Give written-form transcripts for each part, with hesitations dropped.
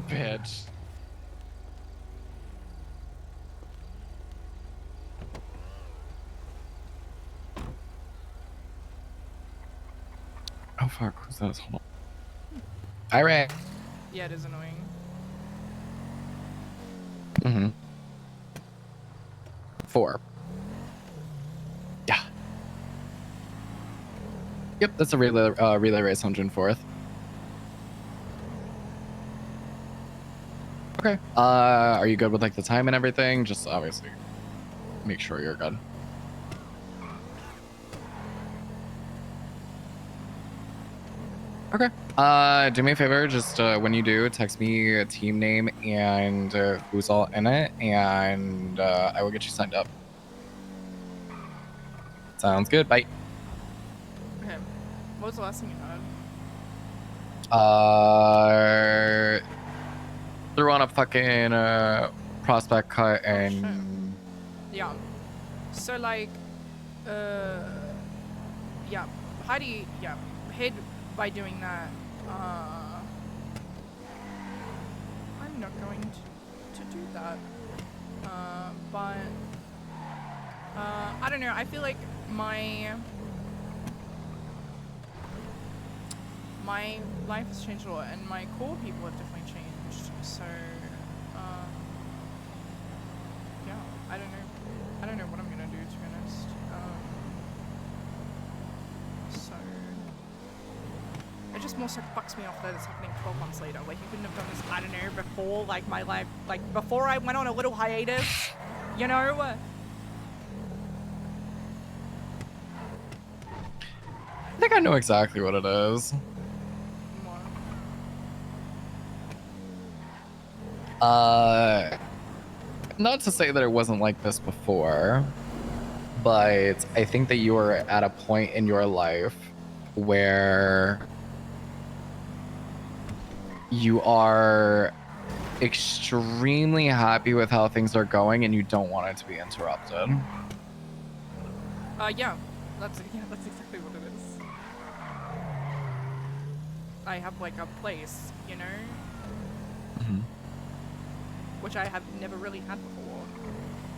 bitch. Oh fuck, who's that? Hold on. Alright. Yeah, it is annoying. Mm-hmm. 4. Yeah. Yep, that's a relay race on June 4th. Okay. Are you good with like the time and everything? Just obviously make sure you're good. Okay. Do me a favor, just when you do, text me a team name and who's all in it, and I will get you signed up. Sounds good. Bye. Okay. What was the last thing you had? Threw on a fucking prospect cut and. Yeah. So like, yeah. Heidi, yeah. Head by doing that. I'm not going to do that. But I don't know. I feel like my life has changed a lot, and my core people have definitely changed. So, yeah, I don't know what I'm gonna do, to be honest. So it just more so fucks me off that it's happening 12 months later. Like, you couldn't have done this, I don't know, before, like, my life, like, before I went on a little hiatus, you know? I think I know exactly what it is. Not to say that it wasn't like this before, but I think that you are at a point in your life where you are extremely happy with how things are going and you don't want it to be interrupted. Yeah, that's exactly what it is. I have like a place, you know, which I have never really had before,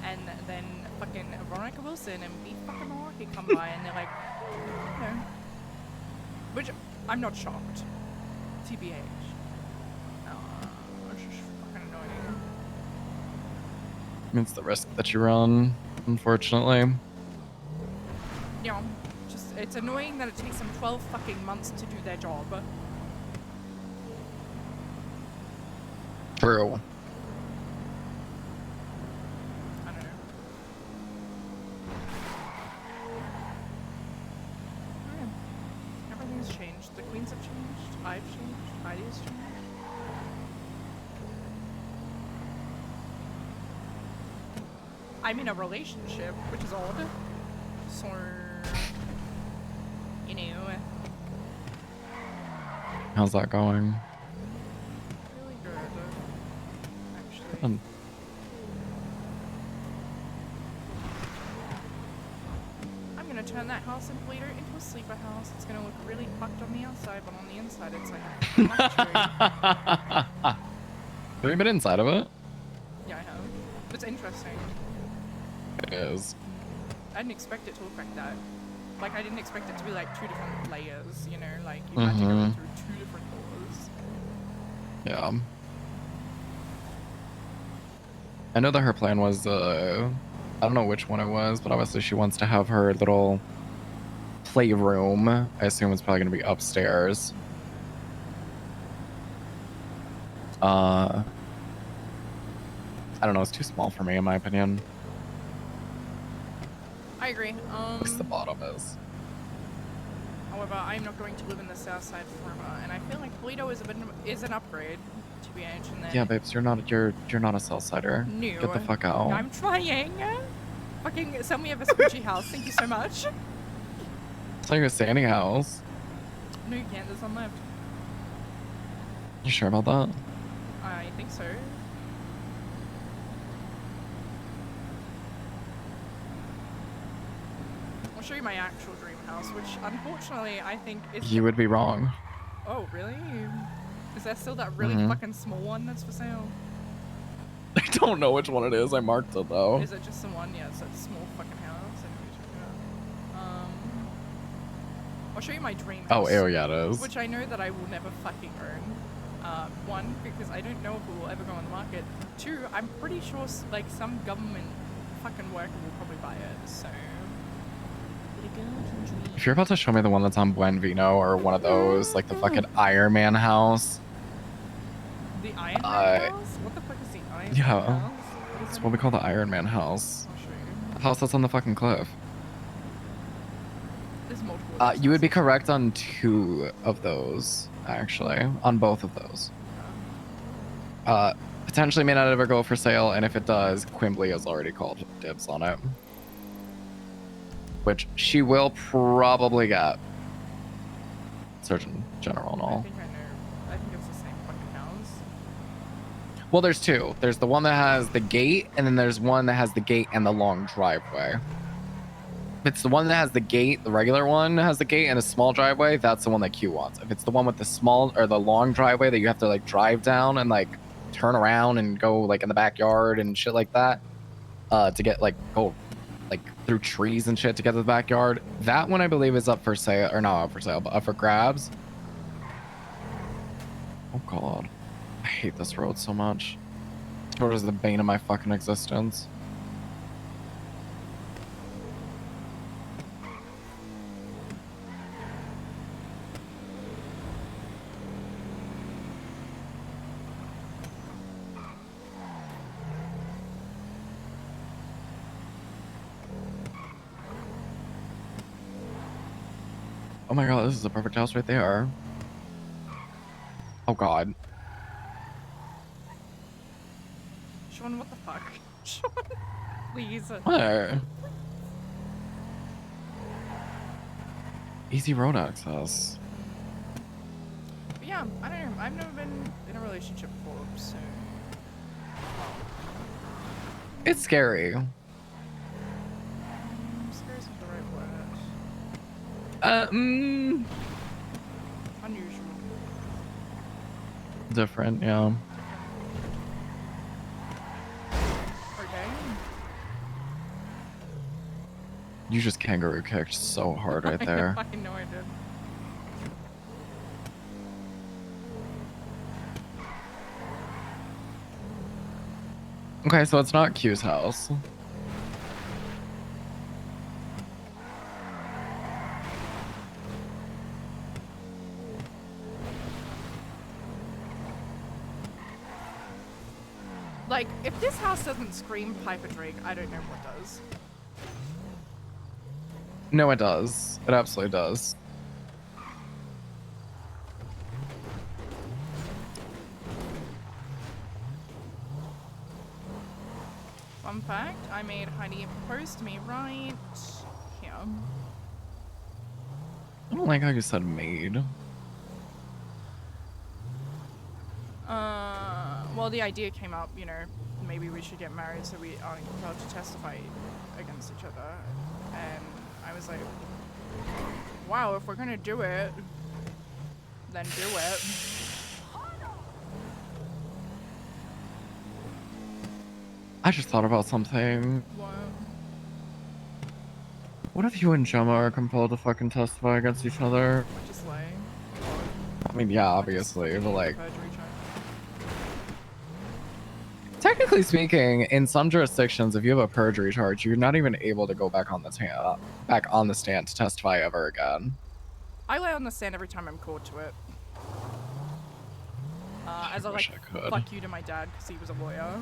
and then fucking Veronica Wilson and B fucking Milwaukee come by and they're like, okay, which I'm not shocked, TBH. It's just fucking annoying. It's the risk that you run, unfortunately. Yeah, just it's annoying that it takes them 12 fucking months to do their job. True. I don't know. Everything's changed. The queens have changed. I've changed. Heidi has changed. I'm in a relationship, which is odd. So, you know. How's that going? Really good, actually. I'm gonna turn that house in Polito into a sleeper house. It's gonna look really fucked on the outside, but on the inside it's like a luxury. Have you been inside of it? Yeah, I have. It's interesting. It is. I didn't expect it to look like that. Like, I didn't expect it to be like 2 different layers, you know? Like, you had to go through 2 different doors. Yeah. I know that her plan was, I don't know which one it was, but obviously she wants to have her little playroom. I assume it's probably going to be upstairs. I don't know, it's too small for me, in my opinion. I agree. At least the bottom is. However, I'm not going to live in the south side forever, and I feel like Polito is an upgrade, TBH, and then... Yeah, babes, you're not a south sider. No. Get the fuck out. I'm trying. Fucking sell me a Vespucci house, thank you so much. It's like a standing house. No, you can't, there's one left. You sure about that? I think so. I'll show you my actual dream house, which unfortunately I think is... You would be wrong. Oh, really? Is there still that really fucking small one that's for sale? I don't know which one it is. I marked it though. Is it just the one? Yeah, it's that small fucking house. I know what you're talking about. I'll show you my dream house. Oh, yeah, it is. Which I know that I will never fucking own. One, because I don't know if it will ever go on the market. Two, I'm pretty sure like some government fucking worker will probably buy it. So. If you're about to show me the one that's on Buenvino or one of those, like the fucking Iron Man house. The Iron Man house? What the fuck is the Iron Man house? That's what we call the Iron Man house. I'll show you. The house that's on the fucking cliff. There's multiple. You would be correct on 2 of those, actually. On both of those. Potentially may not ever go for sale, and if it does, Quimbley has already called dibs on it. Which she will probably get. Surgeon General and all. I think I know. I think it's the same fucking house. Well, there's 2. There's the one that has the gate, and then there's one that has the gate and the long driveway. If it's the one that has the gate, the regular one has the gate and a small driveway, that's the one that Q wants. If it's the one with the small or the long driveway that you have to like drive down and like turn around and go like in the backyard and shit like that, to get like go like through trees and shit to get to the backyard, that one I believe is up for sale, or not up for sale, but up for grabs. Oh god, I hate this road so much. This road is the bane of my fucking existence. Oh my god, this is a perfect house right there. Oh god. Sean, what the fuck? Sean, please. What? Easy road access. But yeah, I don't know. I've never been in a relationship before, so. It's scary. Scary isn't the right word. Unusual. Different, yeah. Okay. You just kangaroo kicked so hard right there. I know I did. Okay, so it's not Q's house. Like, if this house doesn't scream Piper Drake, I don't know what does. No, it does. It absolutely does. Fun fact, I made Heidi propose to me right here. I don't like how you said maid. Well, the idea came up, you know, maybe we should get married so we aren't compelled to testify against each other. And I was like, wow, if we're gonna do it, then do it. I just thought about something. What? What if you and Gemma are compelled to fucking testify against each other? Just like... I mean, yeah, obviously, but like... Perjury charge. Technically speaking, in some jurisdictions, if you have a perjury charge, you're not even able to go back on the stand to testify ever again. I lay on the stand every time I'm called to it. As I like, fuck you to my dad because he was a lawyer.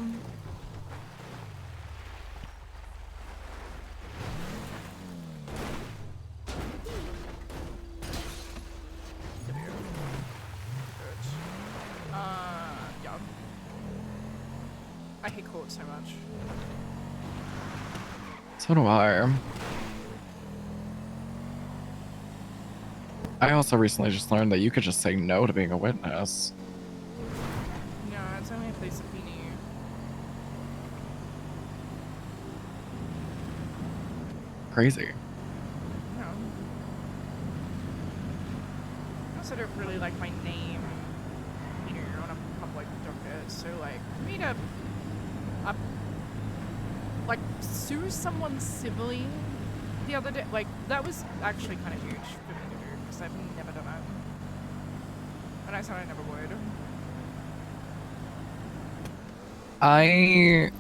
Yeah. I hate court so much. So do I. I also recently just learned that you could just say no to being a witness. No, it's only if they subpoena you. Crazy. No. I also don't really like my name So like, for me to like sue someone civilly the other day, like that was actually kind of huge for me to do because I've never done it, and I said I never would. I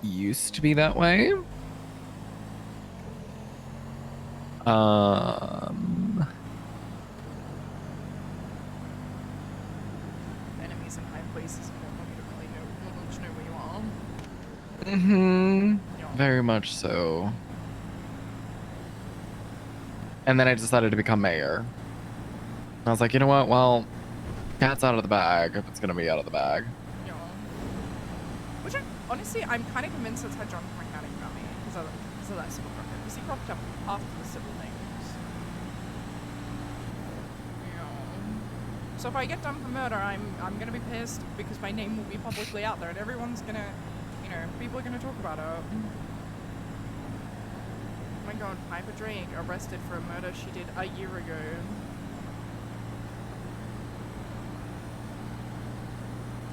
used to be that way. Enemies in high places and don't want you to really know where you are. Yeah. Very much so. And then I decided to become mayor. I was like, you know what? Well, cat's out of the bag if it's gonna be out of the bag. Yeah. Which honestly, I'm kind of convinced that's how John McCann got me because of that civil crooked. Because he cropped up after the civil things. Yeah. So if I get done for murder, I'm gonna be pissed because my name will be publicly out there and everyone's gonna, you know, people are gonna talk about it. Oh my god, Piper Drake arrested for a murder she did a year ago.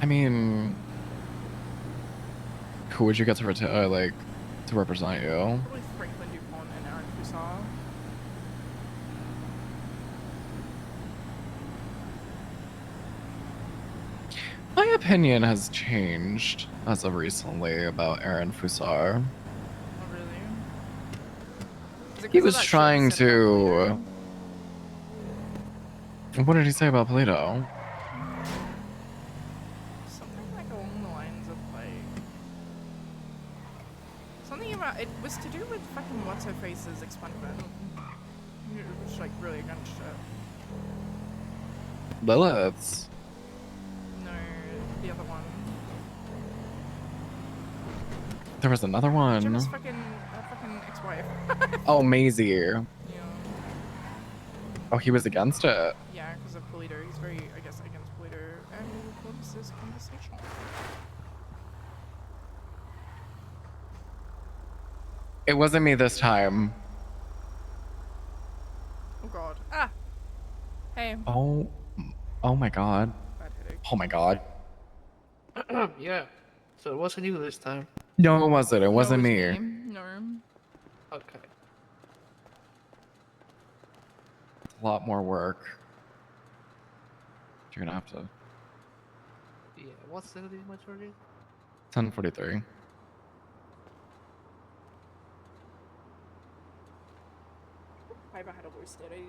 I mean, who would you get to to represent you? Probably Franklin DuPont and Aaron Fusar. My opinion has changed as of recently about Aaron Fusar. Oh really? Is it He 'cause of was that shit trying said about Polito? to. What did he say about Polito? Something like along the lines of like something about it was to do with fucking what's her face's expungement. It was like really against it. Lilith's. No, the other one. There was another one. Jim's fucking ex-wife. Oh, Maisie. Yeah. Oh, he was against it. Yeah, because of Polito. He's very, I guess, against Polito. And what was this conversation? It wasn't me this time. Oh god. Ah! Hey. Oh my god. Bad headache. Oh my god. Yeah. So it wasn't you this time. No, it wasn't. It wasn't No, me. it was me. No. Okay. It's a lot more work. You're gonna have to. Yeah. What's the majority? 10:43. Piper had a voice dead ID.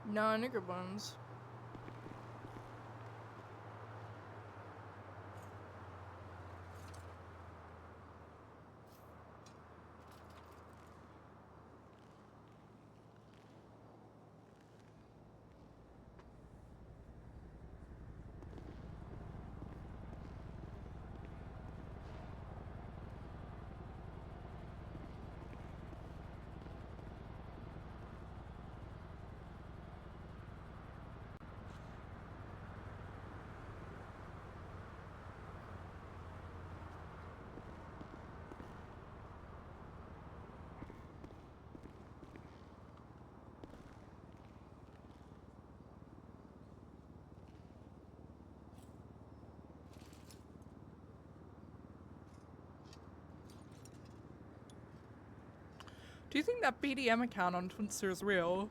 No, no good ones. Do you think that BDM account on Twitter is real?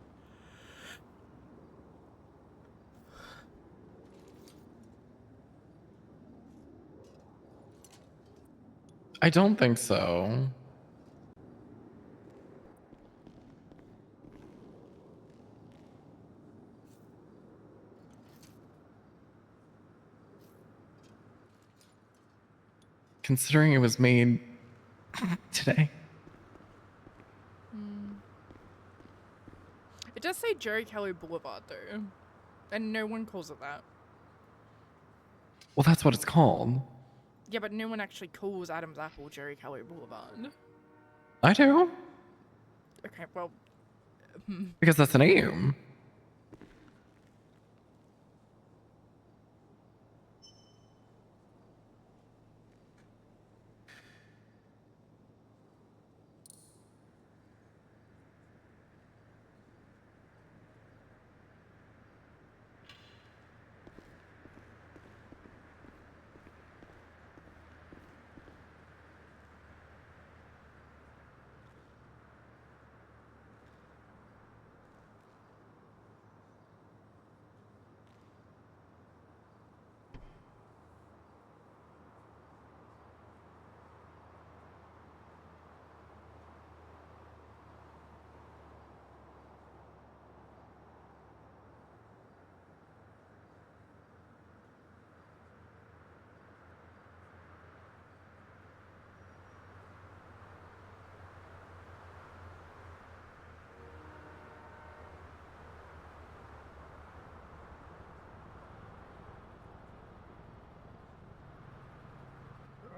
I don't think so. Considering it was made today. It does say Jerry Kelly Boulevard though, and no one calls it that. Well, that's what it's called. Yeah, but no one actually calls Adam's Apple Jerry Kelly Boulevard. I do. Okay, well, Because that's the name.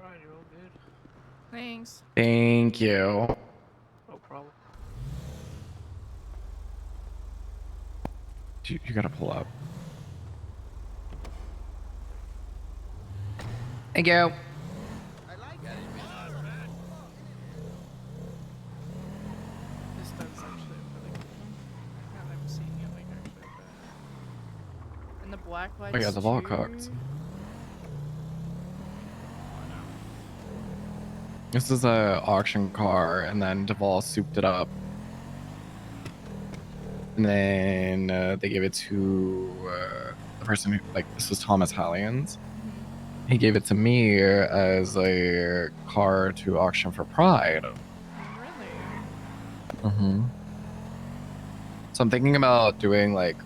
Alright, you're all good. thanks. Thank you. No problem. You gotta pull up. Thank you. This does actually look really cool. Now that I'm seeing it, like actually, but... And the black lights. Oh yeah, the ball too. cooked. This is a auction car, and then Duvall souped it up. And then they gave it to the person who, like, this was Thomas Hallian's. He gave it to me as a car to auction for Pride. Really? Mm-hmm. So I'm thinking about doing like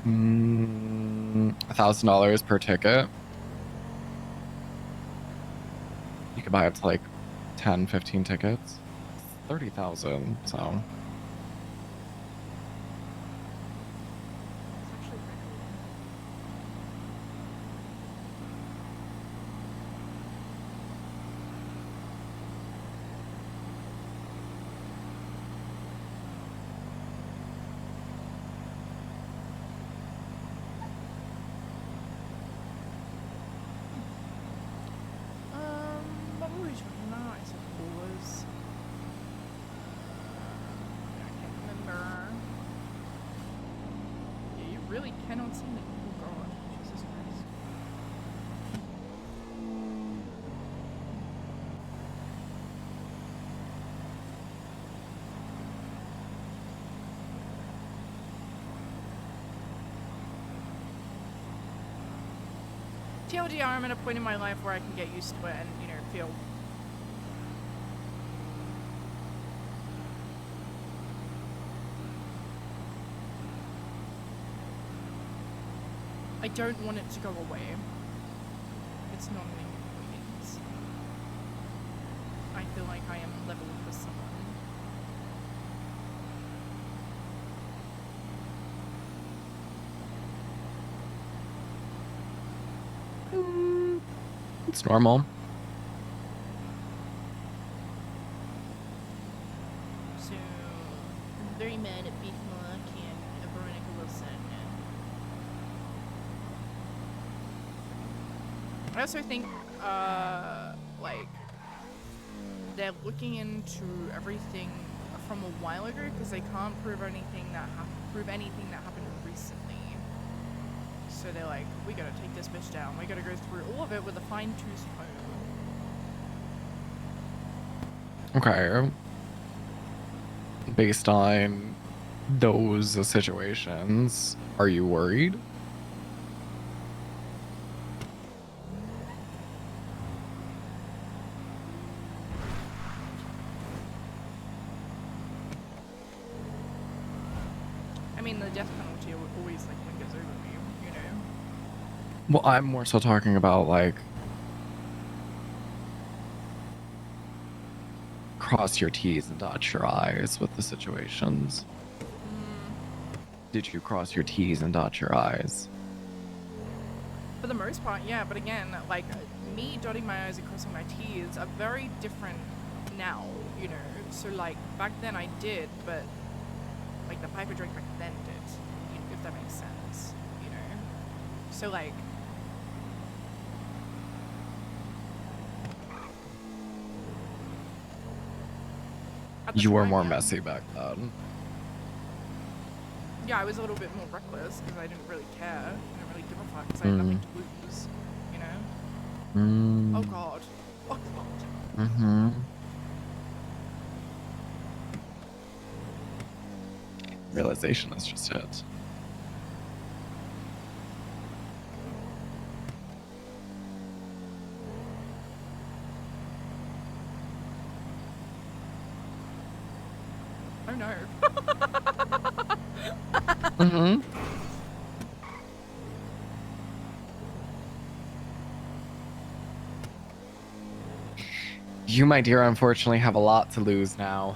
$1,000 per ticket. You could buy up to like 10, 15 tickets. 30,000. So It's actually pretty cool. What movies were nice, of course. I can't remember. Yeah, you really cannot see me. Oh god, Jesus Christ. TLDR, I'm at a point in my life where I can get used to it and, you know, feel... I don't want it to go away. It's not an inconvenience. I feel like I am level with someone. it's normal. So, I'm very mad at Beef Mark and Veronica Wilson. I also think, like, they're looking into everything from a while ago because they can't prove anything that happened recently. So they're like, we gotta take this bitch down. We gotta go through all of it with a fine-tooth comb. Okay. Based on those situations, are you worried? safety always like lingers over me, you know? Well, I'm more so talking about like cross your T's and dot your I's with the situations. Did you cross your T's and dot your I's? For the most part, yeah, but again, like, me dotting my I's and crossing my T's are very different now, you know? So, like, back then I did, but, like, the Piper Drake back then did, if that makes sense, you know? So, like... at the You were time, more yeah. messy back then. Yeah, I was a little bit more reckless because I didn't really care. I didn't really give a fuck because I had nothing to lose, you know? Oh god. Oh god. Mm-hmm. Realization has just hit. Oh no. Mm-hmm. You, my dear, unfortunately have a lot to lose now.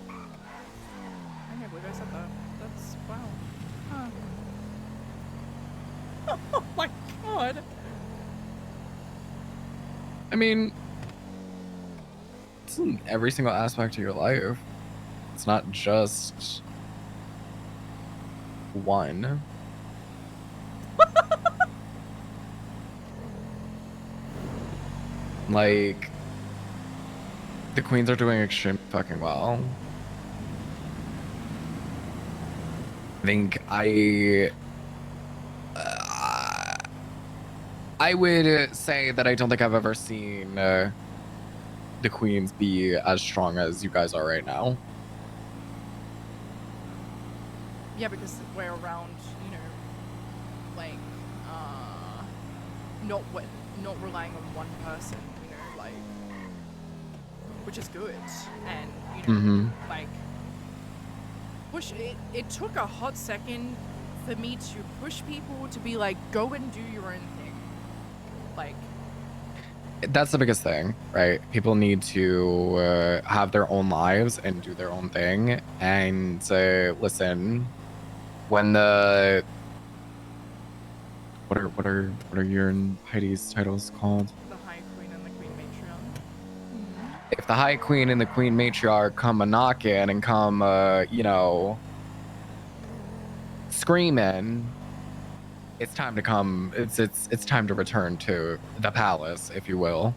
I can't believe I said that. That's wow. Huh. Oh my god. I mean, it's in every single aspect of your life. It's not just one. Like, the queens are doing extremely fucking well. I think I would say that I don't think I've ever seen the queens be as strong as you guys are right now. Yeah, because we're around, you know, like, not relying on one person, you know, like, which is good, and you know, like, it took a hot second for me to push people to be like, go and do your own thing, like. That's the biggest thing, right? People need to have their own lives and do their own thing. And listen, when the what are your and Heidi's titles called? The High Queen and the Queen Matriarch. If the High Queen and the Queen Matriarch come a knocking and come, you know, screaming, it's time to come. It's time to return to the palace, if you will.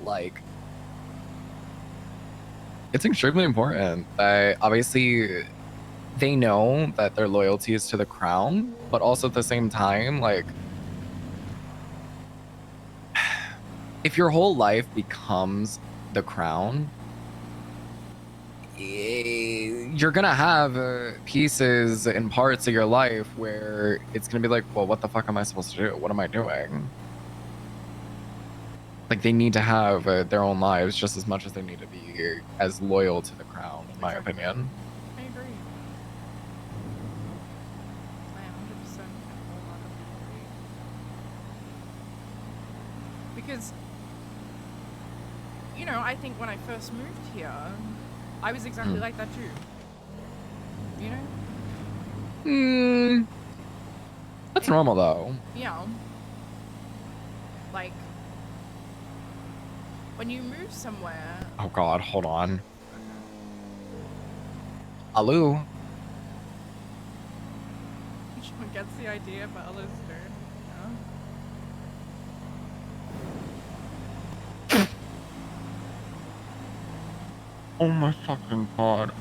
Like, it's extremely important that obviously they know that their loyalty is to the crown, but also at the same time, like, if your whole life becomes the crown, you're gonna have pieces and parts of your life where it's gonna be like, well, what the fuck am I supposed to do? What am I doing? Like, they need to have their own lives just as much as they need to be as loyal to the crown, in my opinion. I agree. I 100% agree. Because, you know, I think when I first moved here, I was exactly like that too. You know? That's normal though. Yeah. Like, when you move somewhere. Oh god, hold on. Alu. Each one gets the idea, but others don't. Oh my fucking god.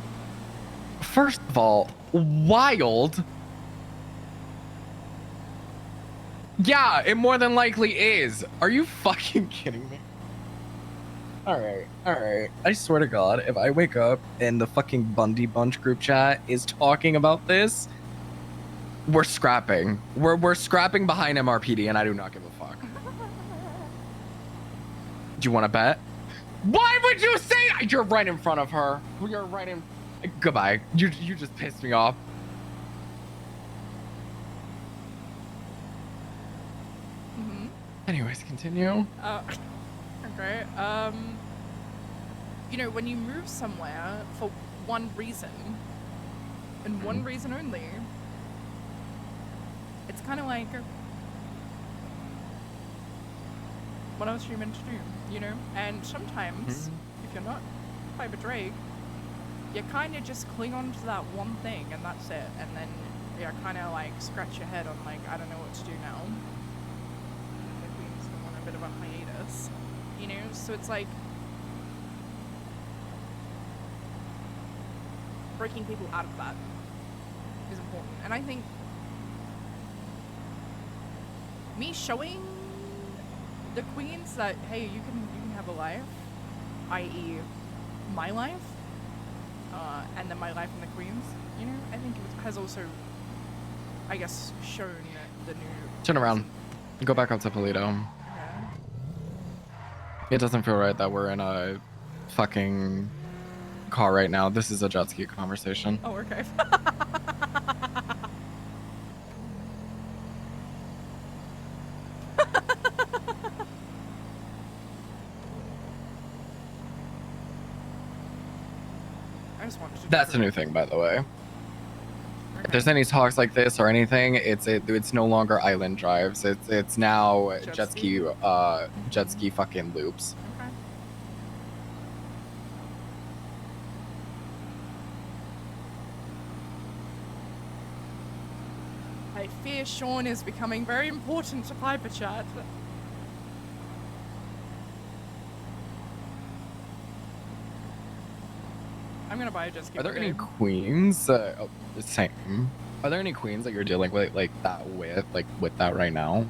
First of all, wild. Yeah, it more than likely is. Are you fucking kidding me? Alright. I swear to God, if I wake up and the fucking Bundy Bunch group chat is talking about this, we're scrapping. We're scrapping behind MRPD, and I do not give a fuck. Do you want to bet? Why would you say you're right in front of her? You're right in. Goodbye. You just pissed me off. Mm-hmm. Anyways, continue. Okay. You know, when you move somewhere for one reason, and one reason only, it's kind of like, what else are you meant to do, you know? And sometimes, if you're not Piper Drake, you kind of just cling on to that one thing, and that's it. And then you kind of like scratch your head on like, I don't know what to do now. Like we just go on a bit of a hiatus, you know? So it's like breaking people out of that is important. And I think me showing the queens that, hey, you can have a life, i.e. my life, and then my life in the queens, you know, I think it has also, I guess, shown the new... Turn around. Go back up to Polito. Okay. It doesn't feel right that we're in a fucking car right now. This is a jet ski conversation. Oh, okay. I just wanted to... That's a new thing, by the way. If there's any talks like this or anything, it's no longer island drives. It's now jet ski fucking loops. Okay. I fear Sean is becoming very important to Piper Chat. I'm gonna buy a jet ski. Are there any today. queens? Same. Are there any queens that you're dealing with like that with that right now?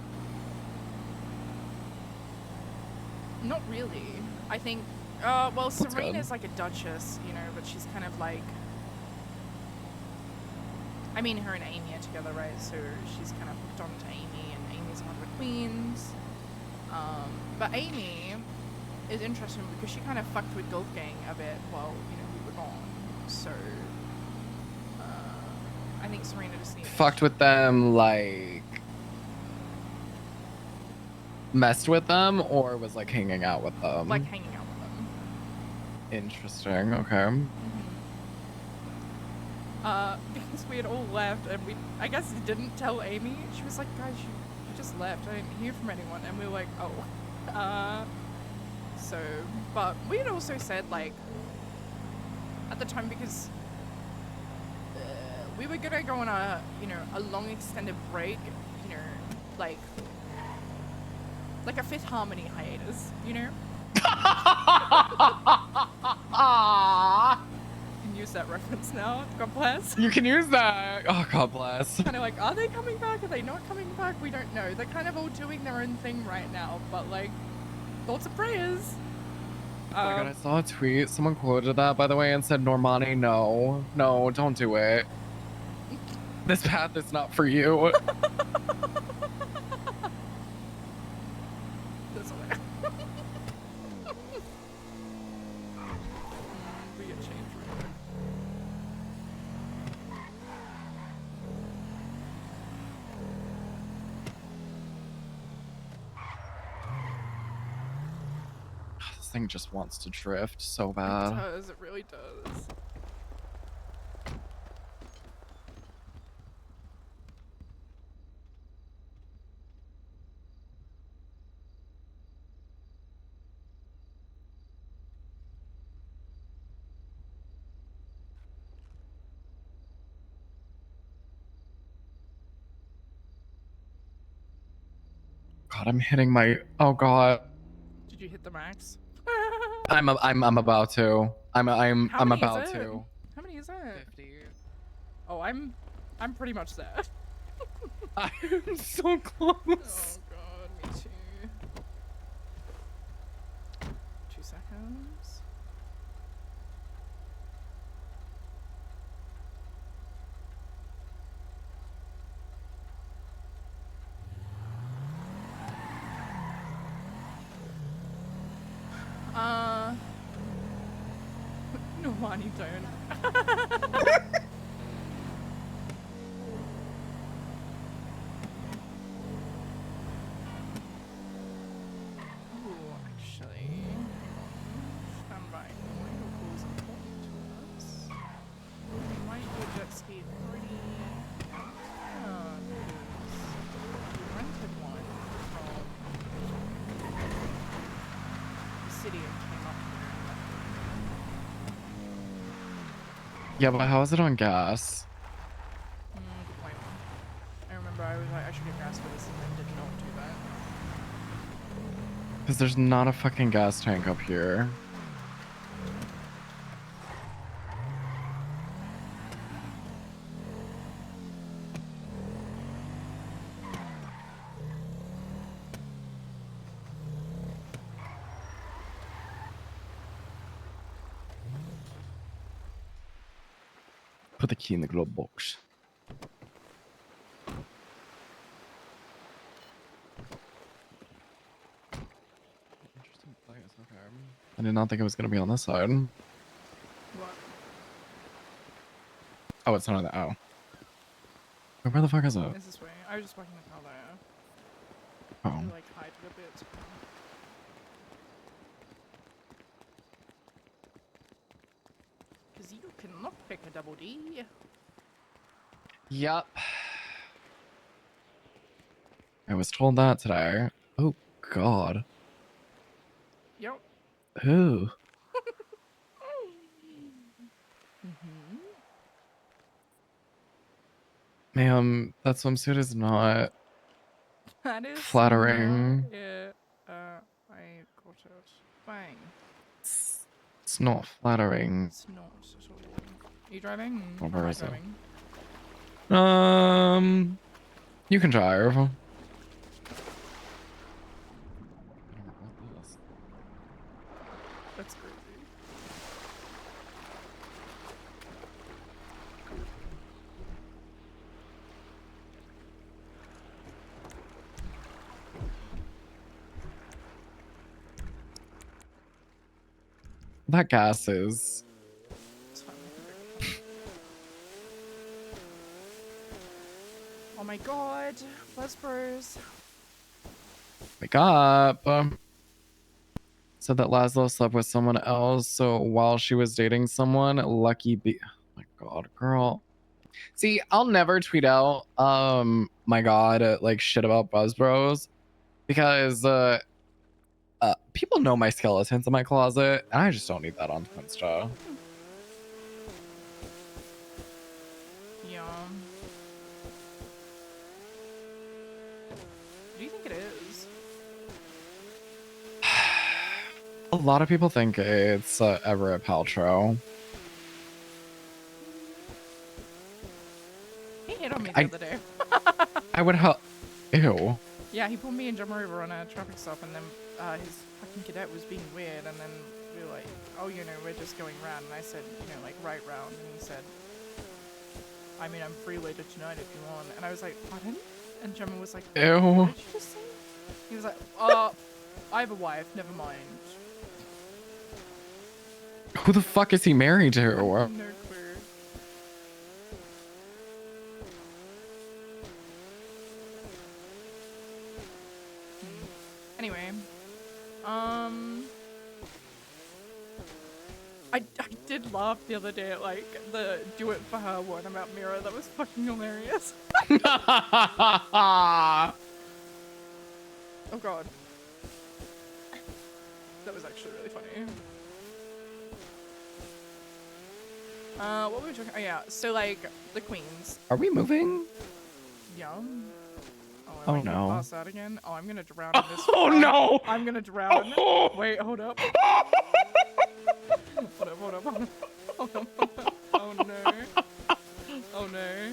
Not really. I think, well, That's Serena's good. like a duchess, you know, but she's kind of like, I mean, her and Amy are together, right? So she's kind of hooked on to Amy, and Amy's one of the queens. But Amy is interesting because she kind of fucked with Golf Gang a bit while, you know, we were gone. So, I think Serena just needs... Fucked with them, like messed with them, or was like hanging out with them? Like hanging out with them. Interesting. Okay. Because we had all left, and we, I guess, didn't tell Amy. She was like, guys, you just left. I didn't hear from anyone. And we were like, oh. So, but we had also said, like, at the time, because we were gonna go on a, you know, a long extended break, you know, like a Fifth Harmony hiatus, you know? Can use that reference now. God bless. You can use that. Oh, God bless. Kind of like, are they coming back? Are they not coming back? We don't know. They're kind of all doing their own thing right now, but like, thoughts and prayers. Oh my God, I saw a tweet. Someone quoted that, by the way, and said, Normani, no, don't do it. This path is not for you. That's all right. We get changed real quick. This thing just wants to drift so It bad. does. It really does. God, I'm hitting my. Oh God. Did you hit the max? I'm about to. I'm How many about is it? to. How many is it? 50. Oh, I'm pretty much there. I'm so Oh close. god, me too. 2 seconds. Come on, you don't. Ooh, actually, stand by. Your call's important to us. We might do a jet ski pretty downtown, because we rented one from the city and came up here. Yeah, but how is it on gas? Good point. I remember I was like, I should get gas for this and then did not do that. Because there's not a fucking gas tank up here. Put the key in the glove box. Interesting place. Okay. I did not think it was going to be on this side. What? Oh, it's not on the. Oh. Where the fuck is it? It's this way. I was just walking the car there. Oh. To like hide it a bit. Because you cannot pick a double D. Yup. I was told that today. Oh, God. Yep. Ooh. Ma'am, that swimsuit is not That is flattering. Not, yeah. I got it. Bang. It's not flattering. It's not at all. Are you driving? Well, Or where am I is it? driving? You can drive. That's crazy. That gas is. It's fine. Oh my god. Buzz Bros. Wake up. Said that Laszlo slept with someone else, so while she was dating someone, lucky be. Oh my god, girl. See, I'll never tweet out, my god, like shit about Buzz Bros because people know my skeletons in my closet, and I just don't need that on Twinsta. Yeah. What do you think it is? A lot of people think it's Everett Paltrow. He hit on me the other day. I would help. Ew. Yeah, he pulled me and Gemma over on a traffic stop, and then his fucking cadet was being weird, and then we were like, oh, you know, we're just going round, and I said, you know, like, right round, and he said, I mean, I'm free later tonight if you want, and I was like, pardon? And Gemma was like, Ew. what did you just say? He was like, I have a wife, never mind. Who the fuck is he married to? No clue. Anyway, I did laugh the other day at like the do it for her one about Mira. That was fucking hilarious. Oh god. That was actually really funny. What were we talking? Oh yeah, so like the queens. Are we moving? Yeah. Oh, Am I gonna no. pass out again? Oh, I'm gonna drown in this. Oh no! I'm gonna drown. Oh. Wait, hold up. Hold up. Oh no. Oh no.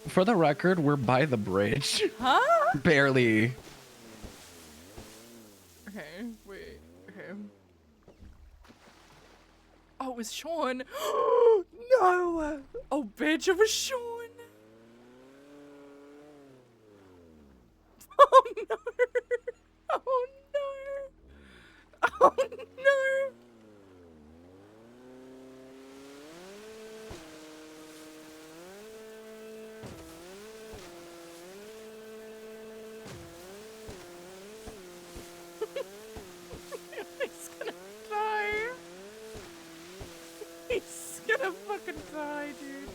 For the record, we're by the bridge. Huh? Barely. Okay, wait. Okay. Oh, it was Sean. No! Oh, bitch, it was Sean. Oh no! Oh no! Oh no! gonna fucking die, dude.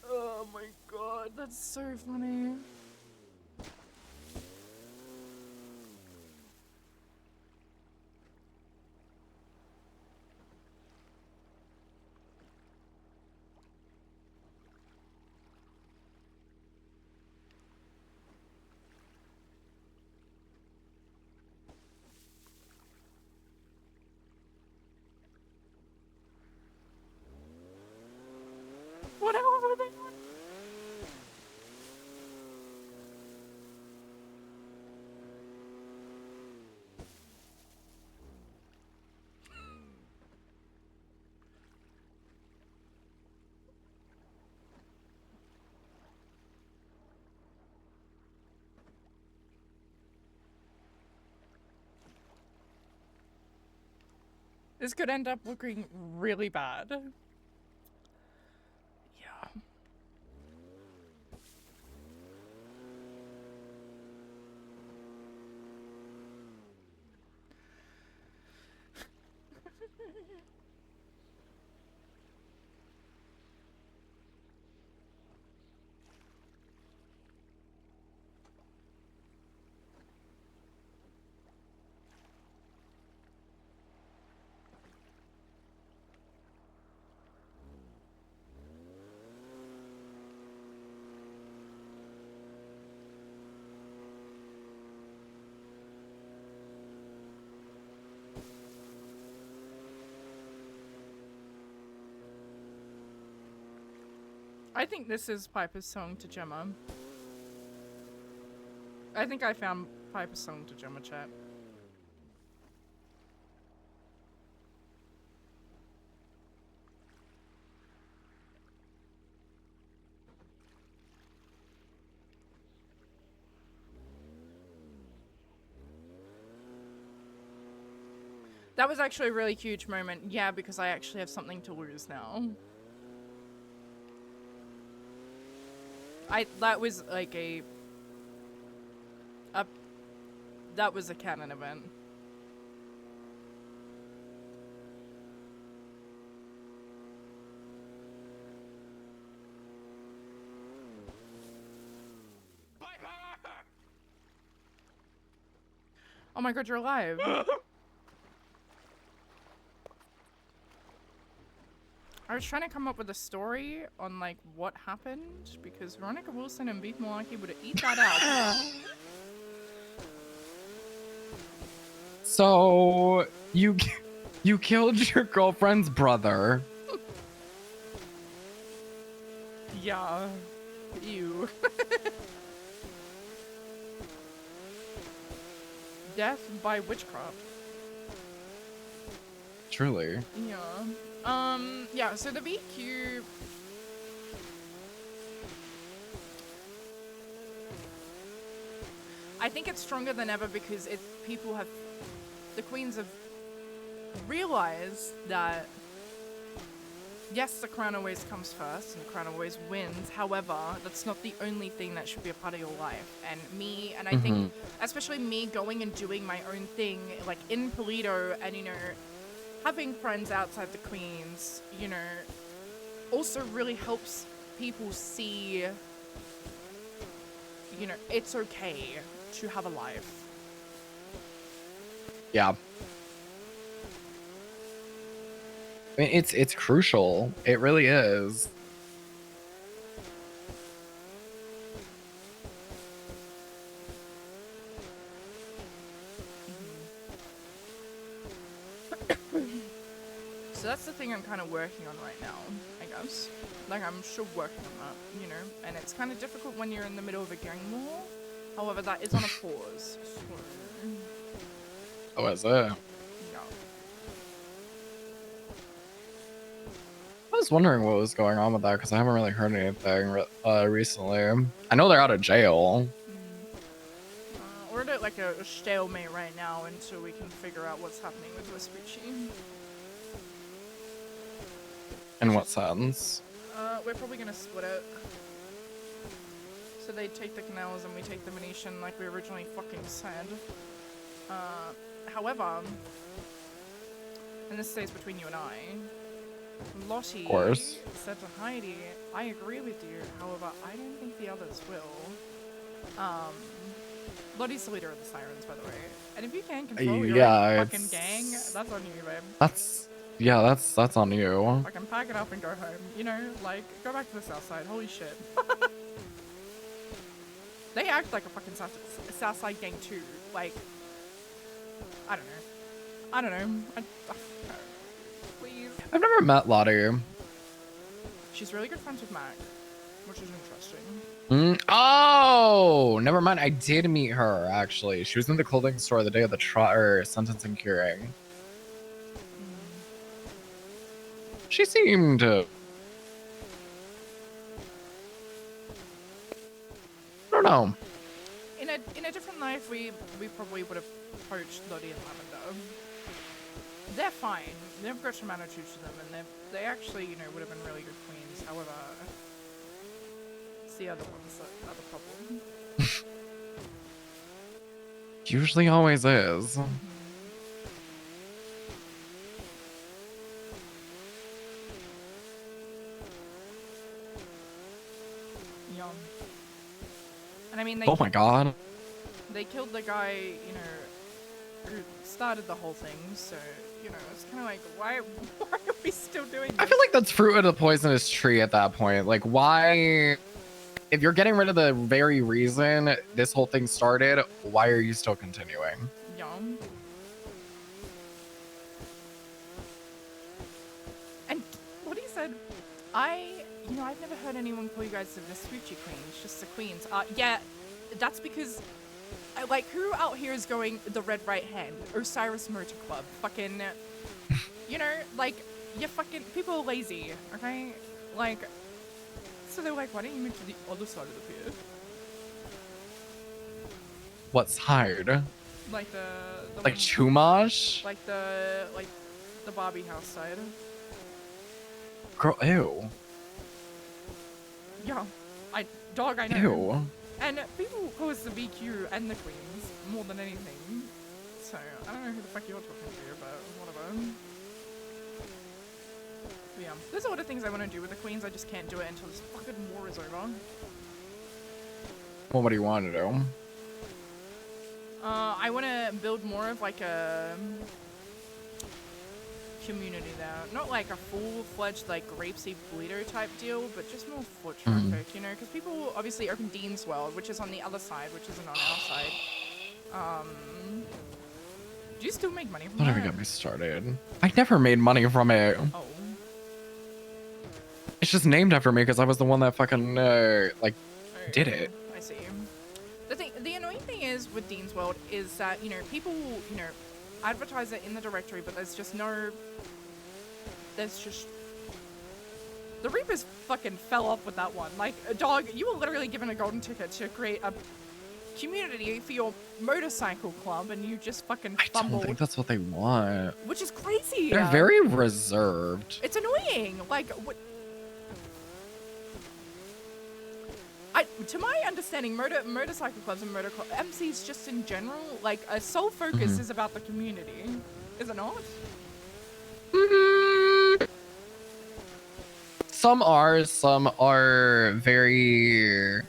Oh my god, that's so funny. What hell were they on? This could end up looking really bad. Yeah. I think this is Piper's song to Gemma. I think I found Piper's song to Gemma, chat. That was actually a really huge moment. Yeah, because I actually have something to lose now. That was like that was a canon event. Oh my god, you're alive. I was trying to come up with a story on like what happened because Veronica Wilson and Beef Malarkey would eat that out. So you killed your girlfriend's brother. Yeah. Ew. Death by witchcraft. Truly. Yeah. Yeah, so the VQ... I think it's stronger than ever because people have... The queens have realized that yes, the crown always comes first and the crown always wins. However, that's not the only thing that should be a part of your life. And I think, especially me going and doing my own thing, like in Polito and, you know, having friends outside the queens, you know, also really helps people see, you know, it's okay to have a life. Yeah. I mean, it's crucial. It really is. So that's the thing I'm kind of working on right now, I guess. Like, I'm still working on that, you know? And it's kind of difficult when you're in the middle of a gang war. However, that is on a pause, so... Oh, is it? Yeah. I was wondering what was going on with that because I haven't really heard anything recently. I know they're out of jail. We're at like a stalemate right now until we can figure out what's happening with Vespucci. In what sense? We're probably gonna split it. So they take the canals and we take the Venetian like we originally fucking said. However, and this stays between you and I, Lottie Of course. said to Heidi, I agree with you, however, I don't think the others will. Lottie's the leader of the Sirens, by the way. And if you can't control your own fucking gang, that's on you, babe. That's on you. Fucking pack it up and go home. You know, like, go back to the south side. Holy shit. They act like a fucking south side gang too. Like, I don't know. Please. I've never met Lottie. She's really good friends with Mac, which is interesting. Oh, never mind. I did meet her actually. She was in the clothing store the day of the sentencing hearing. She seemed. I don't know. In a different life, we probably would have approached Lottie and Lavender. They're fine. They've got some attitude to them, and they actually, you know, would have been really good queens. However, it's the other ones that are the problem. Usually always is. Yum. And I mean, Oh my god. they killed the guy, you know, who started the whole thing. So, you know, it's kind of like, why are we still doing this? I feel like that's fruit of the poisonous tree at that point. Like, why? If you're getting rid of the very reason this whole thing started, why are you still continuing? Yum. And what he said, you know, I've never heard anyone call you guys the Vespucci Queens, just the Queens. Yeah, that's because, like, who out here is going the Red Right Hand? Osiris Motor Club. Fucking, you know, like, you fucking, people are lazy, okay? Like, so they're like, why don't you move to the other side of the pier? What side? Like the Like one- Chumash? like the Barbie house side. Girl, ew. Yeah, I know. Ew. And people call us the VQ and the Queens more than anything. So I don't know who the fuck you're talking to, but whatever. But yeah, there's a lot of things I want to do with the Queens. I just can't do it until this fucking war is over. Well, what do you want to do? I want to build more of like a community there. Not like a full-fledged like grapeseed bleeder type deal, but just more foot traffic, you know? Because people obviously open Dean's World, which is on the other side, which isn't on our side. Do you still make money from Don't ever that? get me started. I never made money from it. Oh. It's just named after me because I was the one that fucking, like, Okay, did it. I see. The annoying thing is with Dean's World is that, you know, people, you know, advertise it in the directory, but there's just the Reapers fucking fell off with that one. Like, dog, you were literally given a golden ticket to create a community for your motorcycle club, and you just fucking I don't fumbled. think that's what they want. Which is crazy. They're very reserved. It's annoying. Like, what? To my understanding, motorcycle clubs and MCs just in general, like, a sole focus is about the community, is it not? Some are very.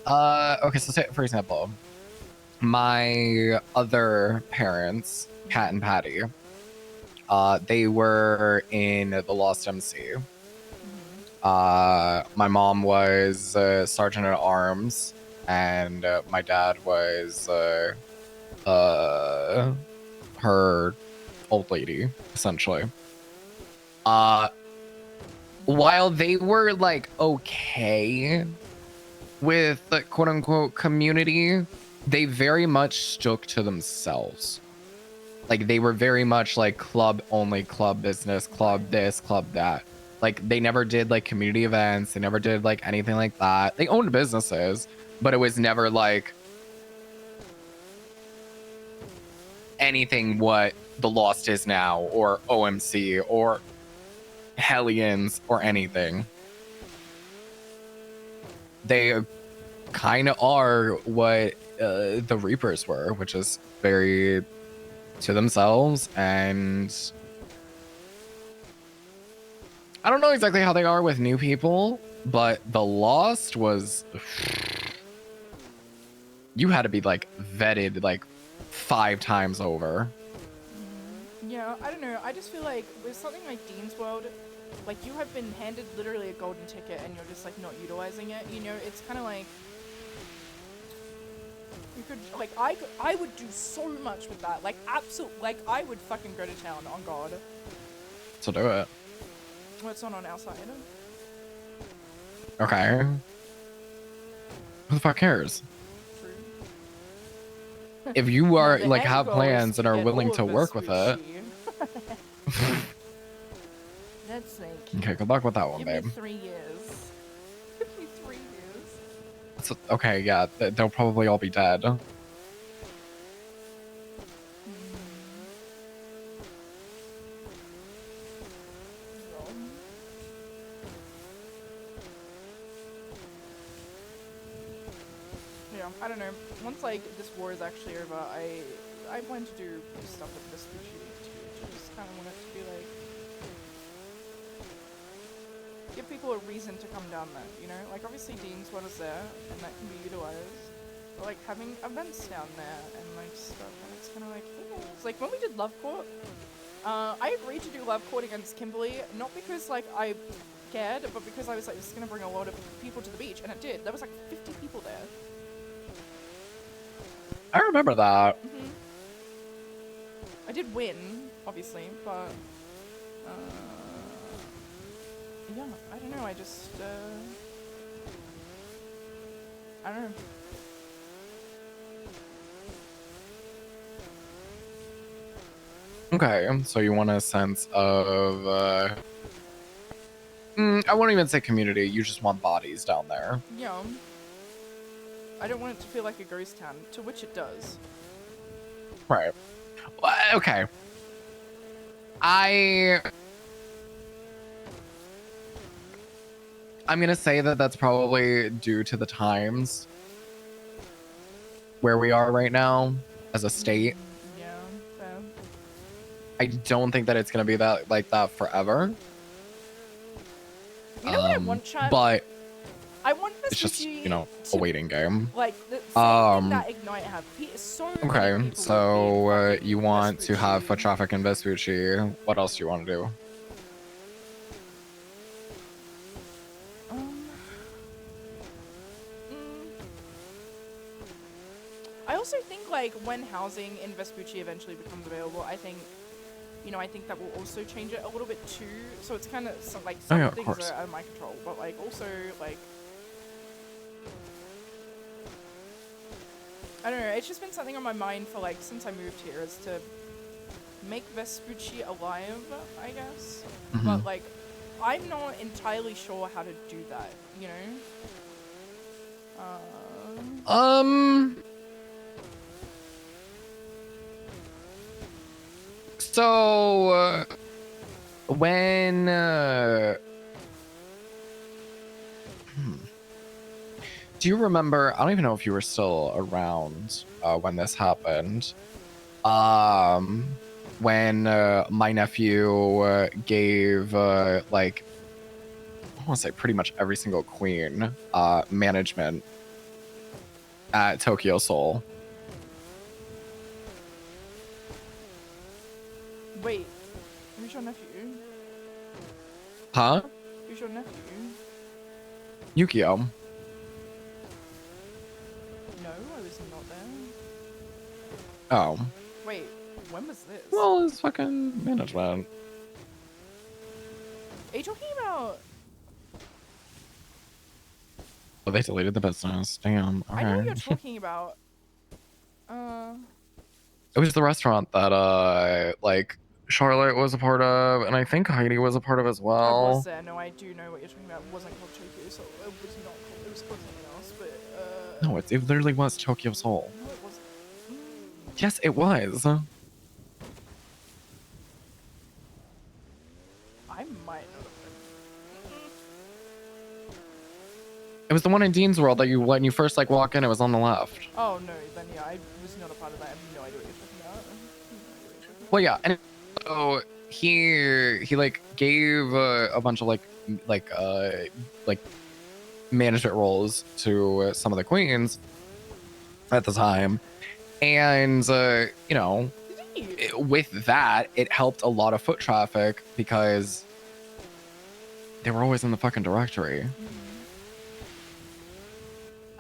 Okay, so say, for example, my other parents, Kat and Patty, they were in the Lost MC. My mom was sergeant at arms, and my dad was her old lady, essentially. While they were like okay with the quote unquote community, they very much stuck to themselves. Like they were very much like club only, club business, club this, club that. Like they never did like community events. They never did like anything like that. They owned businesses, but it was never like anything what the Lost is now, or OMC, or Hellions, or anything. they kind of are what the Reapers were, which is very to themselves, and I don't know exactly how they are with new people, but the Lost was you had to be like vetted like 5 times over. Yeah, I don't know. I just feel like with something like Dean's World, like you have been handed literally a golden ticket and you're just like not utilizing it. You know, it's kind of like you could like I would do so much with that. Like absolute like I would fucking go to town on God. So do it. Well, it's not on our side. Okay. Who the fuck cares? True. If you No, are the like end have goal is plans and to are get willing all to of work with it. Vespucci. That's like. Okay, good luck with that one, Give babe. me 3 years. Give me 3 years. So, okay, yeah, they'll probably all be dead. Yeah, I don't know. Once like this war is actually over, I plan to do stuff with this Vespucci too. Just kind of want it to be like give people a reason to come down there. You know, like obviously Dean's what is there, and that can be utilized. But like having events down there and like stuff, and it's kind of like it's like when we did Love Court. I agreed to do Love Court against Kimberly, not because like I cared, but because I was like, this is gonna bring a lot of people to the beach, and it did. There was like 50 people there. I remember that. I did win, obviously, but yeah, I don't know. I just I don't know. Okay, so you want a sense of I won't even say community, you just want bodies down there. Yeah. I don't want it to feel like a ghost town, to which it does. Right. Well, okay. I'm gonna say that that's probably due to the times where we are right now as a state. Yeah, fair. I don't think that it's gonna be that like that forever. You know what I want, chat? But I want it's just, Vespucci you know, a to, waiting game. like, the same thing that Ignite have. So many Okay, people so have been you fucking want to have foot Vespucci. traffic in Vespucci. What else do you want to do? I also think, like, when housing in Vespucci eventually becomes available, I think, you know, I think that will also change it a little bit too. So it's kind of, like, some yeah, of things course. are out of my control, but, like, also, like, I don't know, it's just been something on my mind for, like, since I moved here, is to make Vespucci alive, I guess. But, like, I'm not entirely sure how to do that, you know? So when do you remember? I don't even know if you were still around when this happened. When my nephew gave like I want to say pretty much every single queen management at Tokyo Soul. Wait, who's your nephew? Huh? Who's your nephew? Yukio. No, I was not there. Oh. Wait, when was this? Well, it's fucking management. Are you talking about... Oh, they deleted the business. Damn. Okay. I know what you're talking about. It was the restaurant that like Charlotte was a part of, and I think Heidi was a part of as I well. was there. No, I do know what you're talking about. It wasn't called Tokyo, so it was not called... It was called something else, but... No, it literally was Tokyo Soul. No, it wasn't. Yes, it was. I might not have been. It was the one in Dean's World that when you first like walk in, it was on the left. Oh no, then yeah, I was not a part of that. I have no idea what you're talking about. I have no idea what you're talking about. Well, yeah, and so he like gave a bunch of like management roles to some of the queens at the time, and you know, Did he? with that, it helped a lot of foot traffic because they were always in the fucking directory.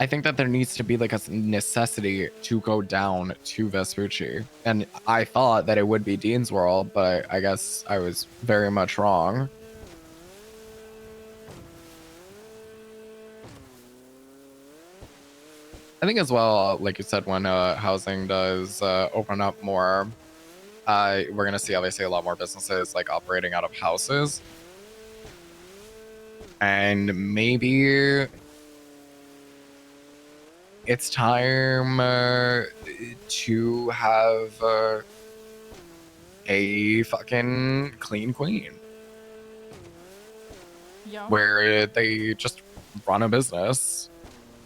I think that there needs to be like a necessity to go down to Vespucci. And I thought that it would be Dean's World, but I guess I was very much wrong. I think as well, like you said, when housing does open up more, we're going to see obviously a lot more businesses like operating out of houses. And maybe it's time to have a fucking clean queen Yeah. where they just run a business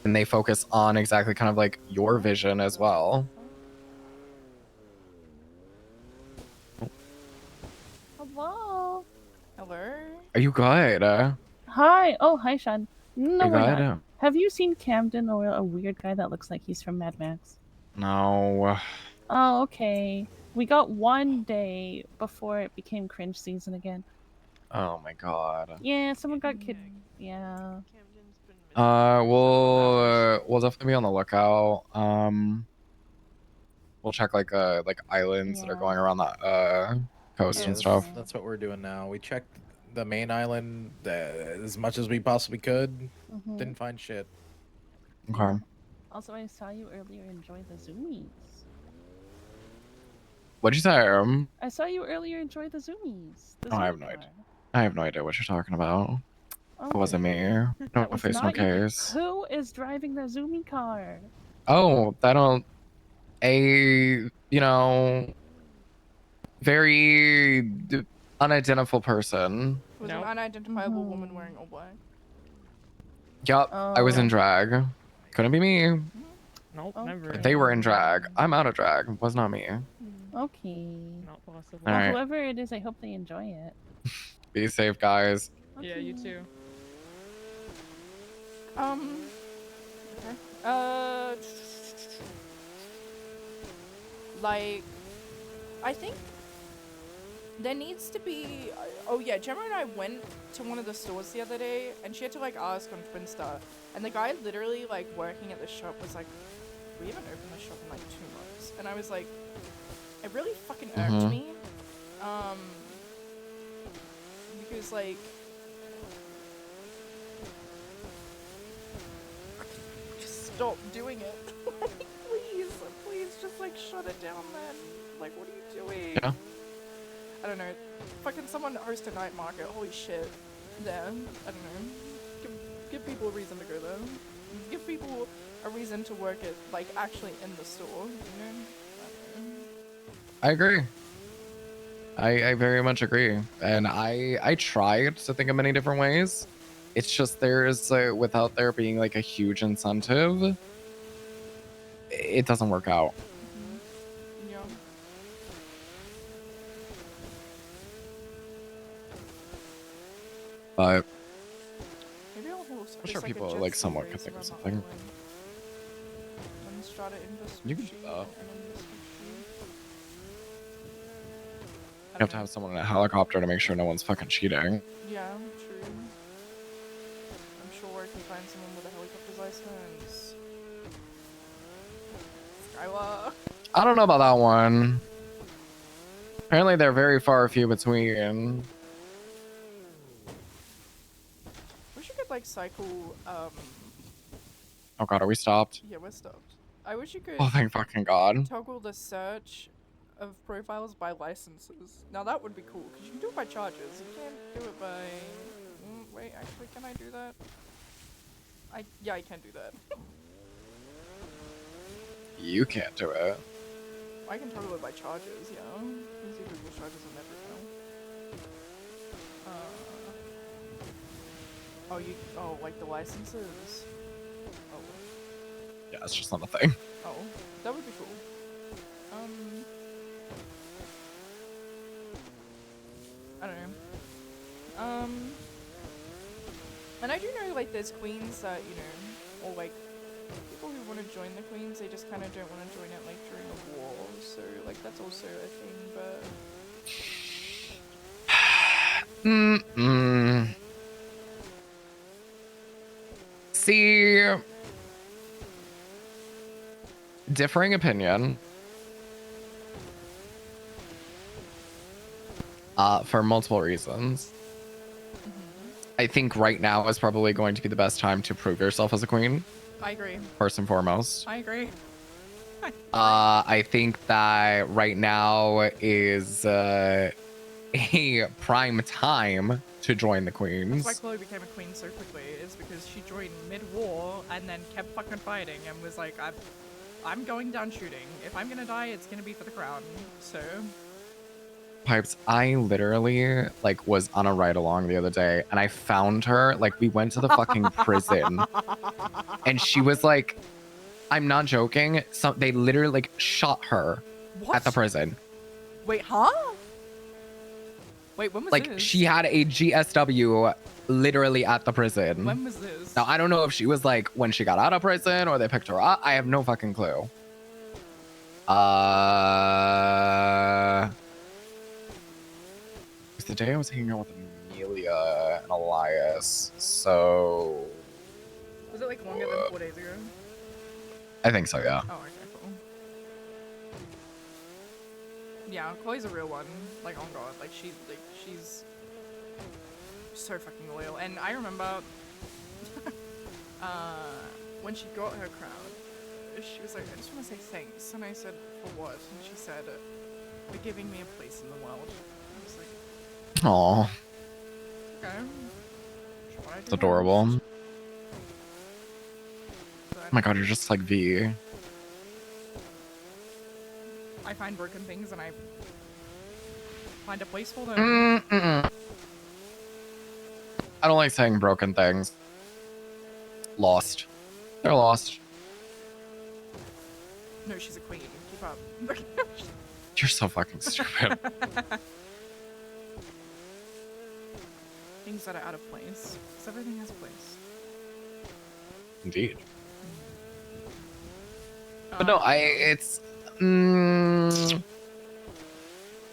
and they focus on exactly kind of like your vision as well. Hello. Hello. Are you good? Hi. Oh, hi, Sean. No, You we're good? not. Have you seen Camden or a weird guy that looks like he's from Mad Max? No. Oh, okay. We got one day before it became cringe season again. Oh my god. Yeah, someone got kid. Yeah. We'll definitely be on the lookout. We'll check like islands that are Yeah. going around that coast Yeah, and that's stuff. That's what we're doing now. We checked the main island as much as we possibly could. Mhm. Didn't find shit. Okay. Also, I saw you earlier enjoy the zoomies. What'd you say? I saw you earlier enjoy the zoomies. The Oh, I have Zoomie no car. idea. I have no idea what you're talking about. Oh, It wasn't me. that No was face, no not you. case. Who is driving the Zoomie car? Oh, that don't. You know, very unidentifiable person. It was an Nope. unidentifiable woman wearing all black. Yup, I was in Oh. drag. Couldn't be me. Nope, Okay. never. They were in drag. I'm out of drag. Was not me. Okay. Not possible. All Well, right. whoever it is, I hope they enjoy it. Be safe, guys. Yeah, you Okay. too. Okay. Like, I think there needs to be. Oh yeah, Gemma and I went to one of the stores the other day, and she had to like ask on Twinstar, and the guy literally like working at the shop was like, "We haven't opened the shop in like 2 months," and I was like, it really fucking irked me, because like. Stop doing it. Please, please, just like shut it down, man. Like, what are you doing? Yeah. I don't know. Fucking someone host a night market. Holy shit. There. I don't know. Give people a reason to go there. Give people a reason to work it, like, actually in the store, you know? I don't know. I agree. I very much agree. And I tried to think of many different ways. It's just there's without there being like a huge incentive, it doesn't work out. Yeah. But Maybe I'll host I'm sure like, a people jet like ski somewhat race could think of around the something. island. One strata in You can do Vespucci, that. and then Vespucci. You have to have someone in a helicopter to make sure no one's fucking cheating. Yeah, true. I'm sure I can find someone with a helicopter's license. Skylar. I don't know about that one. Apparently they're very far few between. Wish you could like cycle. Oh god, are we stopped? Yeah, we're stopped. I wish you could Oh thank fucking god. toggle the search of profiles by licenses. Now that would be cool because you can do it by charges. You can't do it by. Wait, actually, can I do that? Yeah, I can do that. You can't do it. I can toggle it by charges. Yeah, you see Google charges on everything. Oh, like the licenses? Oh. Yeah, it's just not a thing. Oh, that would be cool. I don't know. And I do know, like, there's queens that, you know, or, like, people who want to join the queens, they just kind of don't want to join it, like, during a war, so, like, that's also a thing, but... See, differing opinion. For multiple reasons. I think right now is probably going to be the best time to prove yourself as a queen, I agree. first and foremost. I agree. I think that right now is a prime time to join the That's why queens. Chloe became a queen so quickly, is because she joined mid-war and then kept fucking fighting and was like, I'm going down shooting. If I'm gonna die, it's gonna be for the crown, so... Pipes, I literally like was on a ride along the other day and I found her, like we went to the fucking prison and she was like, I'm not joking, they literally like shot her What? at the prison. Wait, huh? Wait, when was Like this? she had a GSW literally at the prison. When was this? Now I don't know if she was like when she got out of prison or they picked her up. I have no fucking clue. It was the day I was hanging out with Amelia and Elias, so Was it like longer than 4 days ago? I think so, yeah. Oh, okay, cool. Yeah, Chloe's a real one. Like, oh god, like she's so fucking loyal. And I remember when she got her crown, she was like, I just want to say thanks. And I said, for what? And she said, for giving me a place in the world. I was like, Aw, okay. What I do it's adorable. next? Oh my god, you're just like V. I find broken things and I find a place for them. Mm-mm. I don't like saying broken things. Lost. They're lost. No, she's a queen. Keep up. You're so fucking stupid. Things that are out of place. Because everything has a place. Indeed. But no, it's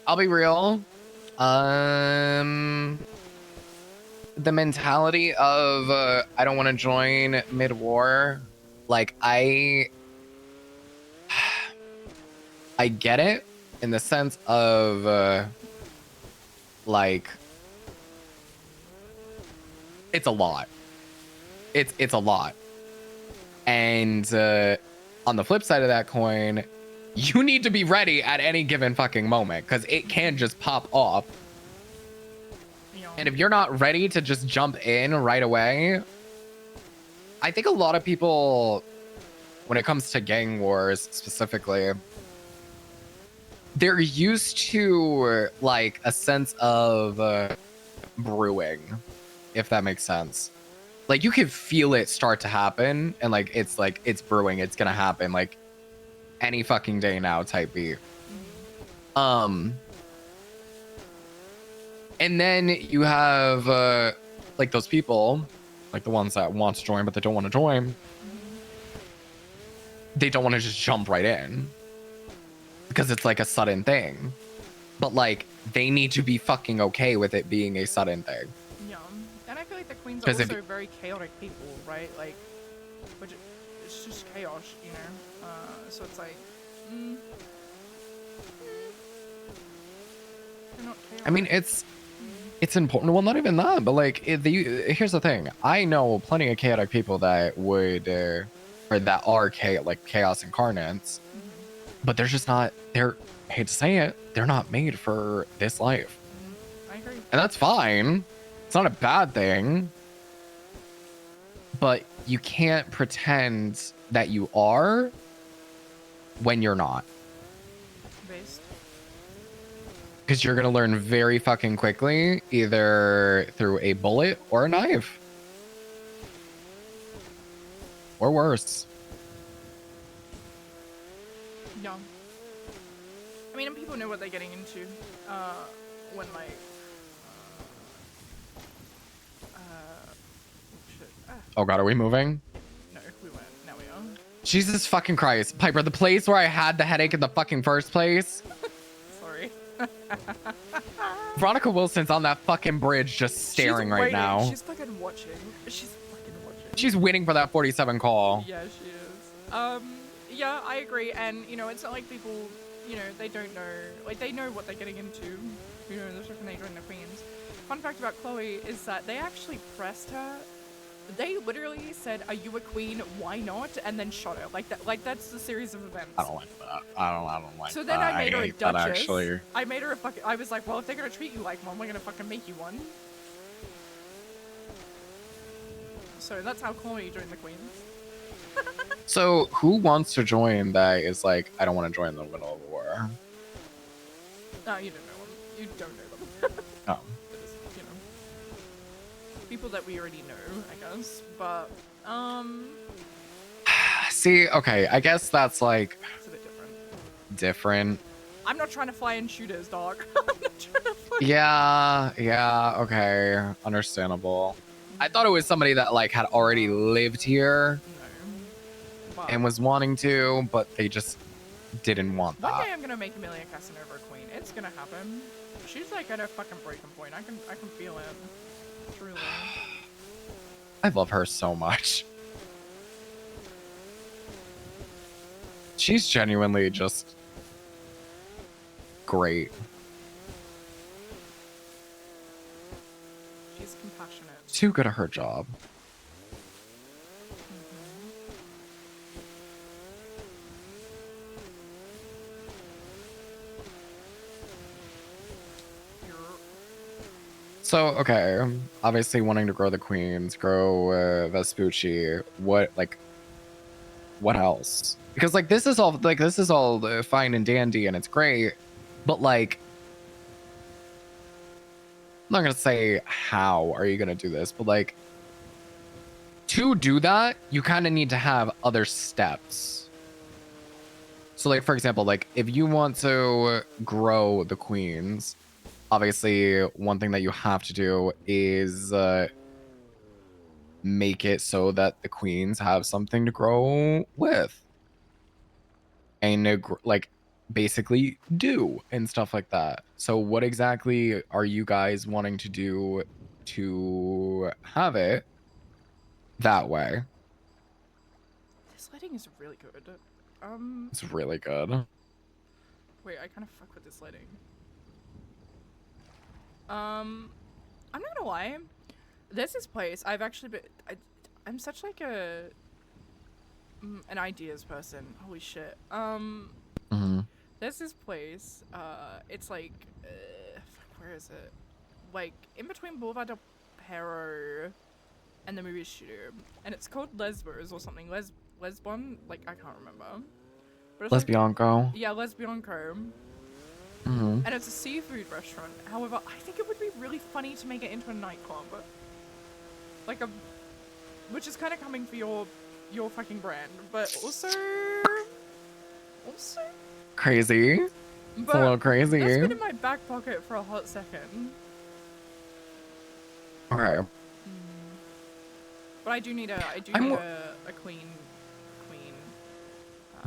I'll be real. The mentality of I don't want to join mid-war, like I get it in the sense of like it's a lot. It's a lot. And on the flip side of that coin, you need to be ready at any given fucking moment because it can just pop off. And if you're not ready to just jump in right away, I think a lot of people, when it comes to gang wars specifically, they're used to like a sense of brewing, if that makes sense. Like you can feel it start to happen and like it's brewing, it's gonna happen like any fucking day now type beat. And then you have like those people, like the ones that want to join but they don't want to join. They don't want to just jump right in because it's like a sudden thing. But like they need to be fucking okay with it being a sudden thing. Yeah, and I feel like the queens are 'Cause if- also very chaotic people, right? Like, which it's just chaos, you know. So it's like, they're not chaotic. I mean, it's important. Well, not even that, but like, here's the thing. I know plenty of chaotic people that would, or that are chaos incarnates, but they're just not. I hate to say it, they're not made for this life, I agree. and that's fine. It's not a bad thing, but you can't pretend that you are when you're not. Based. Because you're going to learn very fucking quickly, either through a bullet or a knife. or worse. No. I mean, and people know what they're getting into when like shit. Oh god, are we moving? No, we weren't. Now we are. Jesus fucking Christ. Piper, the place where I had the headache in the fucking first place. Sorry. Veronica Wilson's on that fucking bridge just staring right now. She's fucking watching. She's fucking watching. She's waiting for that 47 call. Yeah, she is. Yeah, I agree. And, you know, it's not like people, you know, they don't know. Like, they know what they're getting into. You know, the second they join the Queens. Fun fact about Chloe is that they actually pressed her. They literally said, "Are you a queen? Why not?" And then shot her. Like that. Like that's the series of events. I don't like that. I don't like that. So then I made her a hate that, duchess. actually. I made her a fucking. I was like, well, if they're gonna treat you like one, we're gonna fucking make you one. So that's how Chloe joined the Queens. So who wants to join that is like, I don't want to join the middle of the war? No, you don't know them. You don't know them. Oh. Just, you know, people that we already know, I guess. But See, okay, I guess that's like it's a bit different. different. I'm not trying to fly in shooters, dog. I'm not trying to fly. Yeah, okay, understandable. I thought it was somebody that like had already lived here No. But and was wanting to, but they just didn't want one that. day I'm gonna make Amelia Casanova a queen. It's gonna happen. She's like at a fucking breaking point. I can feel it. Truly. I love her so much. She's genuinely just great. She's compassionate. Too good at her job. So, okay, obviously wanting to grow the queens, grow Vespucci, what else? Because like this is all fine and dandy and it's great, but like I'm not gonna say how are you gonna do this, but like to do that, you kind of need to have other steps. So like for example, like if you want to grow the queens, obviously one thing that you have to do is make it so that the queens have something to grow with and like basically do and stuff like that. So what exactly are you guys wanting to do to have it that way? This lighting is really good. It's really good. Wait, I kind of fuck with this lighting. I'm not gonna lie. There's this place I've actually been. I'm such like an ideas person. Holy shit. There's this place. It's like, fuck, where is it? Like in between Boulevard del Perro and the movie studio, and it's called Lesbos or something. Lesbon. Like I can't remember. But it's Lesbianco. Like, yeah, Lesbianco. And it's a seafood restaurant. However, I think it would be really funny to make it into a nightclub. Like which is kind of coming for your fucking brand, but also Crazy. It's but a little crazy. that's been in my back pocket for a hot second. Okay. But I do need a queen.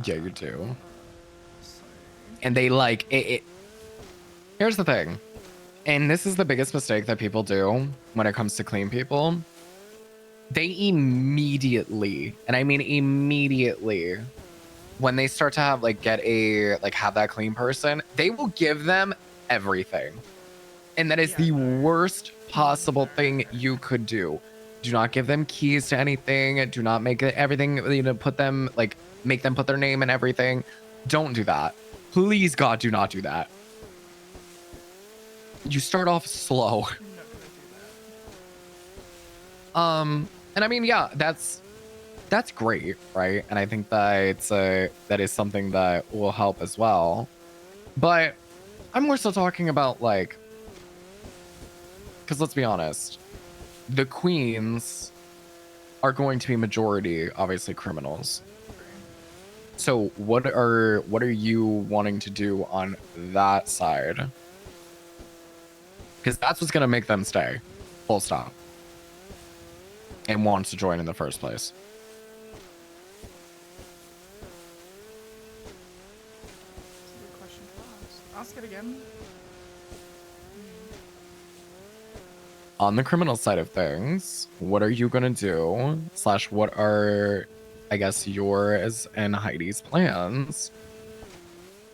Yeah, you do. So. And they like it. Here's the thing. And this is the biggest mistake that people do when it comes to clean people. They immediately, and I mean immediately, when they start to have have that clean person, they will give them everything. And that is the worst possible thing you could do. Do not give them keys to anything. Do not make everything, make them put their name in everything. Don't do that. Please, God, do not do that. You start off slow. I'm not gonna do that. And I mean, yeah, that's great, right? And I think that that is something that will help as well. But I'm more so talking about because let's be honest, the queens are going to be majority, obviously, criminals. So what are you wanting to do on that side? Because that's what's gonna make them stay. Full stop. And wants to join in the first place. That's a good question to ask. Ask it again. On the criminal side of things, what are you gonna do? / what are, I guess, yours and Heidi's plans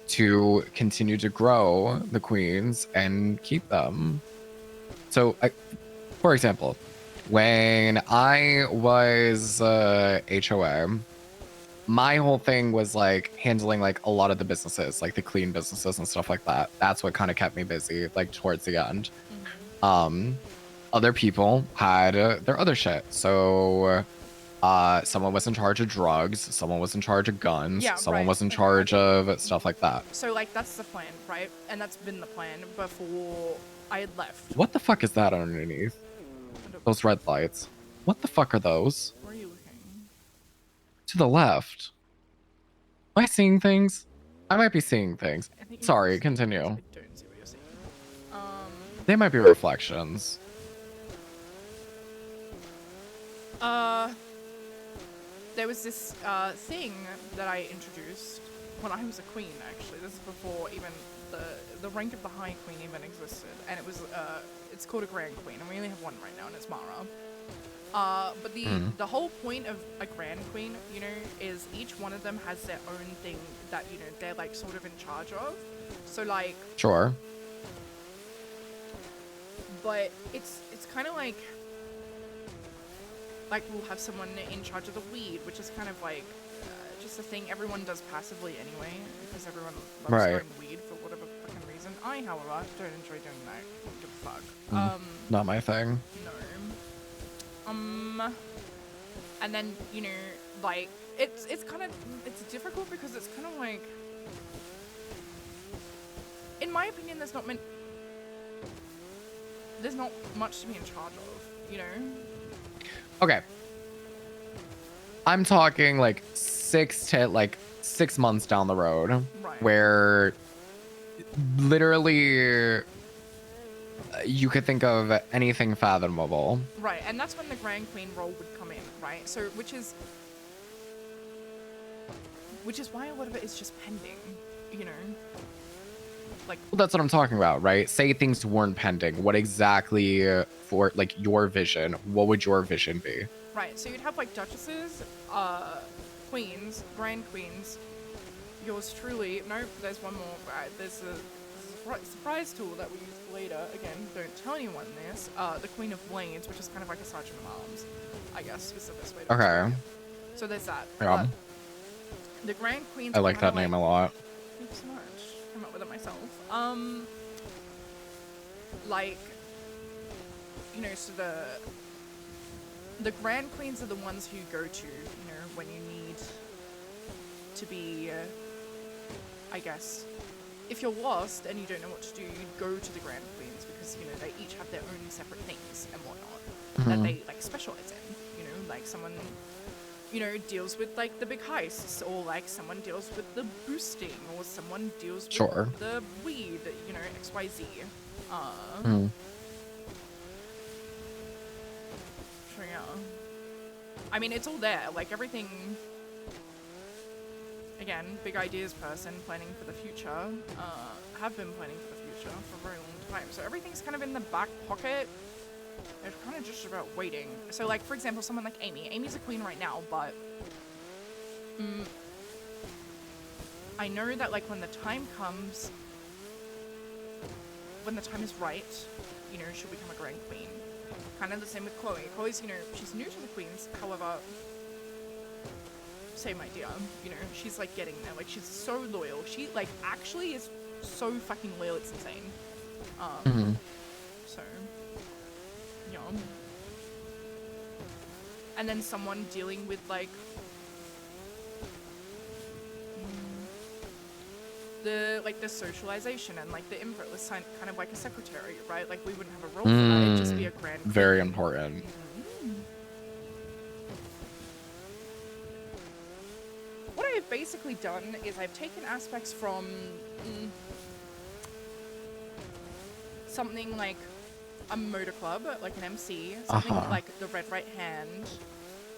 to continue to grow the queens and keep them? So, for example, when I was HOA, my whole thing was like handling like a lot of the businesses, like the clean businesses and stuff like that. That's what kind of kept me busy, like towards the end. Other people had their other shit. So someone was in charge of drugs, someone was in charge of guns, Yeah, someone right. was in Okay, charge okay. of stuff like that. So like that's the plan, right? And that's been the plan before I had left. What the fuck is that underneath? Those red lights. What the fuck are those? Where are you looking? To the left. Am I seeing things? I might be seeing things. I think you're Sorry, just- continue. I don't see what you're seeing. They might be reflections. There was this thing that I introduced when I was a queen. Actually, this is before even the rank of the high queen even existed, and it was it's called a grand queen, and we only have one right now, and it's Mara. But the whole point of a grand queen, you know, is each one of them has their own thing that, you know, they're like sort of in charge of. So like, Sure. but it's kind of like we'll have someone in charge of the weed, which is kind of like just a thing everyone does passively anyway, because everyone loves Right. growing weed for whatever fucking reason. I, however, don't enjoy doing that. Don't give a fuck. Not my thing. No. And then, you know, like, it's kind of, it's difficult because it's kind of like, in my opinion, there's not much to be in charge of, you know? Okay. I'm talking like 6 months down the road, Right. where literally you could think of anything fathomable. Right, and that's when the Grand Queen role would come in, right? So, which is why a lot of it is just pending, you know? Like, Well, that's what I'm talking about, right? Say things weren't pending. What exactly for like your vision? What would your vision be? right, so you'd have like duchesses, queens, grand queens, yours truly. Nope, there's one more. Right, there's a surprise tool that we use later. Again, don't tell anyone this. The Queen of Blades, which is kind of like a sergeant of arms, I guess is the best way to describe Okay. it. So there's that. Yeah. But the grand queens. I are like kinda that name a lot. Thanks so much. Came up with it myself. Like, you know, so the grand queens are the ones who you go to, you know, when you need to be, I guess, if you're lost and you don't know what to do, you go to the grand queens because, you know, they each have their own separate things and whatnot that they like specialize in. You know, like someone, you know, deals with like the big heists, or like someone deals with the boosting, or someone deals with Sure. the weed, you know, XYZ. So yeah. I mean, it's all there. Like everything. Again, big ideas person, planning for the future. Have been planning for the future for a very long time. So everything's kind of in the back pocket. It's kind of just about waiting. So, like, for example, someone like Amy. Amy's a queen right now, but I know that, like, when the time comes, when the time is right, you know, she'll become a grand queen. Kind of the same with Chloe. Chloe's, you know, she's new to the queens, however, same idea, you know, she's, like, getting there. Like, she's so loyal. She, like, actually is so fucking loyal, it's insane. So, yeah. And then someone dealing with, like, the socialization and like the input was kind of like a secretary, right? Like we wouldn't have a role for that. It'd just be a grand. Very important. basically done is I've taken aspects from something like a motor club, like an MC, something like the Red Right Hand,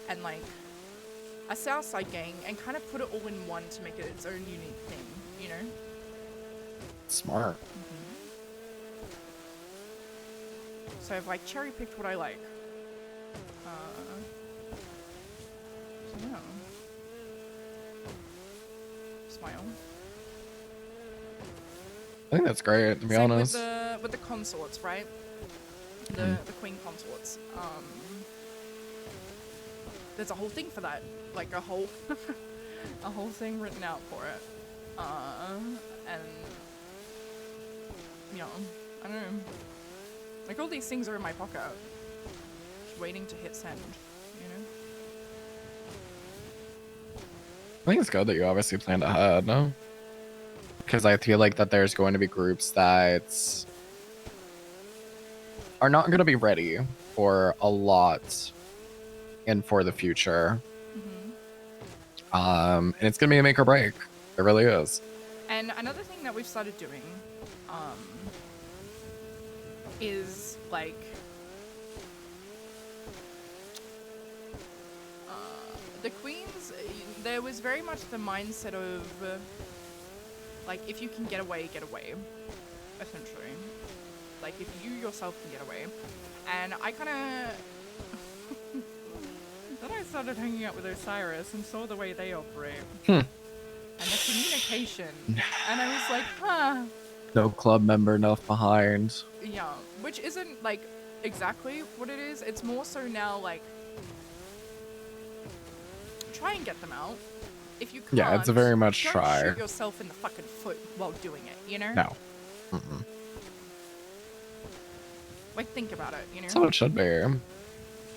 and like a Southside gang, and kind of put it all in one to make it its own unique thing, you know? Smart. So I've like cherry picked what I like. So yeah. Smile. I think that's great, to be Same honest. with the consorts, right? The queen consorts. There's a whole thing for that, like a whole a whole thing written out for it. And you know, I don't know. Like all these things are in my pocket, just waiting to hit send. You know. I think it's good that you obviously planned ahead, no? Because I feel like that there's going to be groups that are not going to be ready for a lot and for the future. And it's going to be a make or break. It really is. And another thing that we've started doing is like the queens. There was very much the mindset of like if you can get away, essentially. Like if you yourself can get away. And I kind of then I started hanging out with Osiris and saw the way they operate. And the communication. And I was like, huh. No club member left behind. Yeah, which isn't like exactly what it is. It's more so now like try and get them out. If you can't, Yeah, it's a very much don't try. shoot yourself in the fucking foot while doing it, you know? No. Mm-mm. Like think about it, you know? That's how it should be.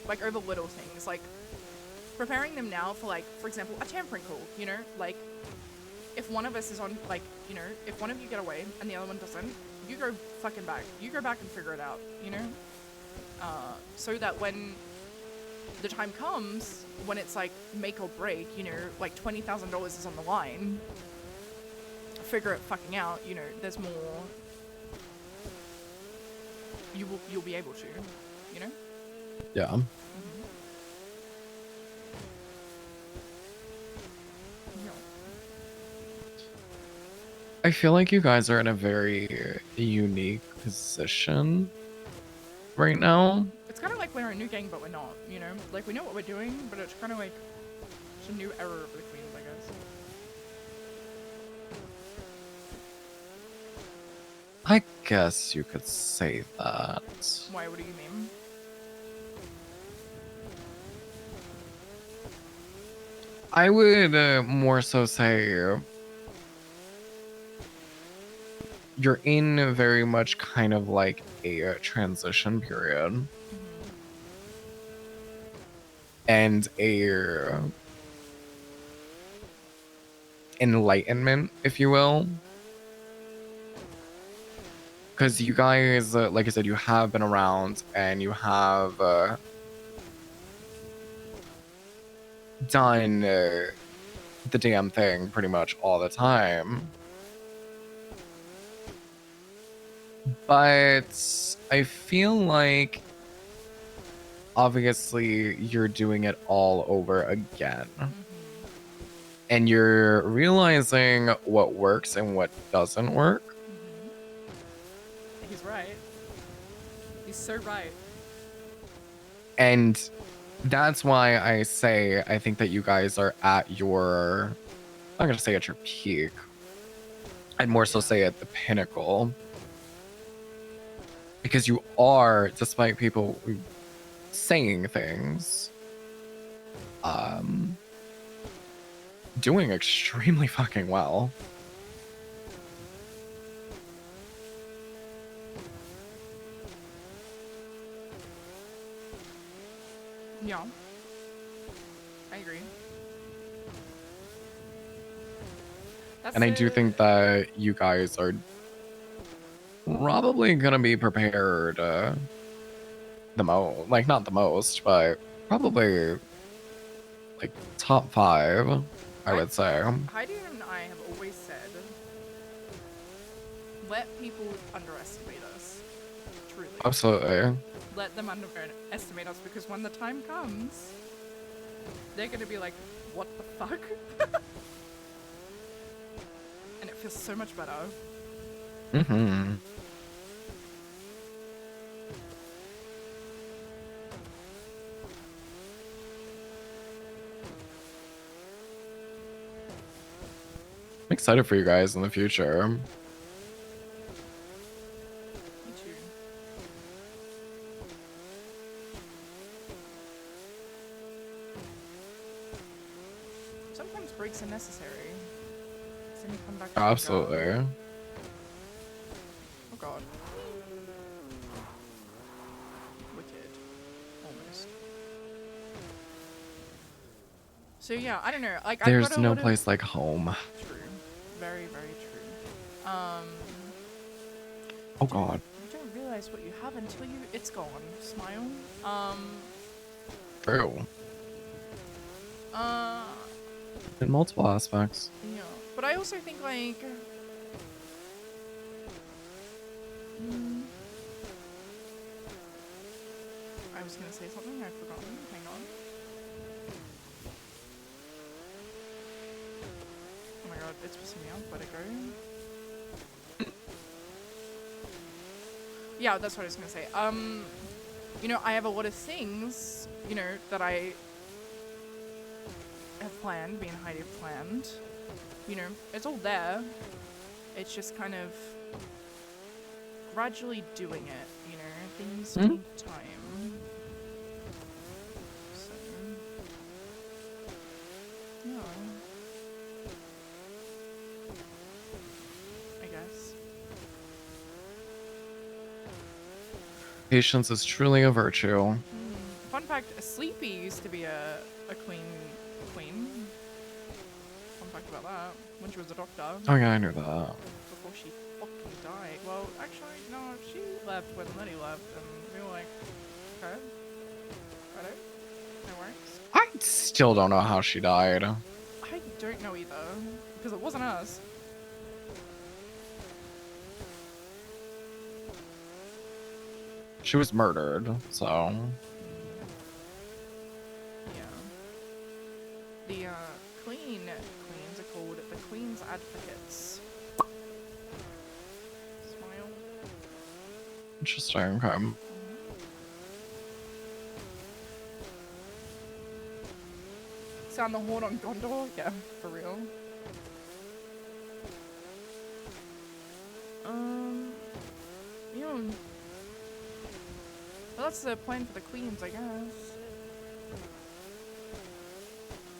Like over little things, like preparing them now for like, for example, a tampering call, you know? Like if one of us is on, like, you know, if one of you get away and the other one doesn't, you go fucking back. You go back and figure it out, you know? So that when the time comes, when it's like make or break, you know, like $20,000 is on the line, figure it fucking out, you know, there's more, you'll be able to, you know? Yeah. I feel like you guys are in a very unique position right now. It's kind of like we're a new gang, but we're not, you know? Like, we know what we're doing, but it's kind of like, it's a new era of the Queens, I guess. I guess you could say that. Why, what do you mean? I would more so say you're in very much kind of like a transition period and a enlightenment, if you will, because you guys like I said, you have been around and you have done the damn thing pretty much all the time. But I feel like obviously you're doing it all over again. And you're realizing what works and what doesn't work. He's right. He's so right. And that's why I say I think that you guys are at your, I'm going to say at your peak. I'd more so say at the pinnacle. Because you are, despite people saying things, doing extremely fucking well. Yeah. I agree. And I do think that you guys are probably gonna be prepared the most, like not the most, but probably like top 5 I would say. Heidi and I have always said, let people underestimate us. Truly. Absolutely. Let them underestimate us, because when the time comes, they're gonna be like, what the fuck? And it feels so much better. Mm-hmm. I'm excited for you guys in the future. Me too. Sometimes breaks are necessary. So then you come back stronger. Absolutely. Oh god. Wicked. Almost. So yeah, I don't know. Like, I've There's got a no lot place like home. of... True. Very, very true. Oh god. You don't realize what you have until it's gone. Smile. True. Uh, In multiple aspects. yeah. But I also think, like... I was gonna say something, I've forgotten. Hang on. Oh my god, it's pissing me off. Let it go. Yeah, that's what I was gonna say. You know, I have a lot of things, you know, that I have planned, me and Heidi have planned. You know, it's all there. It's just kind of gradually doing it, you know, things take time. So, yeah. I guess. Patience is truly a virtue. Fun fact, Sleepy used to be a queen. Fun fact about that. When she was a doctor. Oh yeah, I knew that. Before she fucking died. Well, actually, no, she left when Letty left, and we were like, okay. Righto. No worries. I still don't know how she died. I don't know either, because it wasn't us. She was murdered, so... Yeah. The queens are called the Queen's Advocates. Smile. Interesting, okay. Sound the horn on Gondor? Yeah, for real. Yeah. Well, that's the plan for the queens, I guess.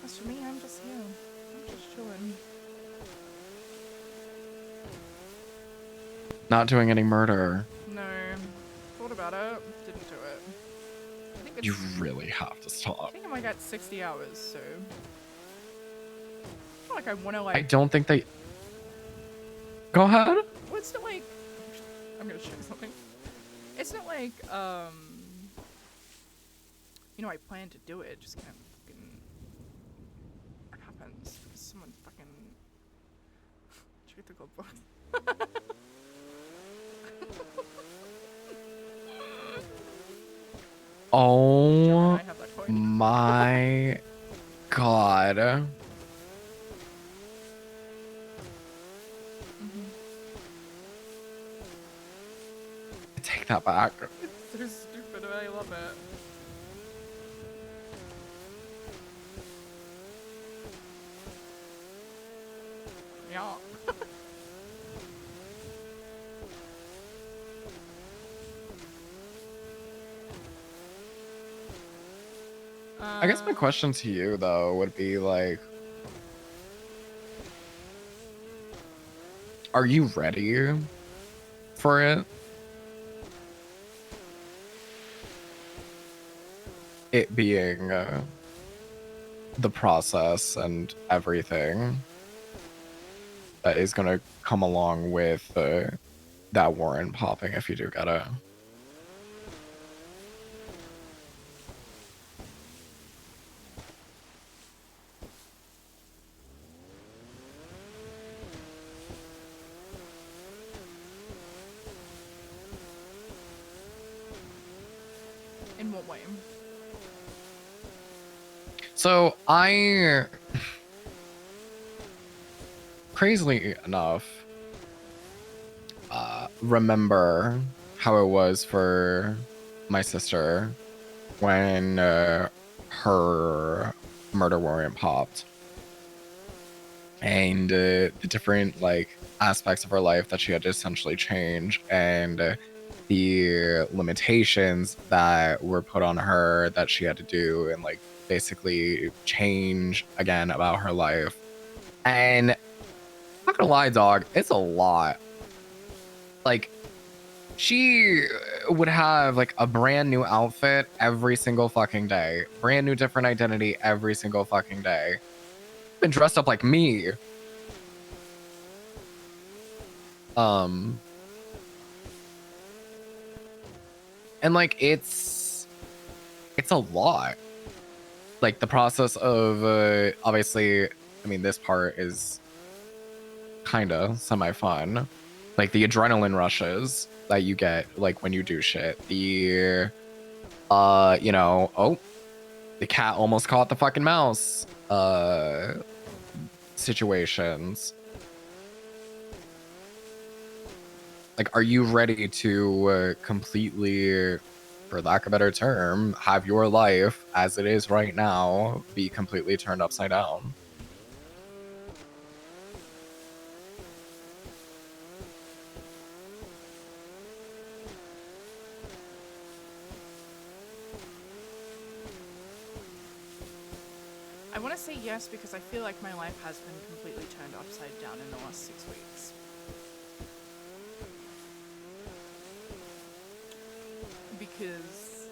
As for me, I'm just here. I'm just chilling. Not doing any murder. No. Thought about it. Didn't do it. I think it's... You really have to I stop. think I'm like at 60 hours, so... I feel like I want to like... I don't think they... Go ahead. Well, it's not like... I'm gonna show you something. It's not like, you know, I plan to do it. It just kind of fucking happens because someone fucking check the glove box. Oh I have that coin. my god. Take that back. It's so stupid, and I love it. Yeah. I guess my question to you, though, would be like... Are you ready for it? It being the process and everything that is going to come along with that warrant popping if you do get it. In what way? So I, crazily enough, remember how it was for my sister when her murder warrant popped, and the different like aspects of her life that she had to essentially change, and the limitations that were put on her that she had to do, and like basically change again about her life. And not gonna lie, dog, it's a lot. Like, she would have like a brand new outfit every single fucking day, brand new different identity every single fucking day. Been dressed up like me. And like it's a lot. Like the process of obviously, I mean, this part is kind of semi fun. Like the adrenaline rushes that you get like when you do shit. The you know, oh, the cat almost caught the fucking mouse situations. Like, are you ready to completely, for lack of a better term, have your life as it is right now be completely turned upside down? I want to say yes because I feel like my life has been completely turned upside down in the last 6 weeks. Because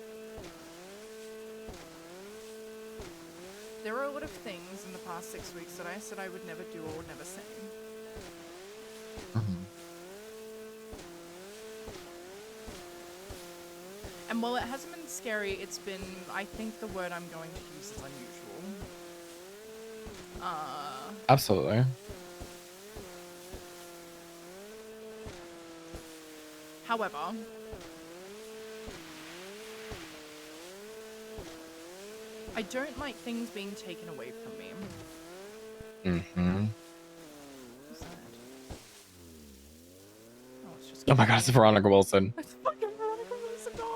there are a lot of things in the past 6 weeks that I said I would never do or would never say. And while it hasn't been scary, it's been, I think the word I'm going to use is unusual. Absolutely. However, I don't like things being taken away from me. What's that? Oh, it's just Oh my god, it's Veronica Wilson. It's fucking Veronica Wilson, dog.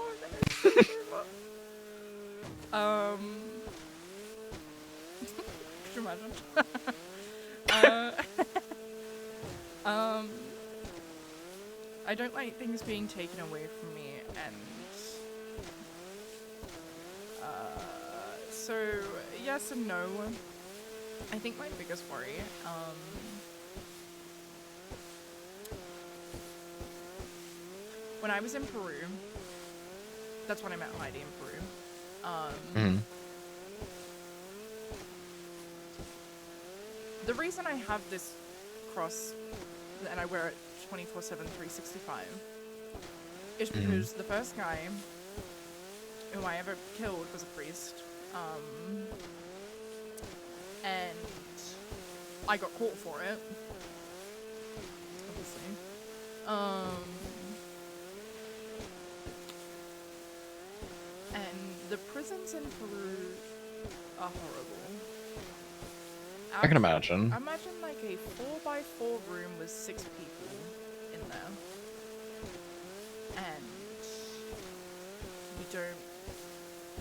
Could you imagine? I don't like things being taken away from me, and so yes and no. I think my biggest worry, when I was in Peru, that's when I met Heidi in Peru. The reason I have this cross and I wear it 24/7, 365 is because the first guy who I ever killed was a priest. And I got caught for it, obviously. And the prisons in Peru are horrible. I can imagine. Imagine like a 4x4 room with 6 people in there. And you don't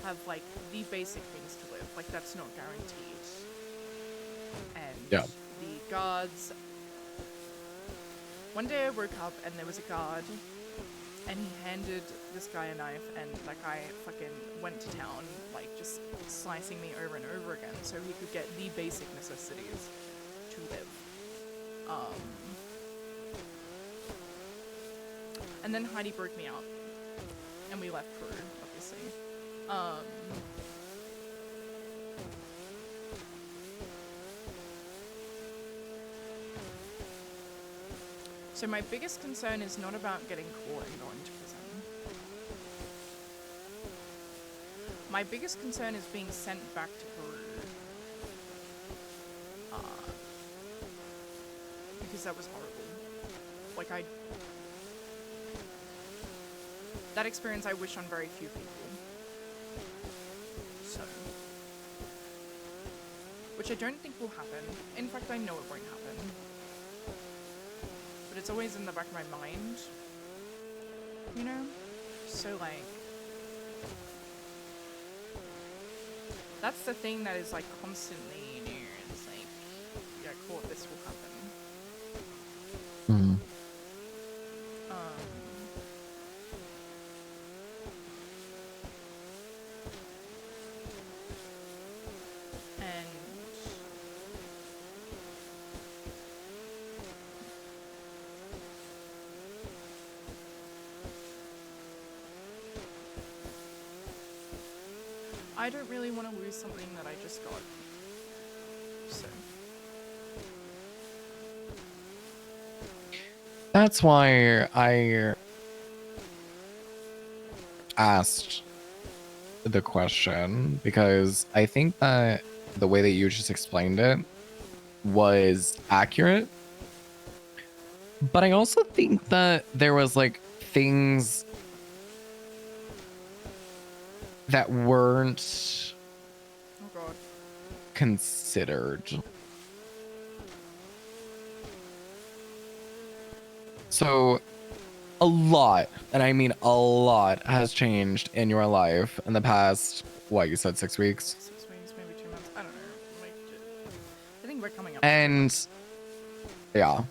have like the basic things to live. Like that's not guaranteed. And Yeah. the guards. One day I woke up and there was a guard and he handed this guy a knife and that guy fucking went to town, like just slicing me over and over again so he could get the basic necessities to live. And then Heidi broke me out and we left Peru, obviously. So my biggest concern is not about getting caught and going to prison. My biggest concern is being sent back to Peru. Because that was horrible. Like that experience I wish on very few people. So, which I don't think will happen. In fact, I know it won't happen. But it's always in the back of my mind, you know? So, like, that's the thing that is, like, constantly, you know, it's like, yeah, cool, this will happen. Mm. And I don't really want to lose something that I just got. So. That's why I asked the question, because I think that the way that you just explained it was accurate. But I also think that there was like things that weren't Oh god. considered. So a lot, and I mean a lot, has changed in your life in the past, what, you said 6 weeks? 6 weeks, maybe 2 months. I don't know. Like, I think we're coming up. And yeah,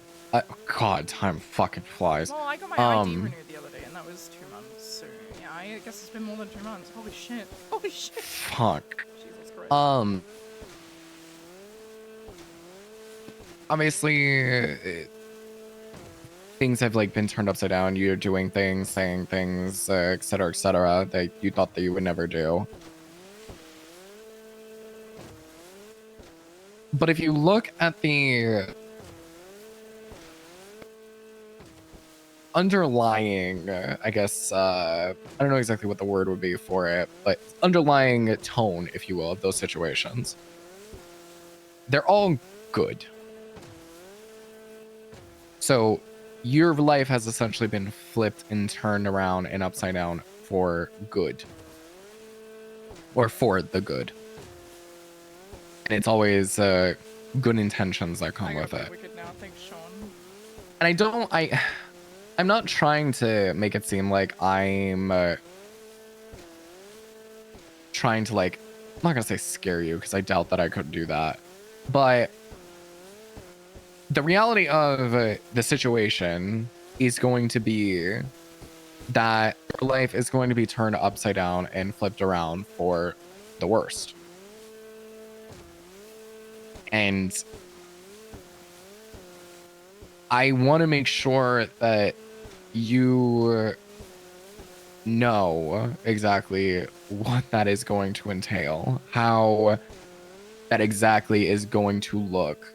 God, time fucking flies. Well, I got my ID renewed the other day, and that was 2 months. So yeah, I guess it's been more than 2 months. Holy shit! Holy shit! Fuck. Jesus Christ. Obviously, things have like been turned upside down. You're doing things, saying things, et cetera, that you thought that you would never do. But if you look at the underlying, I guess, I don't know exactly what the word would be for it, but underlying tone, if you will, of those situations, they're all good. So your life has essentially been flipped and turned around and upside down for good, or for the good. And it's always good intentions that come with it. Wicked now. Thanks, Sean. And I'm not trying to make it seem like I'm trying to, like, I'm not gonna say scare you, because I doubt that I could do that, but the reality of the situation is going to be that your life is going to be turned upside down and flipped around for the worst. And I want to make sure that you know exactly what that is going to entail, how that exactly is going to look.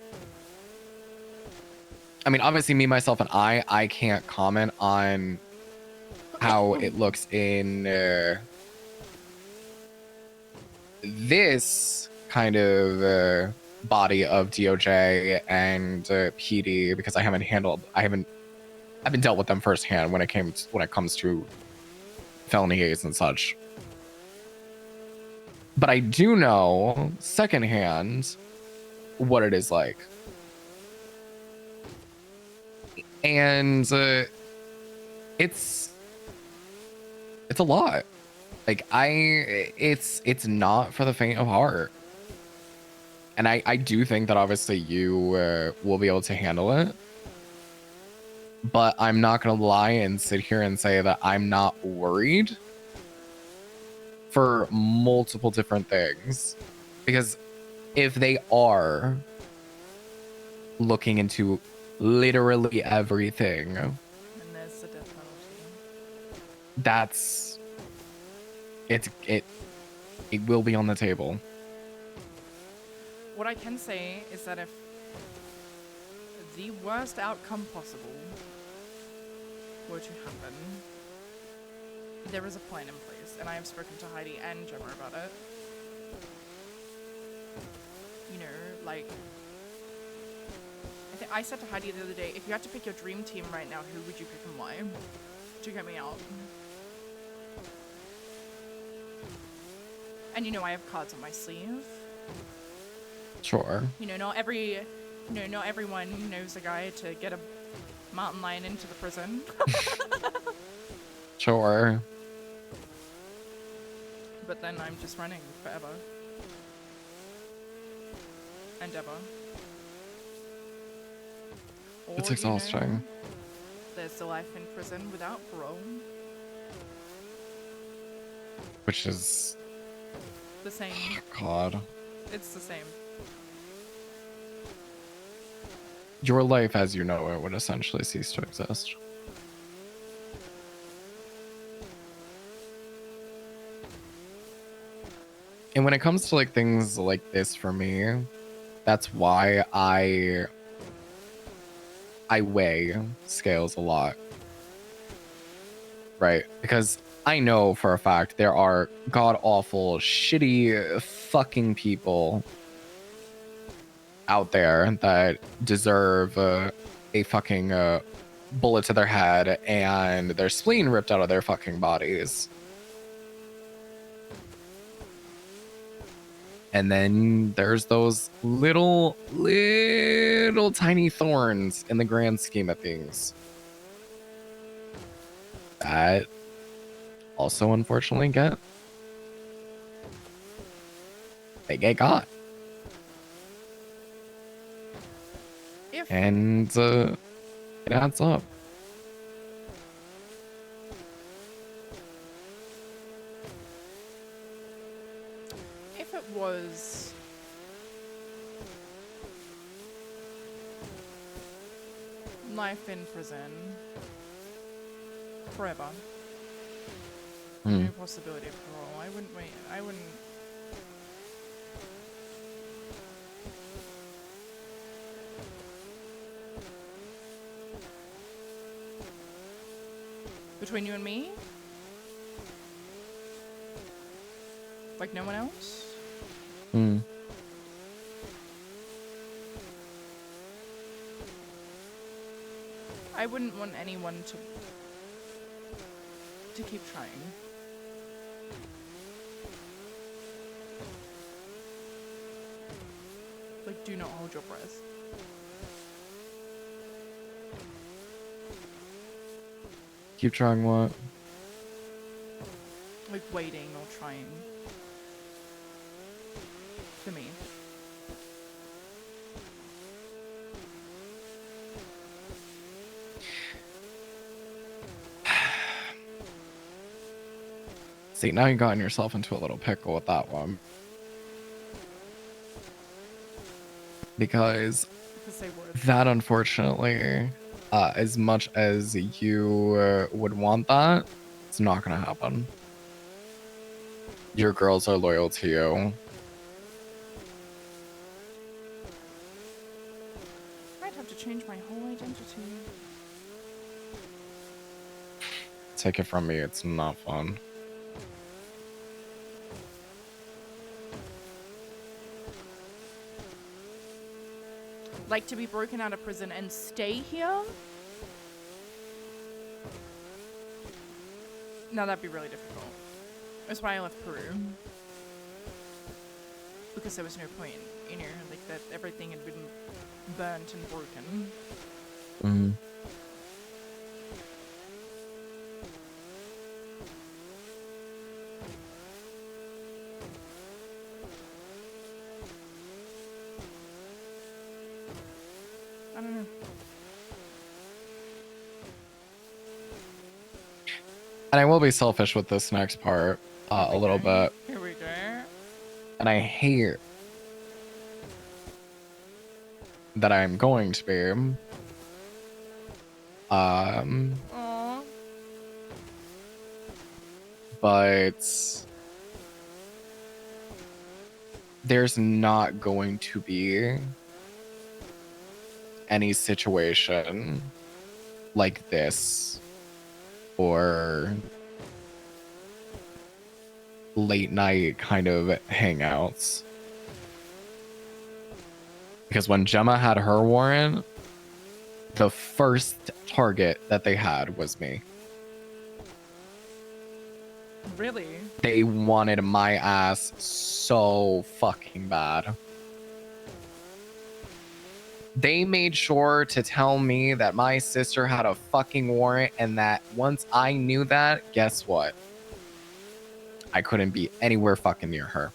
I mean, obviously, me, myself, and I can't comment on how it looks in this kind of body of DOJ and PD, because I've been dealt with them firsthand when it comes to felonies and such. But I do know secondhand what it is like. And it's a lot. Like, it's not for the faint of heart. And I do think that obviously you will be able to handle it. But I'm not going to lie and sit here and say that I'm not worried for multiple different things. Because if they are looking into literally everything, And there's the death penalty. it will be on the table. What I can say is that if the worst outcome possible were to happen, there is a plan in place, and I have spoken to Heidi and Gemma about it. You know, like, I said to Heidi the other day, if you had to pick your dream team right now, who would you pick and why? To get me out. And you know I have cards on my sleeve. Sure. You know, not everyone knows a guy to get a mountain lion into the prison. Sure. But then I'm just running forever. And ever. Or, It's you know, exhausting. there's the life in prison without parole. Which is, The same. God. It's the same. Your life as you know it would essentially cease to exist. And when it comes to like things like this for me, that's why I weigh scales a lot. Right? Because I know for a fact there are god awful, shitty fucking people out there that deserve a fucking bullet to their head and their spleen ripped out of their fucking bodies. And then there's those little tiny thorns in the grand scheme of things that also unfortunately they get got. If And it adds up. it was life in prison forever, no possibility of parole, I wouldn't wait. I wouldn't. Between you and me? Like no one else? Hmm. I wouldn't want anyone to keep trying. Like, do not hold your breath. Keep trying what? Like, waiting or trying. For me. See, now you've gotten yourself into a little pickle with that one. Because Because they would. that, unfortunately, as much as you would want that, it's not going to happen. Your girls are loyal to you. I'd have to change my whole identity. Take it from me, it's not fun. Like to be broken out of prison and stay here? No, that'd be really difficult. That's why I left Peru. Because there was no point, you know, like that everything had been burnt and broken. Mm. I don't know. And I will be selfish with this next part a little bit. Here we go. And I hate that I'm going to be. Aww. But there's not going to be any situation like this or late night kind of hangouts. Because when Gemma had her warrant, the first target that they had was me. Really? They wanted my ass so fucking bad. They made sure to tell me that my sister had a fucking warrant and that once I knew that, guess what? I couldn't be anywhere fucking near her.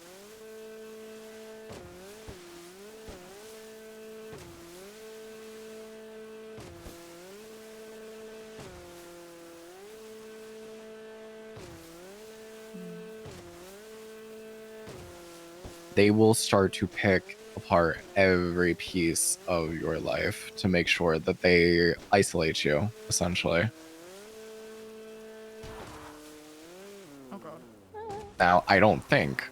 They will start to pick apart every piece of your life to make sure that they isolate you, essentially. Oh god. Now, I don't think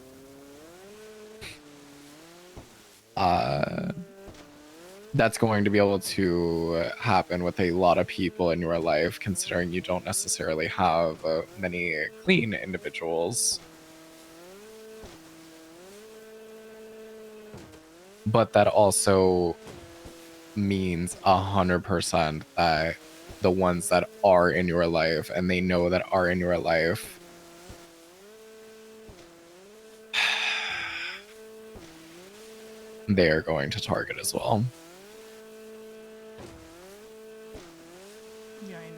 that's going to be able to happen with a lot of people in your life, considering you don't necessarily have many clean individuals. But that also means 100% that the ones that are in your life and they know that are in your life they are going to target as well. Yeah, I know.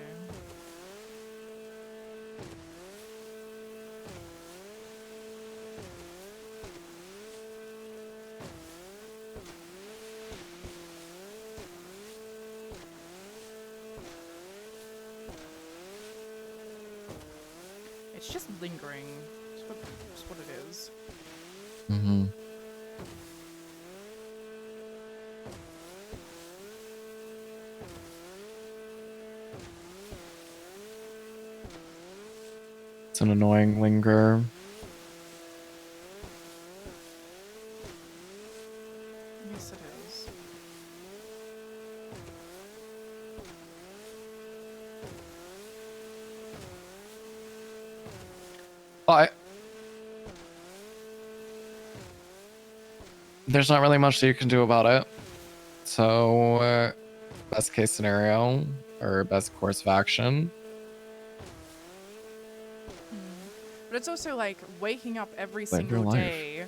It's just lingering. It's what it is. Mm-hmm. It's an annoying linger. Yes, it is. But there's not really much that you can do about it. So, best case scenario or best course of action. But it's also like waking up every Live your single life. day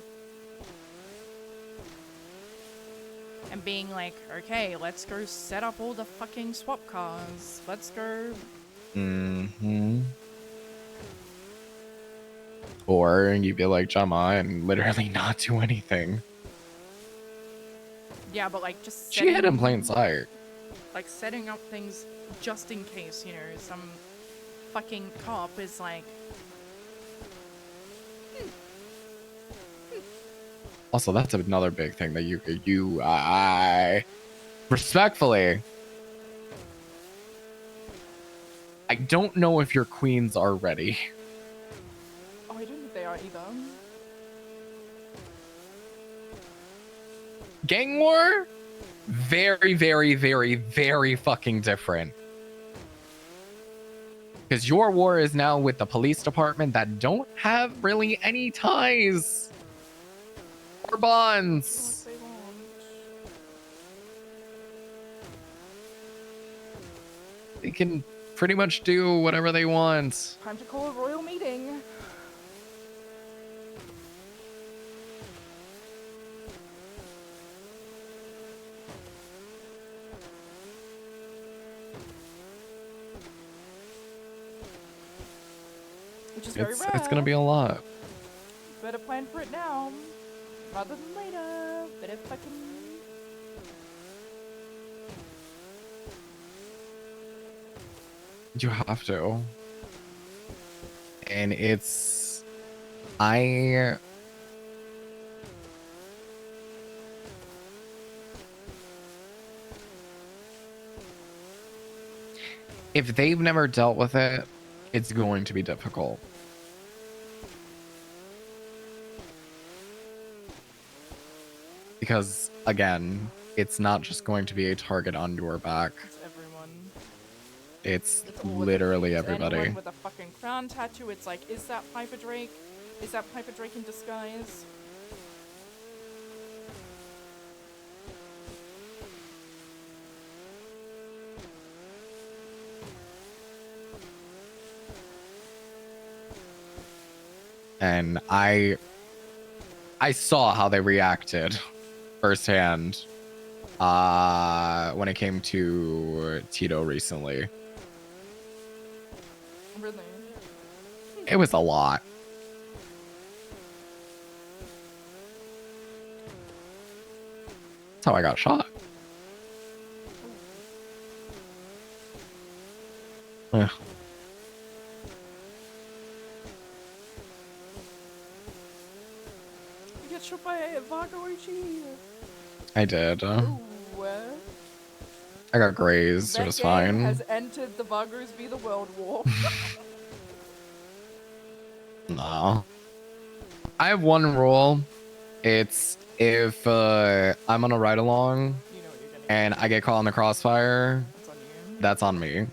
and being like, okay, let's go set up all the fucking swap cars. Let's go. Mm-hmm. Or you'd be like Gemma and literally not do anything. Yeah, but like just She hid in plain sight. like setting up things just in case, you know, some fucking cop is like, Also, that's another big thing that I respectfully, I don't know if your queens are ready. oh, I don't think they are either. Gang war? Very, very, very, very fucking different. Because your war is now with the police department that don't have really any ties or bonds. They won't. They can pretty much do whatever they want. Time to call a royal meeting. Which is very rare. It's gonna be a lot. Better plan for it now, rather than later. Better fucking. You have to. And it's if they've never dealt with it, it's going to be difficult. Because again, it's not just going to be a target on your back. It's everyone. It's It's all of the literally queens. everybody. Anyone with a fucking crown tattoo, it's like, is that Piper Drake? Is that Piper Drake in disguise? and I saw how they reacted firsthand when it came to Tito recently. Really? It was a lot. That's how I got shot. Yeah. You get shot by a Vago OG. I did. Ooh. I got grazed. It That was game fine. has entered the Vagos v the World War. No. I have one rule. It's if I'm on a ride along You know what you're gonna and I get caught in the crossfire, That's on you. that's on me. Yeah.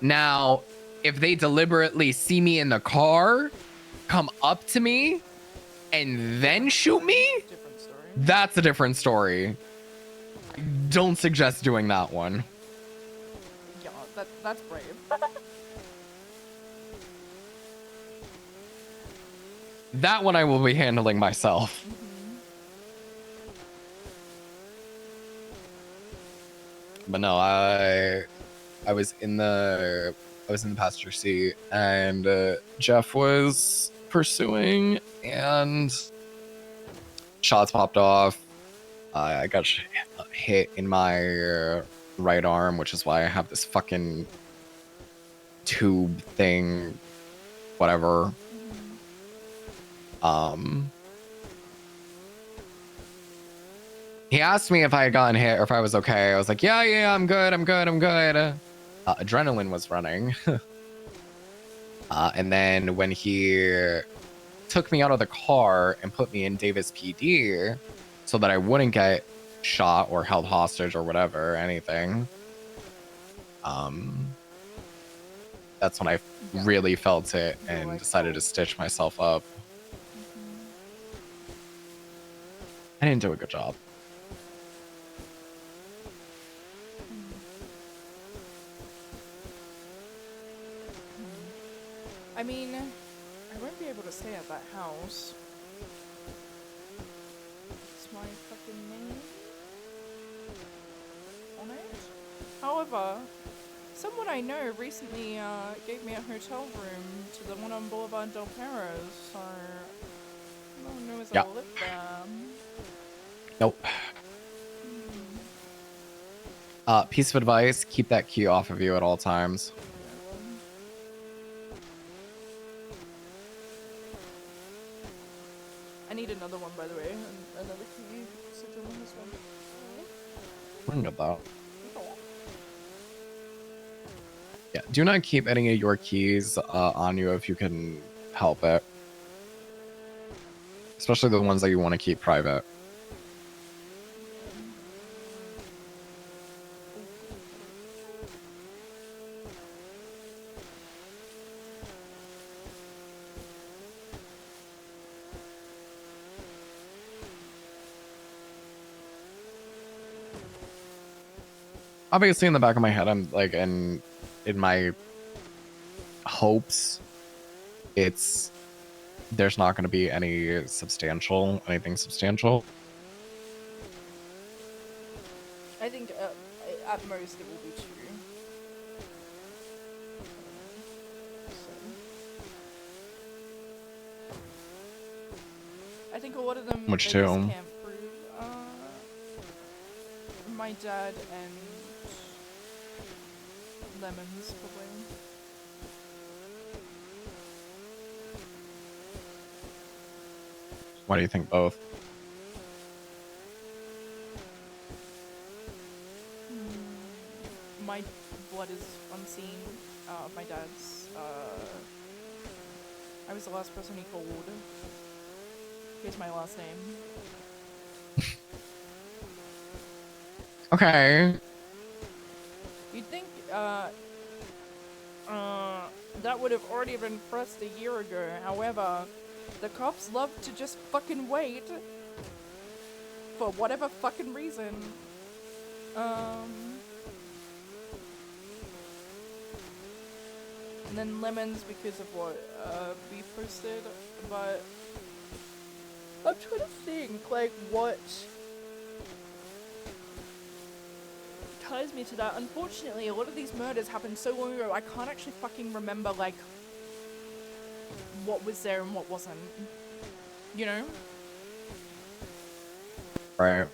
Now, if they deliberately see me in the car, come up to me, and then shoot me, Different story. that's a different story. I don't suggest doing that one. Yeah, that's brave. That one I will be handling myself. But no, I was in the passenger seat, and Jeff was pursuing, and shots popped off. I got hit in my right arm, which is why I have this fucking tube thing, whatever. He asked me if I had gotten hit or if I was okay. I was like, yeah, I'm good. Adrenaline was running. And then when he took me out of the car and put me in Davis PD so that I wouldn't get shot or held hostage or whatever, anything, that's when I really felt it and decided to stitch myself up. I didn't do a good job. I mean, I won't be able to stay at that house. It's my fucking name on it. However, someone I know recently gave me a hotel room to the one on Boulevard Del Perro, so no one knows I live there. Nope. Piece of advice, keep that key off of you at all times. I need another one, by the way. Another key. So do you want this one? I can get that. Yeah, do not keep any of your keys on you if you can help it. Especially the ones that you want to keep private. Obviously, in the back of my head, I'm like, in my hopes, there's not going to be anything substantial. I think at most it will be 2. I think a lot of them Which they just two? can't prove. My dad and Lemons, probably. Why do you think both? My blood is unseen. My dad's. I was the last person he called. Here's my last name. Okay. You'd think that would have already been pressed a year ago. However, the cops love to just fucking wait for whatever fucking reason. And then lemons because of what we posted, but I'm trying to think like what ties me to that. Unfortunately, a lot of these murders happened so long ago, I can't actually fucking remember like what was there and what wasn't. You know? Right.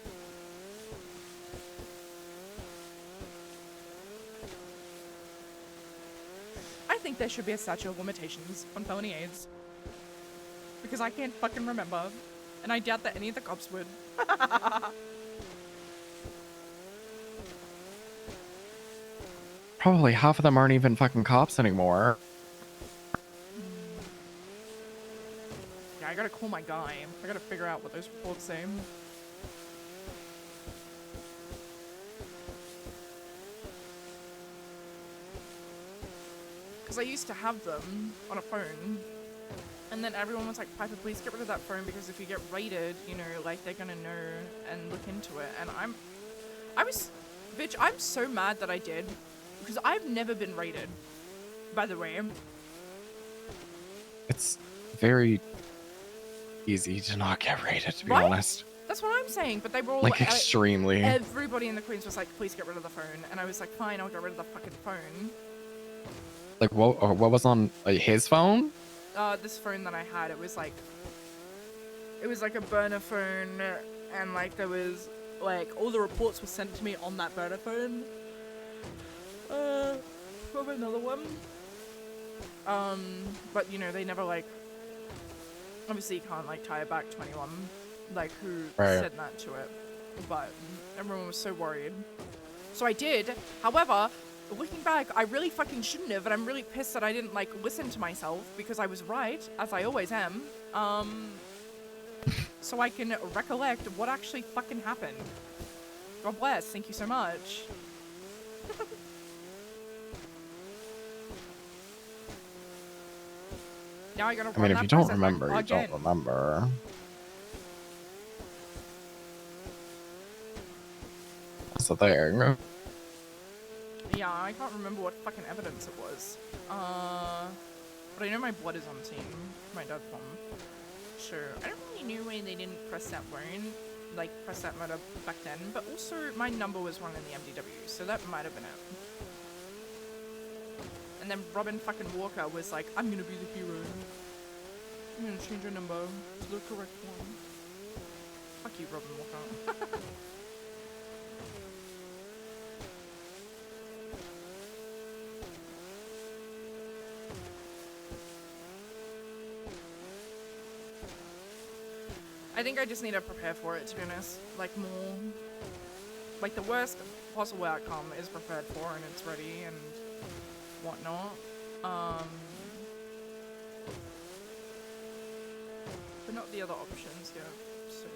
I think there should be a statute of limitations on felony AIDS. Because I can't fucking remember. And I doubt that any of the cops would. Probably half of them aren't even fucking cops anymore. Yeah, I gotta call my guy. I gotta figure out what those reports say. Because I used to have them on a phone. And then everyone was like, Piper, please get rid of that phone because if you get raided, you know, like they're gonna know and look into it. And bitch, I'm so mad that I did. Because I've never been raided, by the way. It's very easy to not get raided, to be Right? honest. That's what I'm saying, but they were all Like, extremely. everybody in the Queens was like, please get rid of the phone. And I was like, fine, I'll get rid of the fucking phone. Like, what was on his phone? This phone that I had, it was like a burner phone, and like there was like all the reports were sent to me on that burner phone. Probably another one. But you know, they never like, obviously you can't like tie it back to anyone like who sent that to it, but everyone was so worried. So I did. However, looking back, I really fucking shouldn't have, and I'm really pissed that I didn't like listen to myself because I was right, as I always am. So I can recollect what actually fucking happened. God bless. Thank you so much. Now I gotta run if that you don't process remember, you again. don't remember. That's the thing. Yeah, I can't remember what fucking evidence it was. But I know my blood is on scene. My dad's mom. Sure. I don't really know why they didn't press that warrant, like press that murder back then, but also my number was wrong in the MDW, so that might have been it. And then Robin fucking Walker was like, I'm gonna be the hero. I'm gonna change your number to the correct one. Fuck you, Robin Walker. I think I just need to prepare for it, to be honest. Like, more... Like, the worst possible outcome is prepared for and it's ready and whatnot. But not the other options yet, so...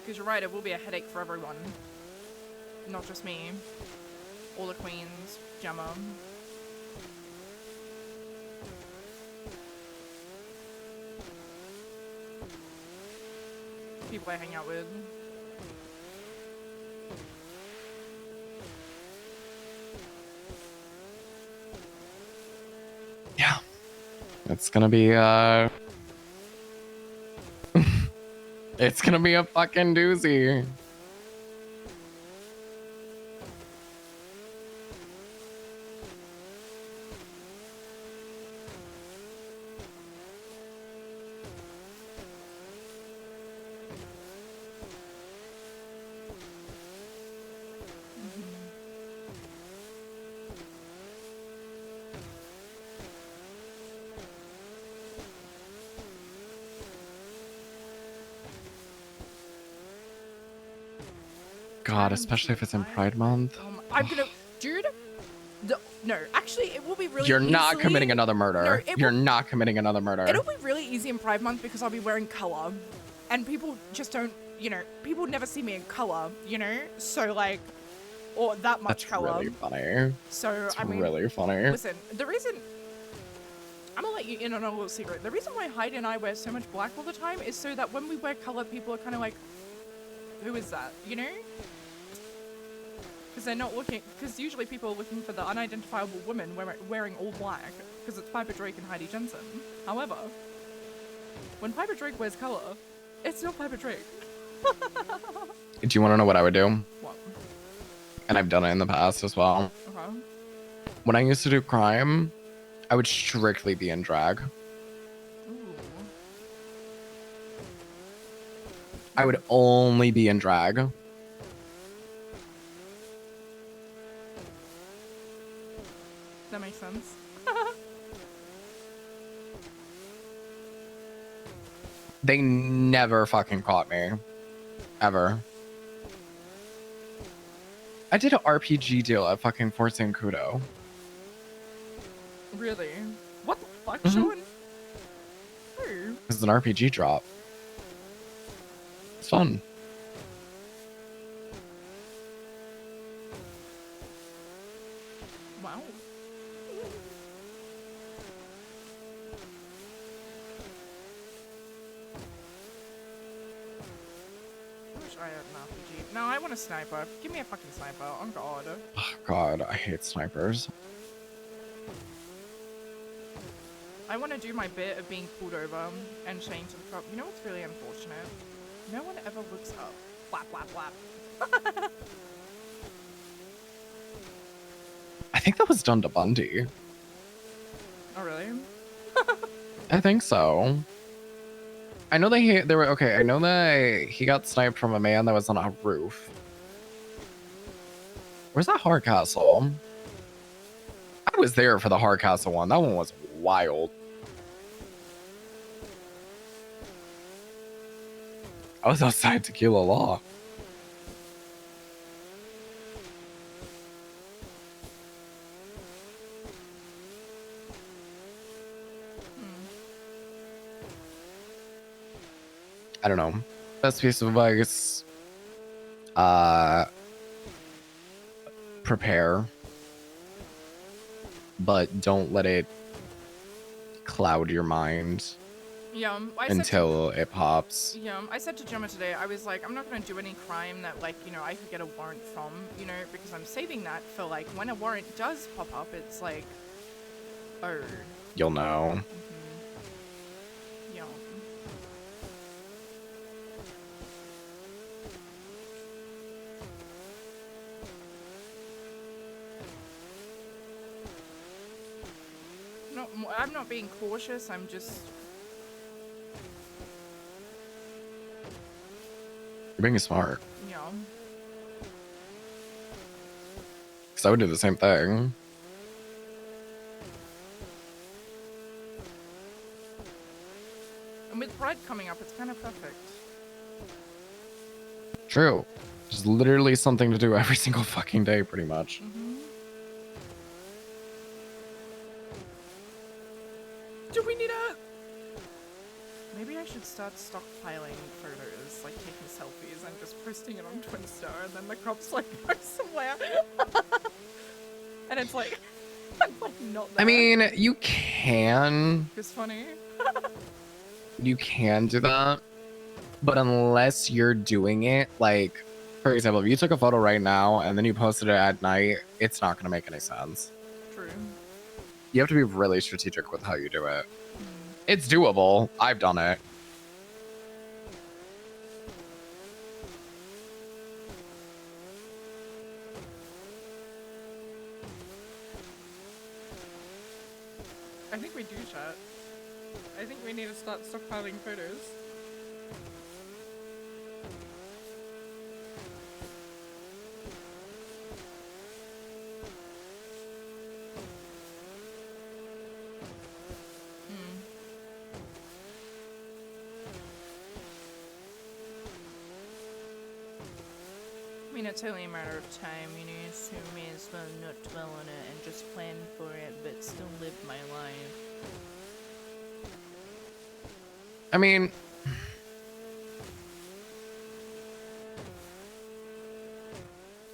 Because you're right, it will be a headache for everyone. Not just me. All the queens, Gemma. People I hang out with. Yeah. It's gonna be, it's gonna be a fucking doozy. God, especially if it's in Pride Month. I'm gonna, dude. No, actually, it will be really. You're not easily- committing another murder. No, You're not committing another murder. It'll be really easy in Pride Month because I'll be wearing color, and people just don't. You know, people never see me in color. You know, so like, or that much That's color. really funny. So That's I mean, really funny. listen, the reason. I'm gonna let you in on a little secret. The reason why Heidi and I wear so much black all the time is so that when we wear color, people are kind of like, "Who is that?" You know. Because they're not looking. Because usually people are looking for the unidentifiable woman wearing all black. Because it's Piper Drake and Heidi Jensen. However, when Piper Drake wears color, it's not Piper Drake. Do you want to know what I would do? What? And I've done it in the past as well. Okay. When I used to do crime, I would strictly be in drag. Ooh. I would only be in drag. That makes sense. They never fucking caught me. Ever. I did an RPG deal at fucking Fort San Cudo. Really? What the fuck, Mhm. Sean? Oh. This is an RPG drop. It's fun. Wow. I wish I had an RPG. No, I want a sniper. Give me a fucking sniper. On God. Oh, God, I hate snipers. I want to do my bit of being pulled over and chained to the truck. You know what's really unfortunate? No one ever looks up. Flap, flap, flap. I think that was done to Bundy. Oh, really? I think so. I know they were okay. I know that he got sniped from a man that was on a roof. Where's that Hardcastle? I was there for the Hardcastle one. That one was wild. I was outside Tequila Law. I don't know. Best piece of advice. Prepare. But don't let it cloud your mind Yeah, until it pops. I said to Gemma today, I was like, I'm not going to do any crime that, like, you know, I could get a warrant from, you know, because I'm saving that for, like, when a warrant does pop up, it's like, oh. You'll know. Yeah. No, I'm not being cautious, I'm just... You're being smart. Yeah. Because I would do the same thing. And with Pride coming up, it's kind of perfect. True. Just literally something to do every single fucking day, pretty much. Do we need a... Maybe I should start stockpiling photos, like taking selfies and just posting it on Twitter, and then the cops like go somewhere. And it's like, I'm like not there. I mean, you can. It's funny. You can do that. But unless you're doing it, like, for example, if you took a photo right now and then you posted it at night, it's not going to make any sense. True. You have to be really strategic with how you do it. It's doable. I've done it. I think we do, chat. I think we need to start stockpiling photos. I mean, it's only a matter of time, you know, so may as well not dwell on it and just plan for it, but still live my life. I mean,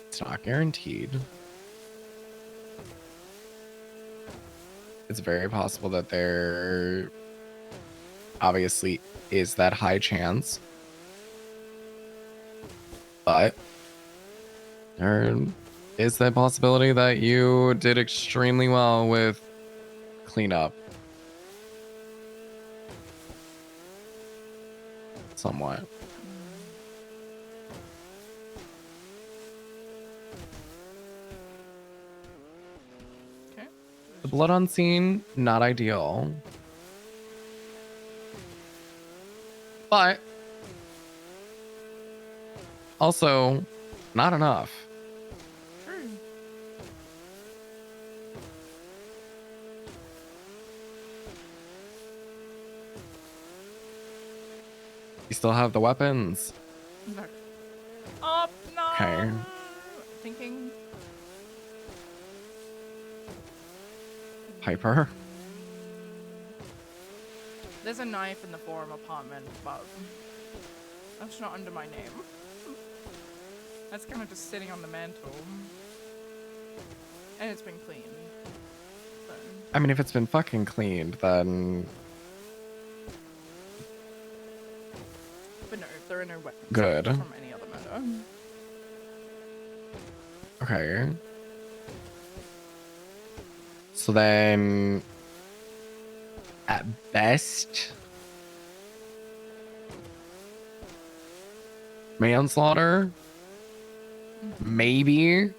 it's not guaranteed. It's very possible that there obviously is that high chance. But there is the possibility that you did extremely well with cleanup. Somewhat. Okay. The blood on scene, not ideal. But also not enough. True. You still have the weapons. No. Up, no. Okay. Thinking. Piper. There's a knife in the forum apartment, but that's not under my name. That's kind of just sitting on the mantle. And it's been cleaned. So. I mean, if it's been fucking cleaned, then But no, there are no weapons good. from any other murder. Okay. So then, at best, manslaughter? Maybe?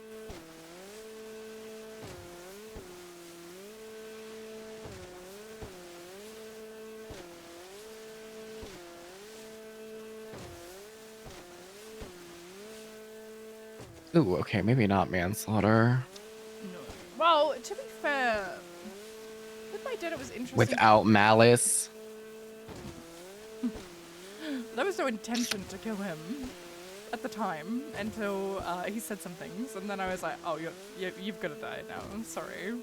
Ooh, okay, maybe not manslaughter. No. Well, to be fair, with my dad it was interesting. Without malice. There was no intention to kill him at the time until he said some things, and then I was like, oh, you've got to die now. I'm sorry.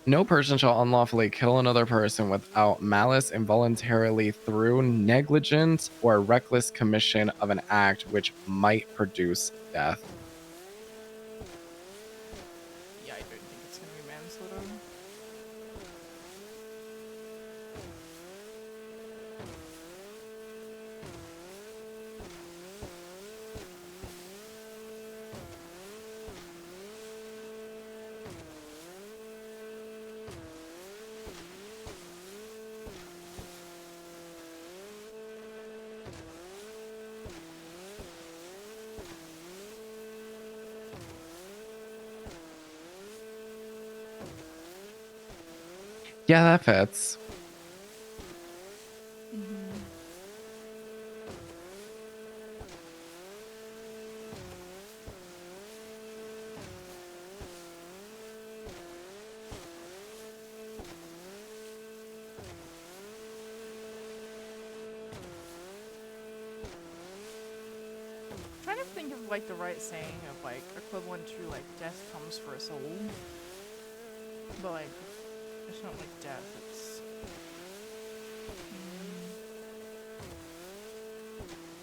No person shall unlawfully kill another person without malice involuntarily through negligence or reckless commission of an act which might produce death. Yeah, I don't think it's going to be manslaughter. Yeah, that fits. Trying to think of like the right saying of like equivalent to like death comes for us all, but like it's not like death. It's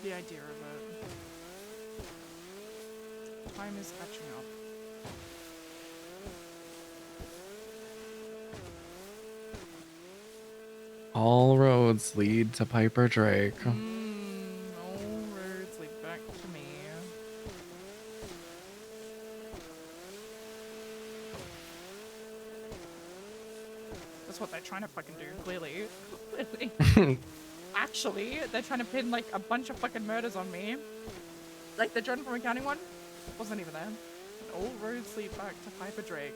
the idea of it. Time is catching up. All roads lead to Piper Drake. All roads lead back to me. That's what they're trying to fucking do, clearly. Clearly. Actually, they're trying to pin like a bunch of fucking murders on me. Like the Jordan from Accounting one wasn't even there. All roads lead back to Piper Drake.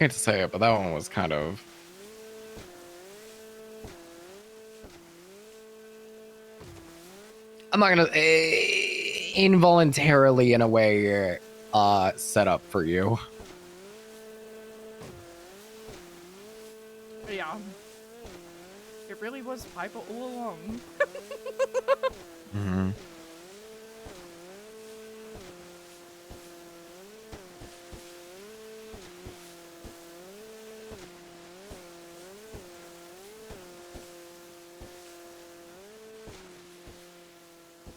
I hate to say it, but that one was kind of... I'm not gonna... involuntarily, in a way, set up for you. Yeah. It really was Piper all along. Mm-hmm.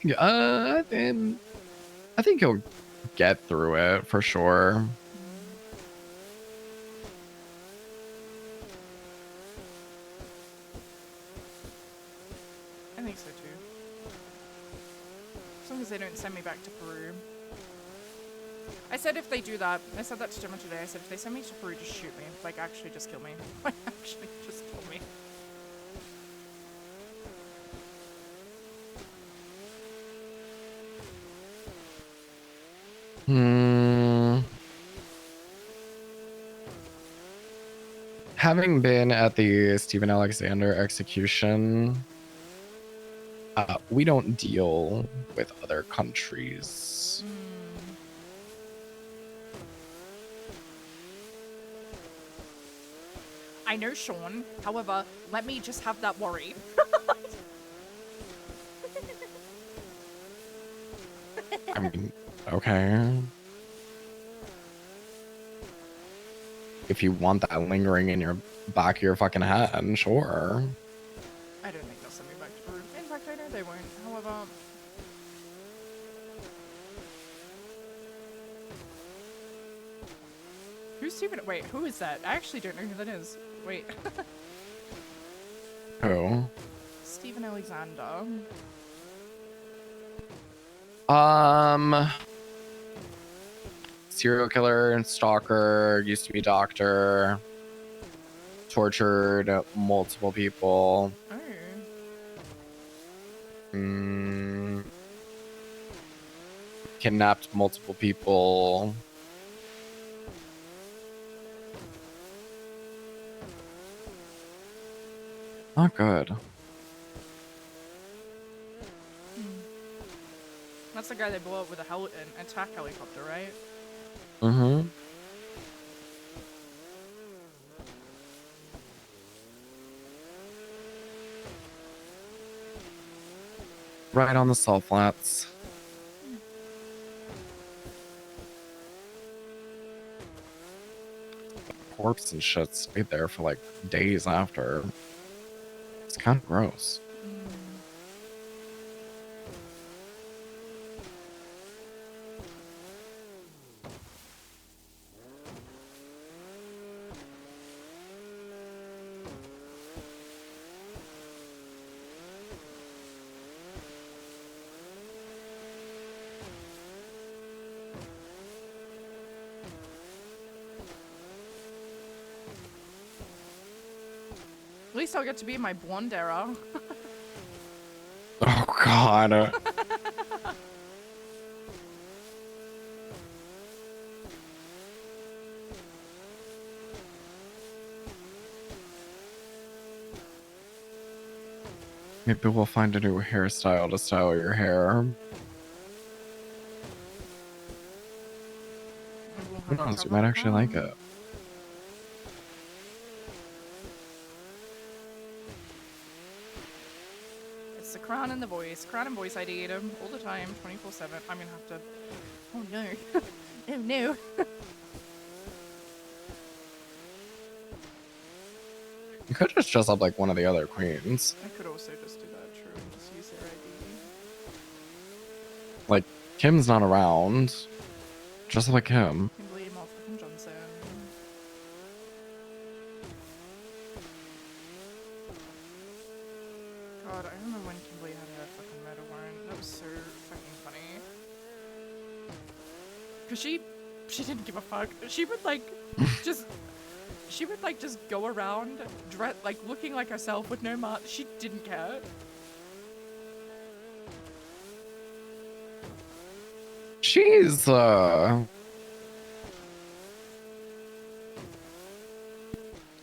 Yeah, I think you'll get through it for sure. I think so too. As long as they don't send me back to Peru. I said if they do that, I said that to Gemma today, I said if they send me to Peru, just shoot me. Like, actually just kill me. Like, actually just kill me. Having been at the Stephen Alexander execution, we don't deal with other countries. I know, Sean. However, let me just have that worry. I mean, okay. If you want that lingering in your back of your fucking head, sure. I don't think they'll send me back to Peru. In fact, I know they won't. However... Who's Stephen? Wait, who is that? I actually don't know who that is. Wait. Who? Stephen Alexander. Serial killer and stalker, used to be doctor, tortured multiple people. Oh. Kidnapped multiple people. Not good. That's the guy they blew up with an attack helicopter, right? Mm-hmm. Right on the salt flats. Corpse and shit stayed there for like days after. It's kind of gross. At least I'll get to be in my blonde era. Oh god. Maybe we'll find a new hairstyle to style your hair. Who knows? You might actually like it. It's the crown and the voice. Crown and voice, I need them all the time, 24/7. I'm gonna have to... Oh no. Oh no. You could just dress up like one of the other queens. I could also just do that, true, and just use their ID. Like, Kim's not around. Dress up like Kim. Kimberly motherfucking Johnson. God, I remember when Kimberly had her fucking murder warrant. That was so fucking funny. Cause she didn't give a fuck. She would like just just go around like looking like herself with no mark. She didn't care. She's, an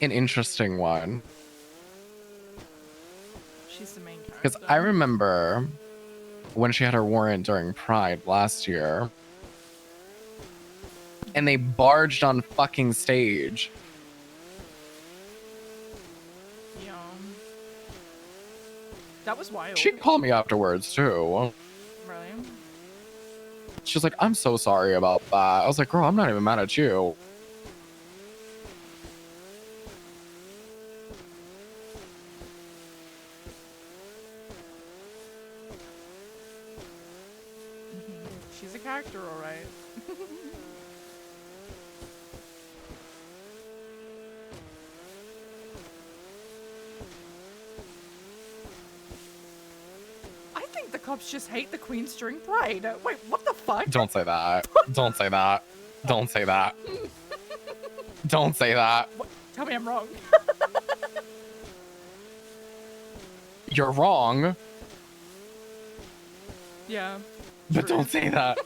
interesting one. She's the main character. Because I remember when she had her warrant during Pride last year, and they barged on fucking stage. Yeah. That was wild. She called me afterwards too. Really? She's like, I'm so sorry about that. I was like, girl, I'm not even mad at you. She's a character, alright. cops just hate the queens during Pride. Wait, what the fuck? Don't say that. Don't say that. Don't say that. Don't say that. What? Tell me I'm wrong. You're wrong, Yeah. but true. don't say that.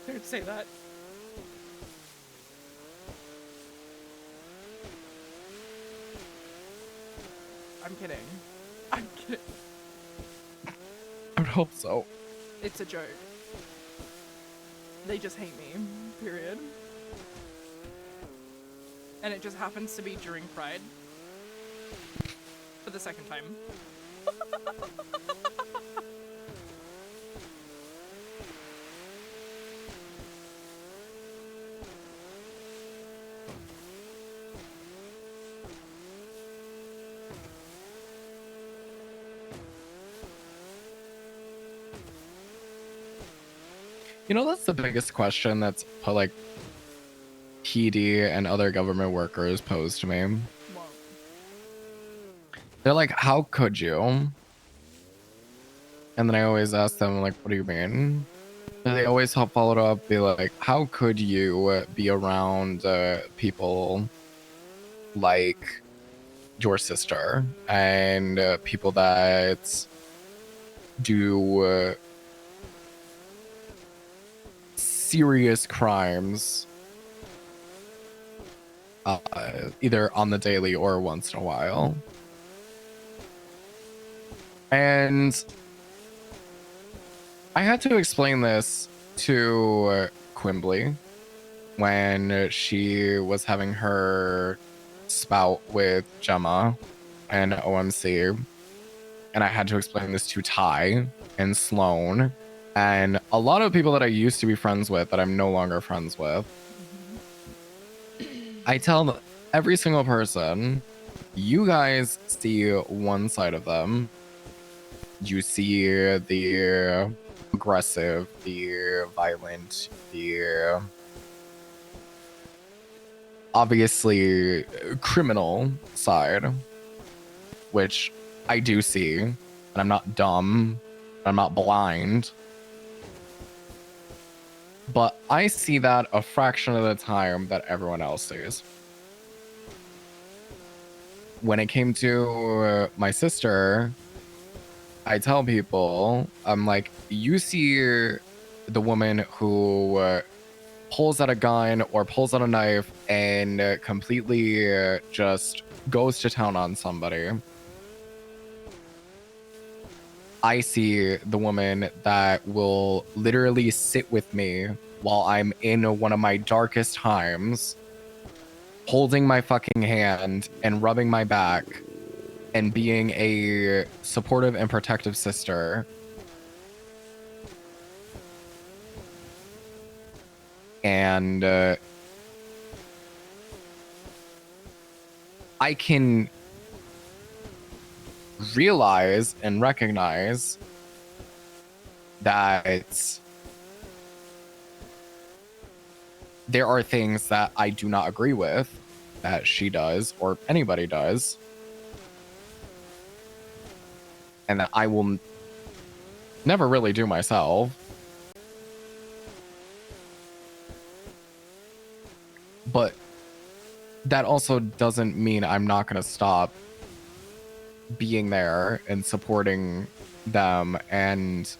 Don't say that. I'm kidding. I'm kidding. I would hope so. It's a joke. They just hate me. Period. And it just happens to be during Pride. For the second time. You know, that's the biggest question that's like PD and other government workers pose to me. Well, They're like, how could you? And then I always ask them, like, what do you mean? And they always follow it up, be like, how could you be around people like your sister and people that do serious crimes either on the daily or once in a while? And I had to explain this to Quimbley when she was having her spout with Gemma and OMC. And I had to explain this to Ty and Sloan and a lot of people that I used to be friends with that I'm no longer friends with. I tell every single person, you guys see one side of them. You see the aggressive, the violent, the obviously criminal side, which I do see, and I'm not dumb, I'm not blind. But I see that a fraction of the time that everyone else sees. When it came to my sister, I tell people, I'm like, you see the woman who pulls out a gun or pulls out a knife and completely just goes to town on somebody. I see the woman that will literally sit with me while I'm in one of my darkest times, holding my fucking hand and rubbing my back and being a supportive and protective sister. And I can realize and recognize that there are things that I do not agree with that she does or anybody does, and that I will never really do myself. But that also doesn't mean I'm not going to stop being there and supporting them and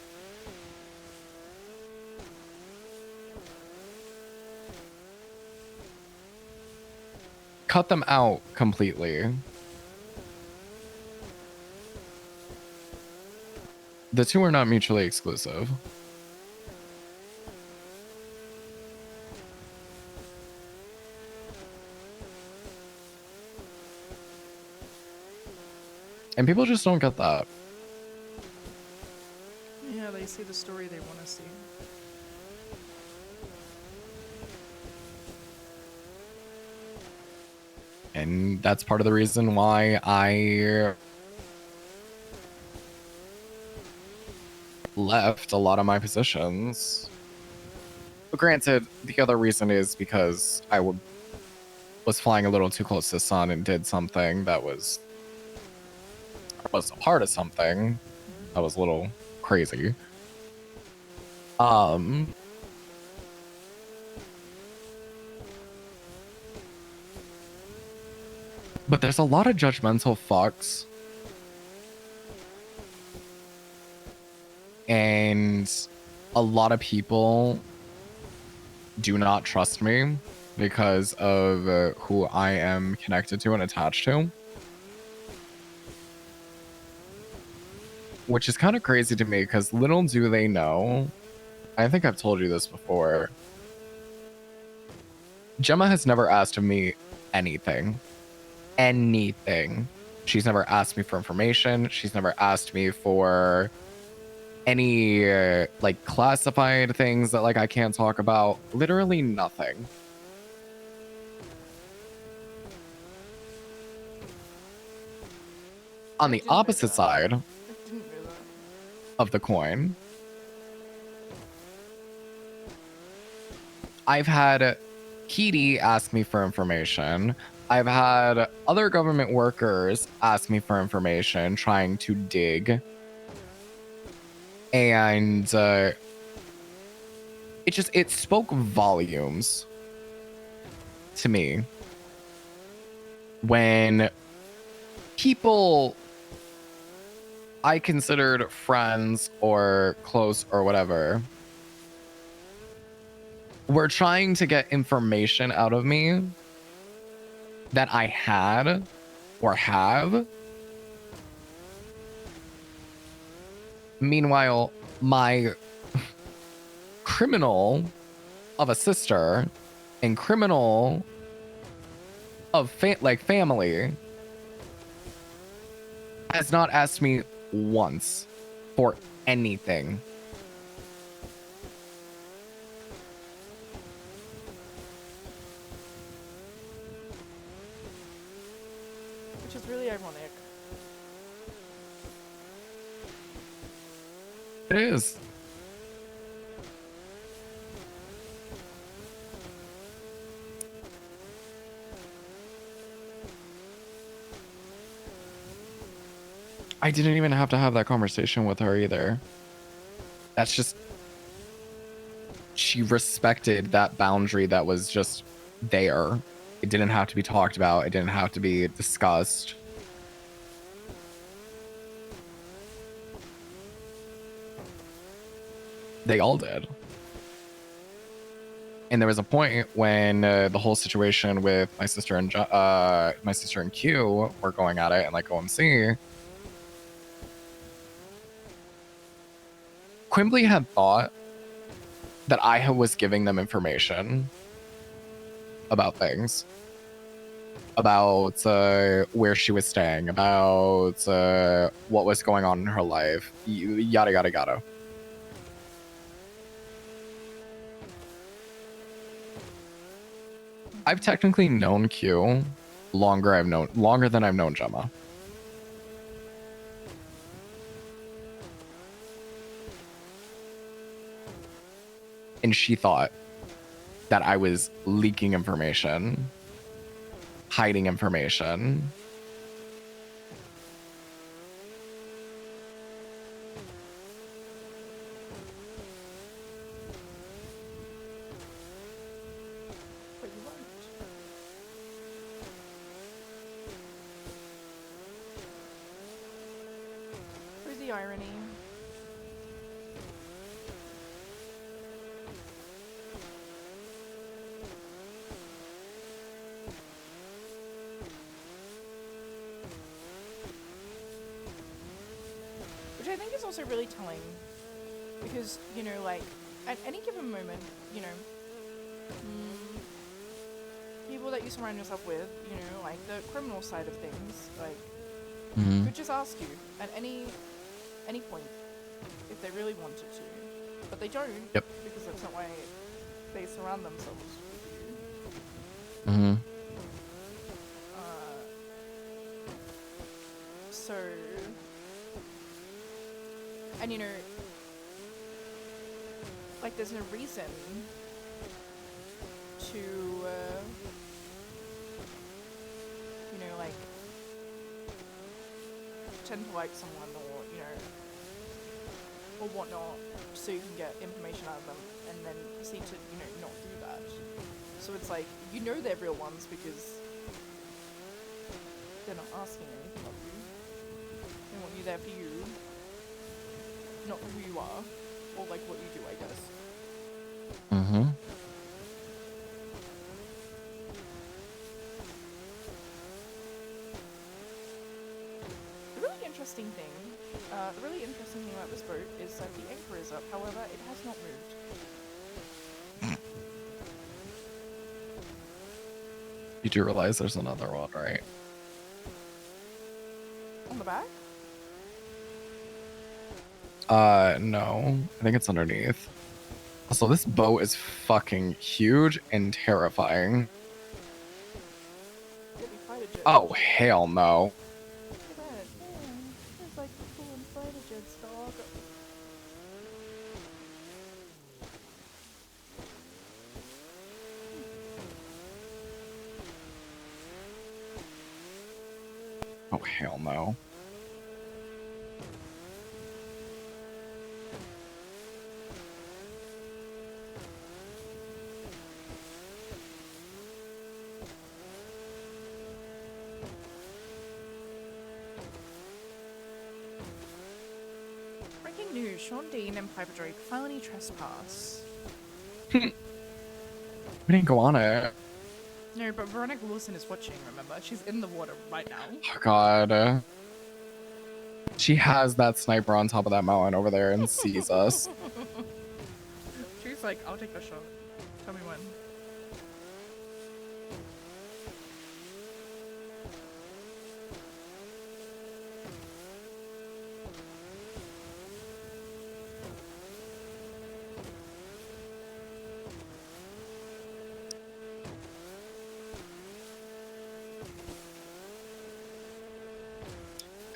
cut them out completely. The two are not mutually exclusive. And people just don't get that. yeah, they see the story they want to see. And that's part of the reason why I left a lot of my positions. But granted, the other reason is because I was flying a little too close to the sun and did something that was was a part of something that was a little crazy. But there's a lot of judgmental fucks. And a lot of people do not trust me because of who I am connected to and attached to. Which is kind of crazy to me because little do they know. I think I've told you this before. Gemma has never asked of me anything. Anything. She's never asked me for information. She's never asked me for any like classified things that like I can't talk about. Literally nothing. On the opposite side of the coin, I've had Kitty ask me for information. I've had other government workers ask me for information, trying to dig. And it spoke volumes to me when people I considered friends or close or whatever were trying to get information out of me that I had or have. Meanwhile, my criminal of a sister and criminal of family has not asked me once for anything. Which is really ironic. It is. I didn't even have to have that conversation with her either. That's just... She respected that boundary that was just there. It didn't have to be talked about. It didn't have to be discussed. They all did. And there was a point when the whole situation with my sister and Q were going at it, and like OMC, Quimbley had thought that I was giving them information about things, about where she was staying, about what was going on in her life, yada yada yada. I've technically known Q longer than I've known Gemma. And she thought that I was leaking information, hiding information. But you weren't. Where's the irony? Which I think is also really telling, because, you know, like, at any given moment, you know, people that you surround yourself with, you know, like the criminal side of things, like, could just ask you at any point if they really wanted to, but they don't. Yep. Because that's not why they surround themselves with you. Mm-hmm. So, and you know, like, there's no reason to, you know, like, pretend to like someone or, you know, or whatnot, so you can get information out of them, and then seem to, you know, not do that. So it's like, you know they're real ones because they're not asking anything of you. They want you there for you, not for who you are, or like what you do, I guess. Mm-hmm. The really interesting thing about this boat is that the anchor is up, however, it has not moved. You do realize there's another one, right? On the back? No. I think it's underneath. Also, this boat is fucking huge and terrifying. Yeah, we fighter jets. Oh, hell no. Look at that. Yeah, there's like full-on fighter jets, dog. Oh, hell no. Breaking news, Sean Dean and Piper Drake felony trespass. We didn't go on it. No, but Veronica Wilson is watching, remember? She's in the water right now. Oh, God. She has that sniper on top of that mountain over there and sees us. She's like, I'll take a shot. Tell me when.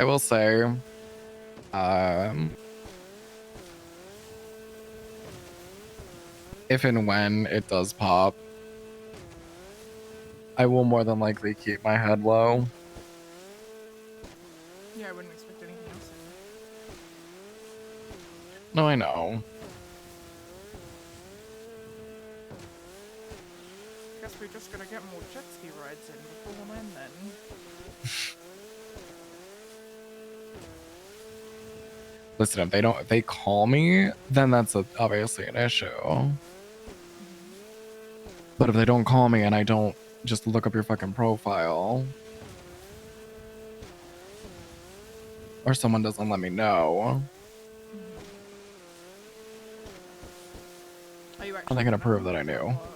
I will say, if and when it does pop, I will more than likely keep my head low. Yeah, I wouldn't expect anything else. No, I know. Guess we're just gonna get more jet ski rides in before we end then. Listen, if they call me, then that's obviously an issue. But if they don't call me and I don't just look up your fucking profile, or someone doesn't let me know, Are you how are actually they gonna prove that I or knew? what?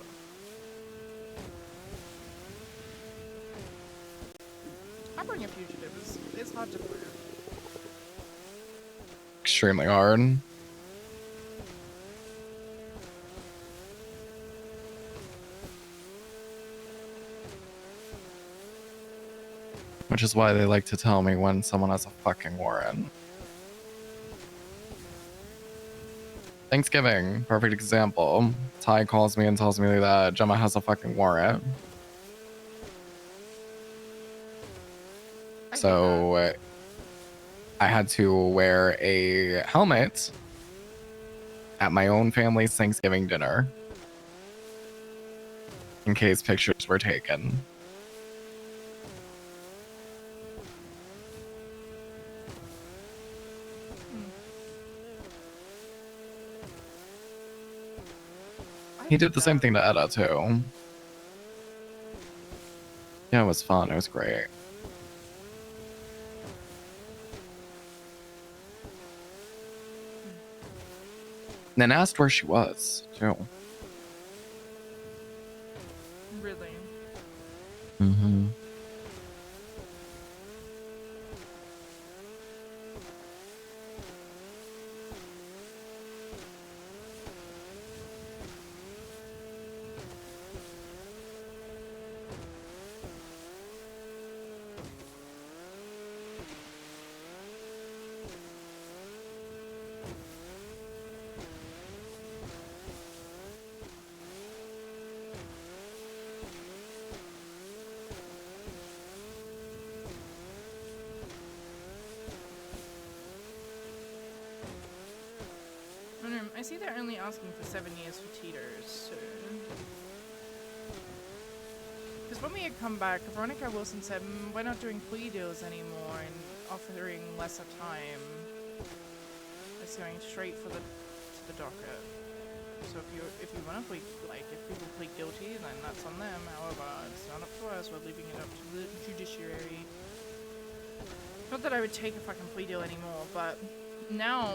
Harboring a fugitive is hard to prove. Extremely hard. Which is why they like to tell me when someone has a fucking warrant. Thanksgiving, perfect example. Ty calls me and tells me that Gemma has a fucking warrant. I hate So I had to wear a helmet at my own family's Thanksgiving dinner in case pictures were taken. I He did hate the same that. thing to Etta too. Yeah, it was fun. It was great. And then asked where she was too. Really. Mm-hmm. I see they're only asking for 7 years for Tito's, so... Because when we had come back, Veronica Wilson said, we're not doing plea deals anymore and offering lesser time. It's going straight for to the docket. So if you want to plead, like, if people plead guilty, then that's on them. However, it's not up to us. We're leaving it up to the judiciary. Not that I would take a fucking plea deal anymore, but now,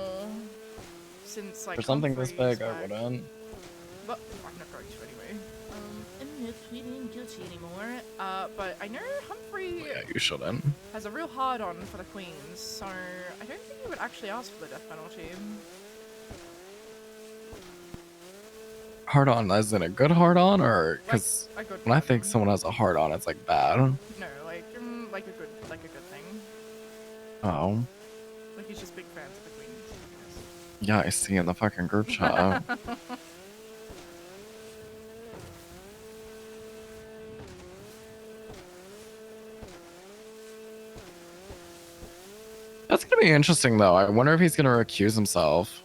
since like For something this Humphrey's big, I back- wouldn't. But I'm not going to anyway. I'm not pleading guilty anymore. But I know Humphrey Yeah, you shouldn't. has a real hard on for the Queens, so I don't think he would actually ask for the death penalty. Hard on, as in a good hard on, or because Like a good when I hard think on. someone has a hard on, it's like bad. No, like a good thing. Oh, Like he's just big fans of the Queens. yeah, I see in the fucking group chat. That's gonna be interesting, though. I wonder if he's gonna recuse himself.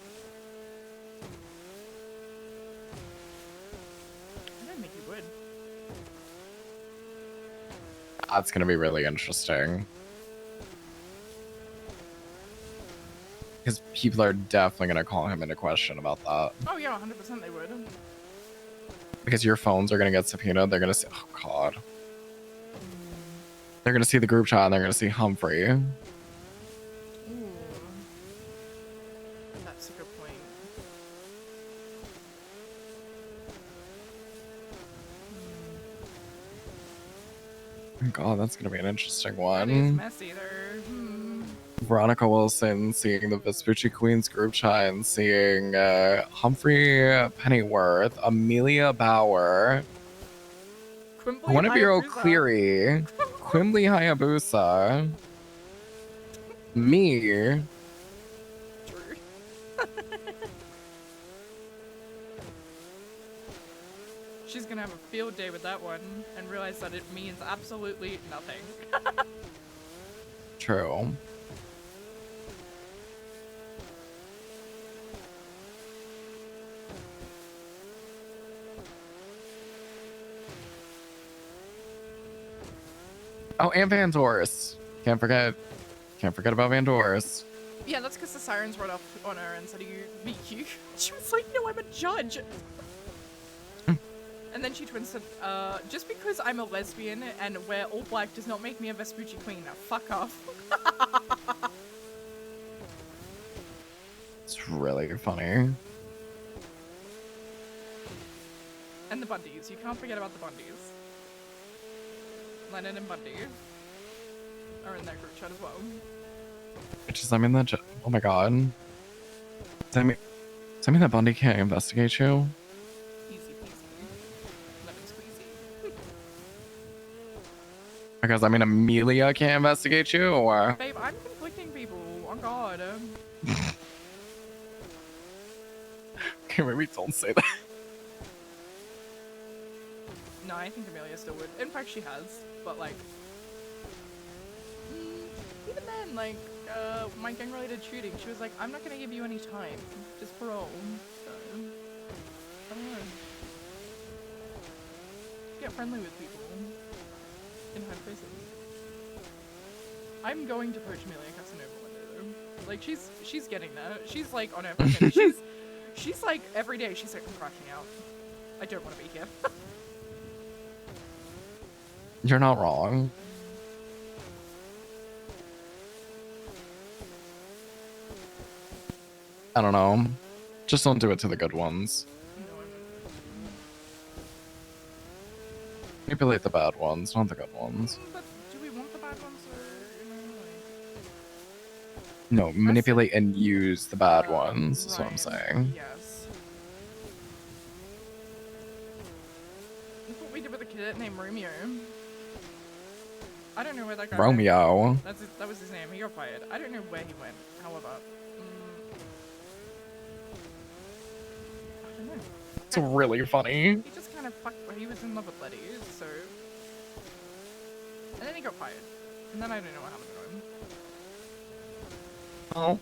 I don't think he would. That's gonna be really interesting. Because people are definitely gonna call him into question about that. Oh yeah, 100% they would. Because your phones are gonna get subpoenaed. They're gonna see, oh god. They're gonna see the group chat and they're gonna see Humphrey. Ooh. That's a good point. God, that's gonna be an interesting That is one. messy there. Veronica Wilson seeing the Vespucci Queens group chat and seeing Humphrey Pennyworth, Amelia Bauer, Quimbly Guinevere Hayabusa. O'Cleary, Quimbley Hayabusa, me, True. She's gonna have a field day with that one and realize that it means absolutely nothing. true. Oh, and Van Doris. Can't forget about Van Doris. Yeah, that's because the sirens rolled up on her and said, "Are you BQ?" She was like, "No, I'm a judge." And then she twisted, just because I'm a lesbian and wear all black does not make me a Vespucci queen. Now, fuck off. It's really funny. And the Bundys. You can't forget about the Bundys. Lennon and Bundy are in that group chat as well. Which is, I mean, that. Oh my god. Does that mean that Bundy can't investigate you? Easy peasy. Lemon squeezy. Because, I mean, Amelia can't investigate you, or? Babe, I'm conflicting people. Oh god. Okay, maybe don't say that. No, I think Amelia still would. In fact, she has. But like, even then, like, my gang-related shooting, she was like, "I'm not gonna give you any time, just parole." So, I don't know. Get friendly with people in high prison. I'm going to poach Amelia Casanova one day though. Like, she's getting there. She's like on her fucking, she's like every day she's like, "I'm crashing out. I don't want to be here." You're not wrong. I don't know. Just don't do it to the good ones. No, I wouldn't. Manipulate the bad ones, not the good ones. But do we want the bad ones or, you know, like... No, manipulate and use the bad Oh, ones, is what I'm right. saying. Yes. That's what we did with a cadet named Romeo. I don't know where that guy went. Romeo. That was his name. He got fired. I don't know where he went. However, I don't know. It's really funny. He just kind of fucked. He was in love with Letty, so. And then he got fired. And then I don't know what happened to him. Oh.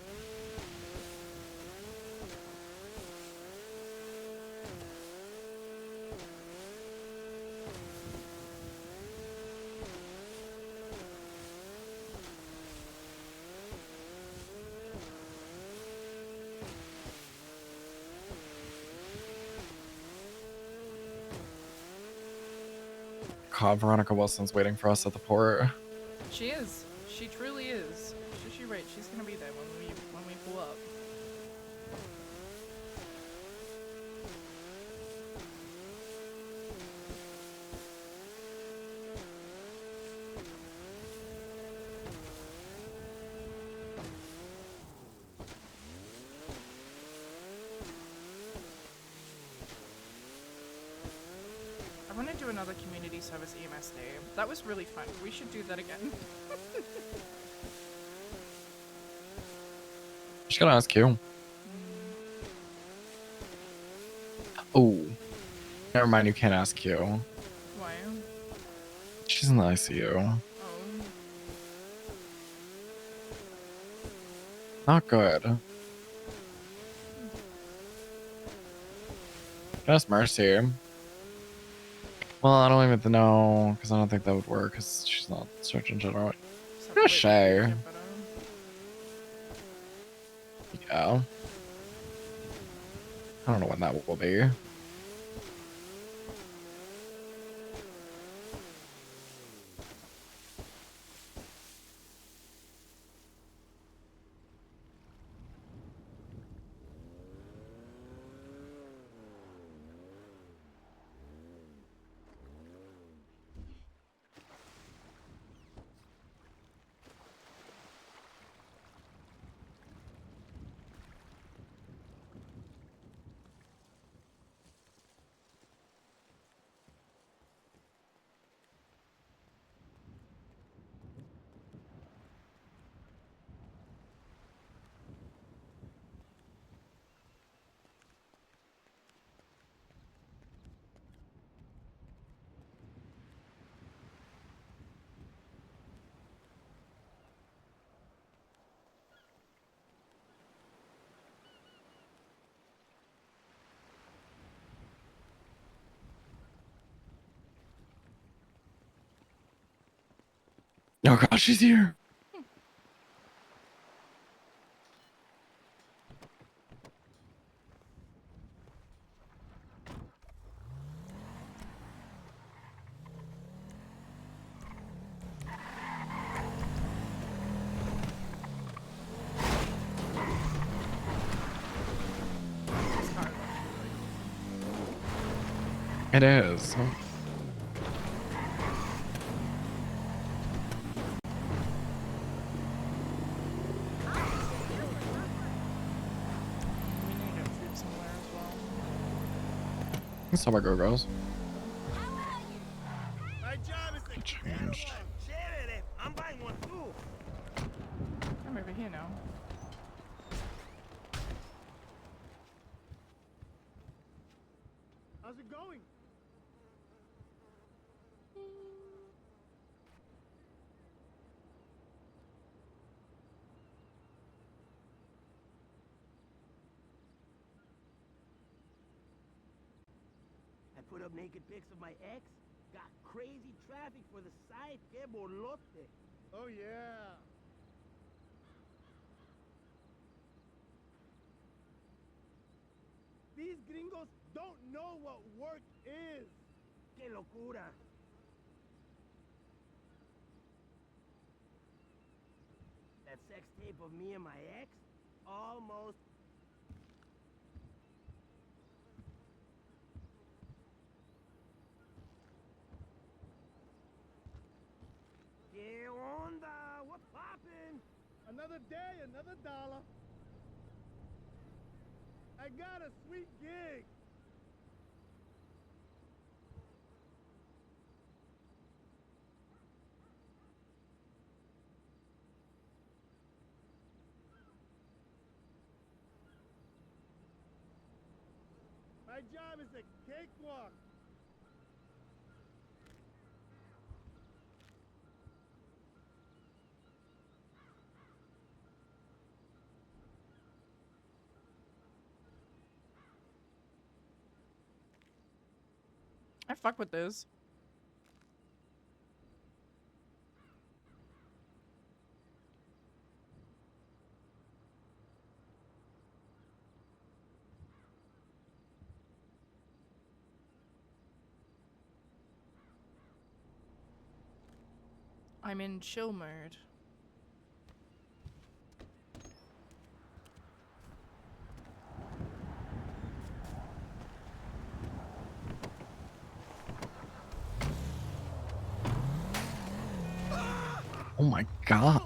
God, Veronica Wilson's waiting for us at the port. She is. She truly is. She's right. She's gonna be there when we pull up. I want to do another community service EMS day. That was really fun. We should do that again. Just gonna ask you. Oh, never mind. You can't ask you. Why? She's in the ICU. Oh. Not good. Just Mercy. Well, I don't even know because I don't think that would work because she's not Surgeon General. So Shay. Yeah. I don't know when that will be. Oh God, she's here. It is. We need to get food somewhere as well. That's how my girl goes. My job is to Changed. I'm buying one too. I'm over here now. How's it going? I put up naked pics of my ex. Got crazy traffic for the site. Que bolote. Oh yeah. These gringos don't know what work is. Que locura. That sex tape of me and my ex almost. ¿Qué onda? What poppin'? Another day, another dollar. I got a sweet gig. My job is a cakewalk. I fuck with those. I'm in chill mode. Oh my god.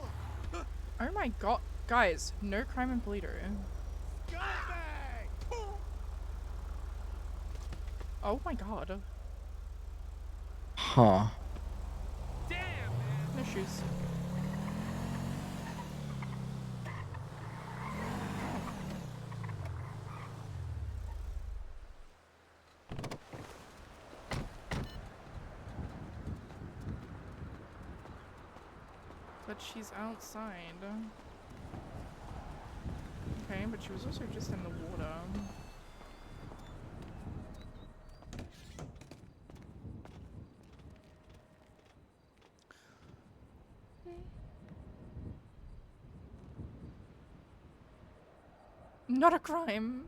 Oh my god. Guys, no crime in Polito. Oh my god. Huh. No shoes. But she's outside. Okay, but she was also just in the water. Not a crime.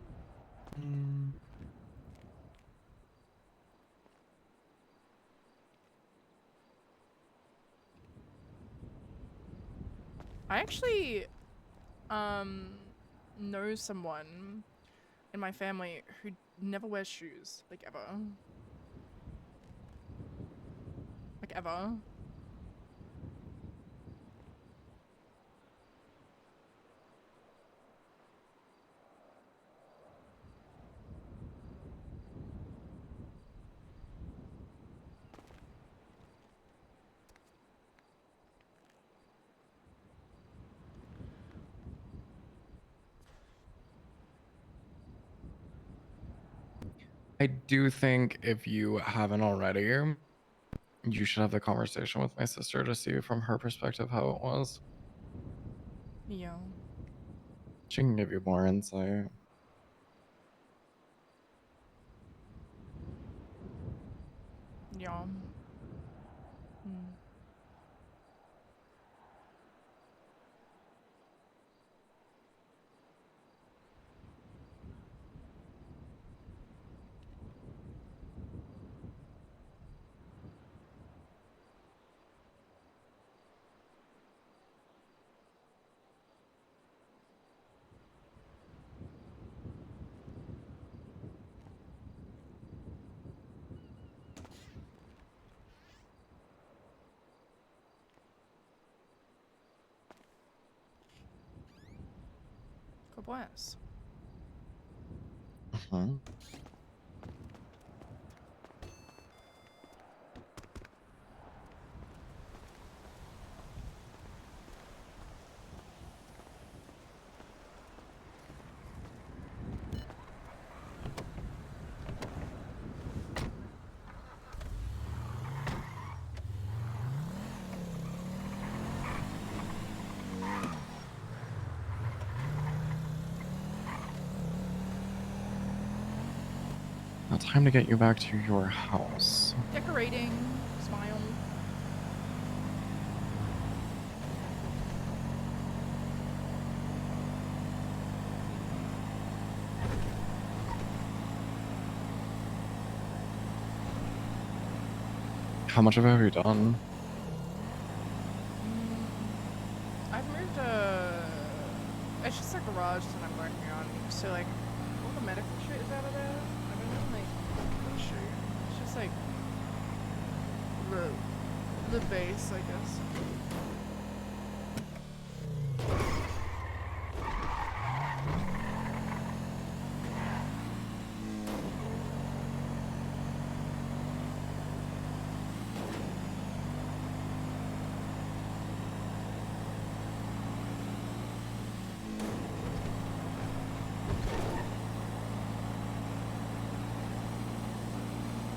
I actually know someone in my family who never wears shoes, like ever. Like ever. I do think if you haven't already, you should have the conversation with my sister to see from her perspective how it was. Yeah. She can give you more insight. Yeah. God bless. Mhm. Now, time to get you back to your house. Decorating. Smile. How much of it have you done? I've moved it's just a garage that I'm working on. So like all the medical shit is out of there. I don't know, like what shoot. It's just like the base, I guess.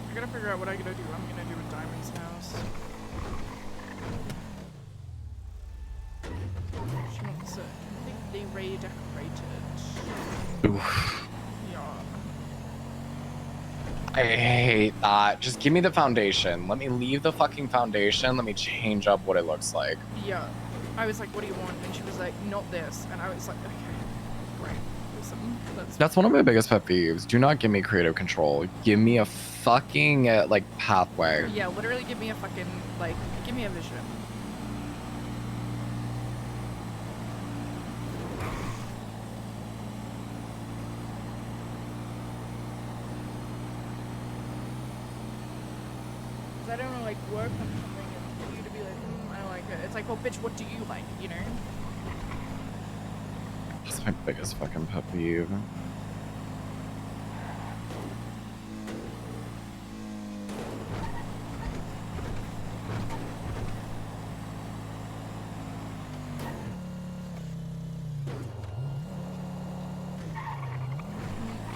I gotta figure out what I'm gonna do with Diamond's house. She wants it completely redecorated. Oof. Yeah. I hate that. Just give me the foundation. Let me leave the fucking foundation. Let me change up what it looks like. Yeah. I was like, what do you want? And she was like, not this. And I was like, okay, great. Awesome. That's one of my biggest pet peeves. Do not give me creative control. Give me a fucking like pathway. Yeah, literally give me a fucking, like, give me a vision. I don't know, like work on something and for you to be like, I don't like it. It's like, well, bitch, what do you like? You know? That's my biggest fucking pet peeve.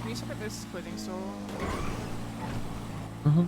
Can you stop at this clothing store? Mm-hmm.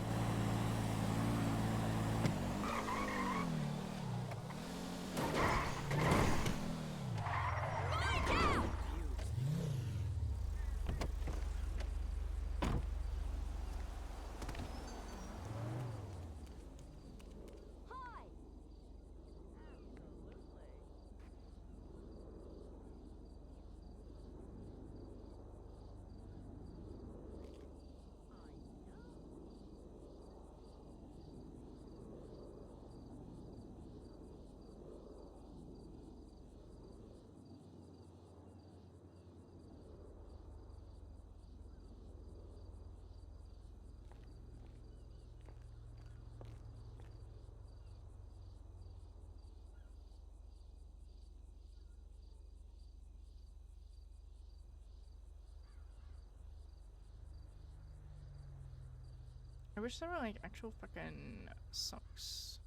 I wish there were like actual fucking socks.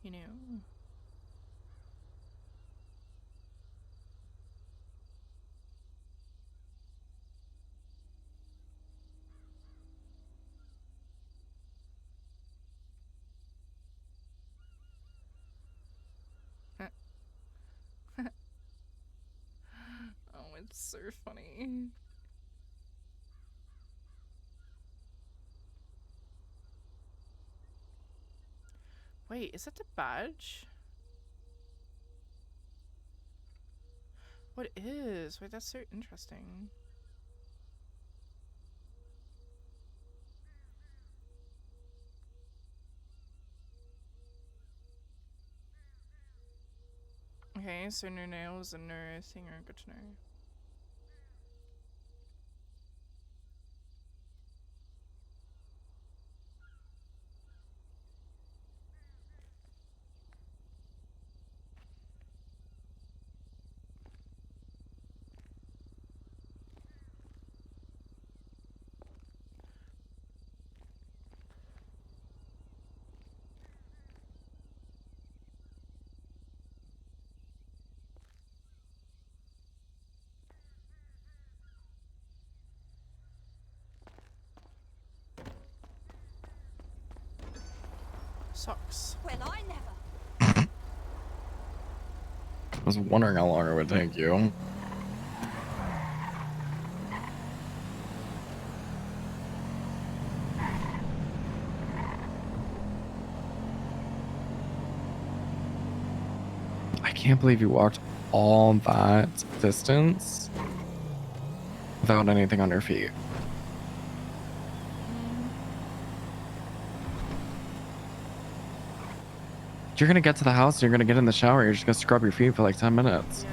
You know? Oh, it's so funny. Wait, is that the badge? What is? Wait, that's so interesting. Okay, so no nails and no thing are good to know. Socks. Well, I never. I was wondering how long it would take you. I can't believe you walked all that distance without anything on your feet. You're gonna get to the house, you're gonna get in the shower, you're just gonna scrub your feet for like 10 minutes. Yeah,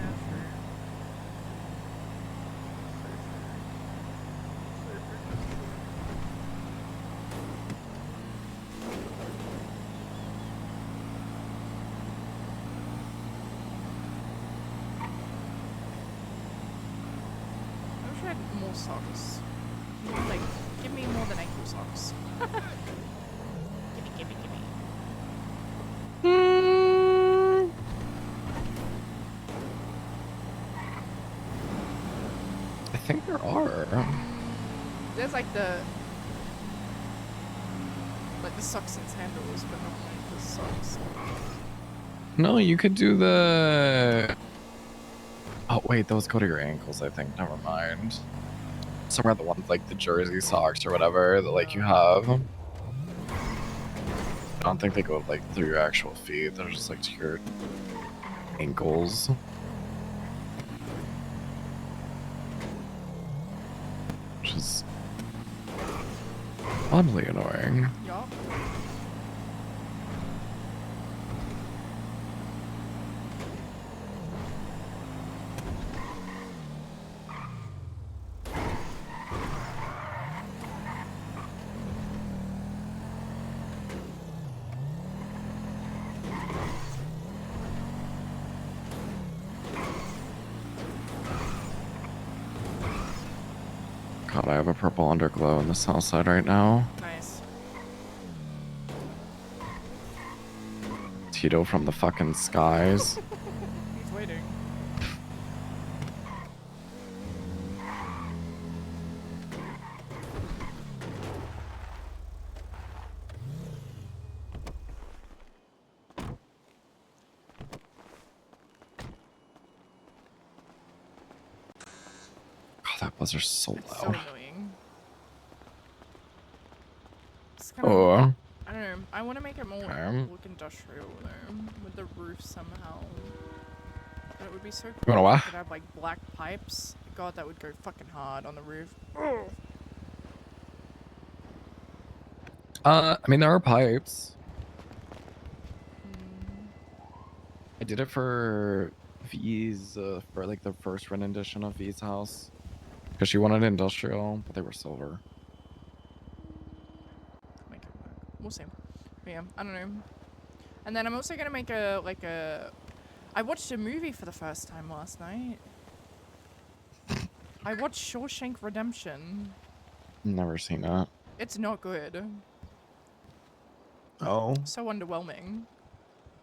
I wish I had more socks. Like, give me more than ankle socks. Gimme. I think there are. There's like the socks and sandals, but not like the socks. No, you could do the... Oh, wait, those go to your ankles, I think. Never mind. Some are the ones like the jersey socks or whatever that like you have. I don't think they go like through your actual feet. They're just like to your ankles. Which is oddly annoying. Yup. God, I have a purple underglow in the south side right now. Nice. Tito from the fucking skies. He's waiting. God, that buzzer's so It's so loud. annoying. It's kind of, Oh, I don't know. I want to make it more okay. look industrial though, with the roof somehow. But it would be so You cool wanna if what? I could have like black pipes. God, that would go fucking hard on the roof. I mean, there are pipes. Mm, I did it for V's, for like the first rendition of V's house. Because she wanted industrial, but they were silver. make it work. We'll see. But yeah, I don't know. And then I'm also gonna make a like a. I watched a movie for the first time last night. I watched Shawshank Redemption. Never seen that. It's not good. Oh. So underwhelming.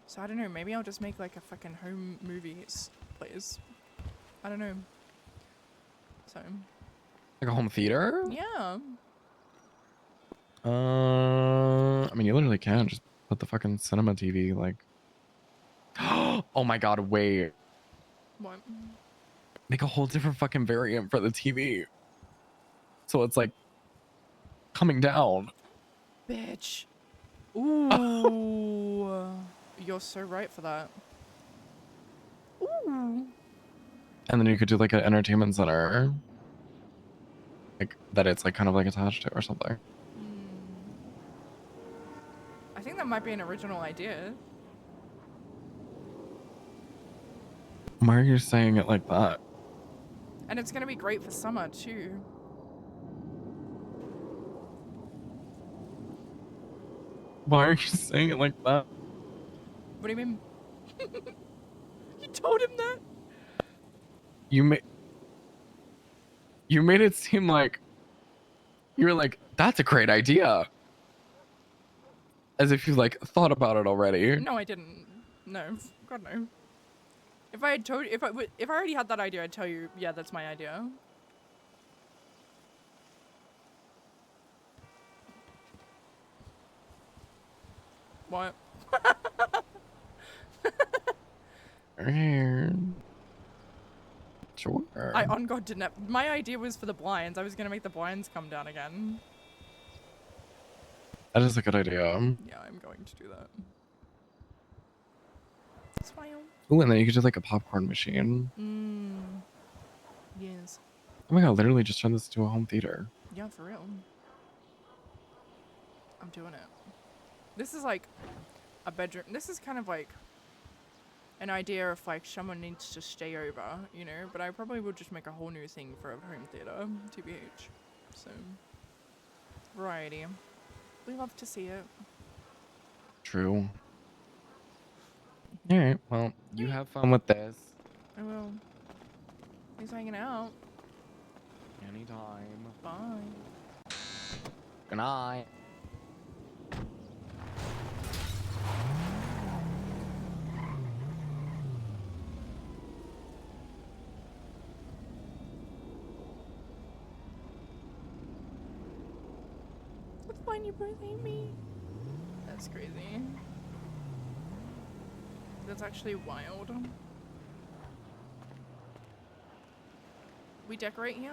So I don't know, maybe I'll just make like a fucking home movies place. I don't know. So Like a home theater? yeah. I mean, you literally can just put the fucking cinema TV like. Oh my god! Wait, What? make a whole different fucking variant for the TV. So it's like coming down. Bitch. Ooh. You're so right for that. Ooh. And then you could do like an entertainment center. Like that it's like kind of like attached to or something. I think that might be an original idea. Why are you saying it like that? And it's gonna be great for summer too. Why are you saying it like that? What do you mean? You told him that? You made it seem like you were like, that's a great idea. As if you like thought about it already. No, I didn't. No. God no. If I had told if I already had that idea, I'd tell you, yeah, that's my idea. What? Sure. I on God didn't have, my idea was for the blinds. I was gonna make the blinds come down again. That is a good idea. Yeah, I'm going to do that. Smile. Ooh, and then you could do like a popcorn machine. Mmm. Yes. Oh my god, literally just turn this into a home theater. Yeah, for real. I'm doing it. This is like a bedroom. This is kind of like an idea if like someone needs to stay over, you know, but I probably would just make a whole new thing for a home theater, TBH. So, variety. We love to see it. True. Alright, well, you have fun with this. I will. Thanks for hanging out. Anytime. Bye. Good night. That's fine, you both hate me. That's crazy. That's actually wild. We decorate here.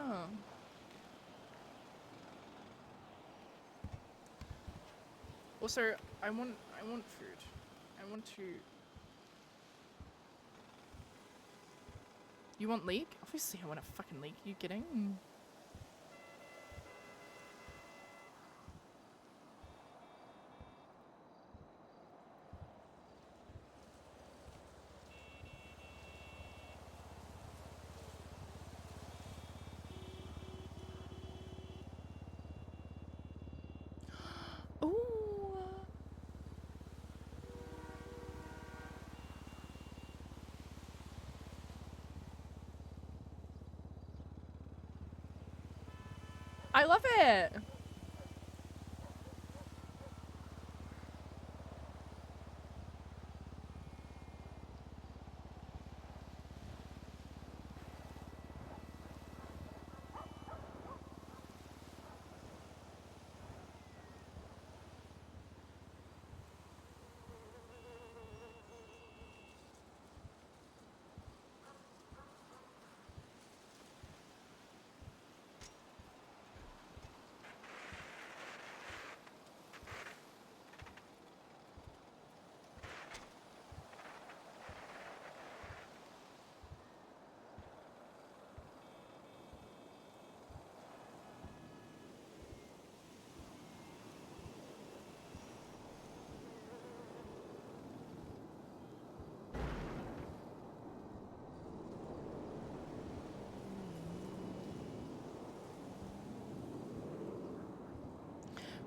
Also, I want food. I want to. You want leek? Obviously, I want a fucking leek. You kidding? Ooh. love it.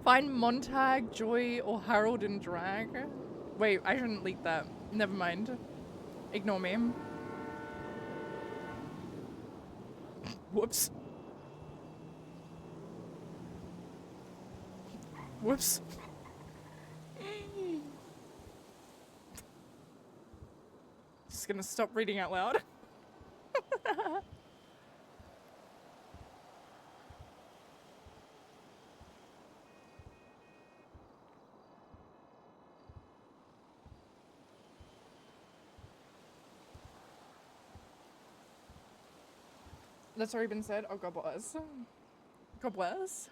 Find Montag, Joy, or Harold in drag. Wait, I shouldn't leak that. Never mind. Ignore me. Whoops. Whoops. Just gonna stop reading out loud. That's already been said. Oh, God bless. God bless.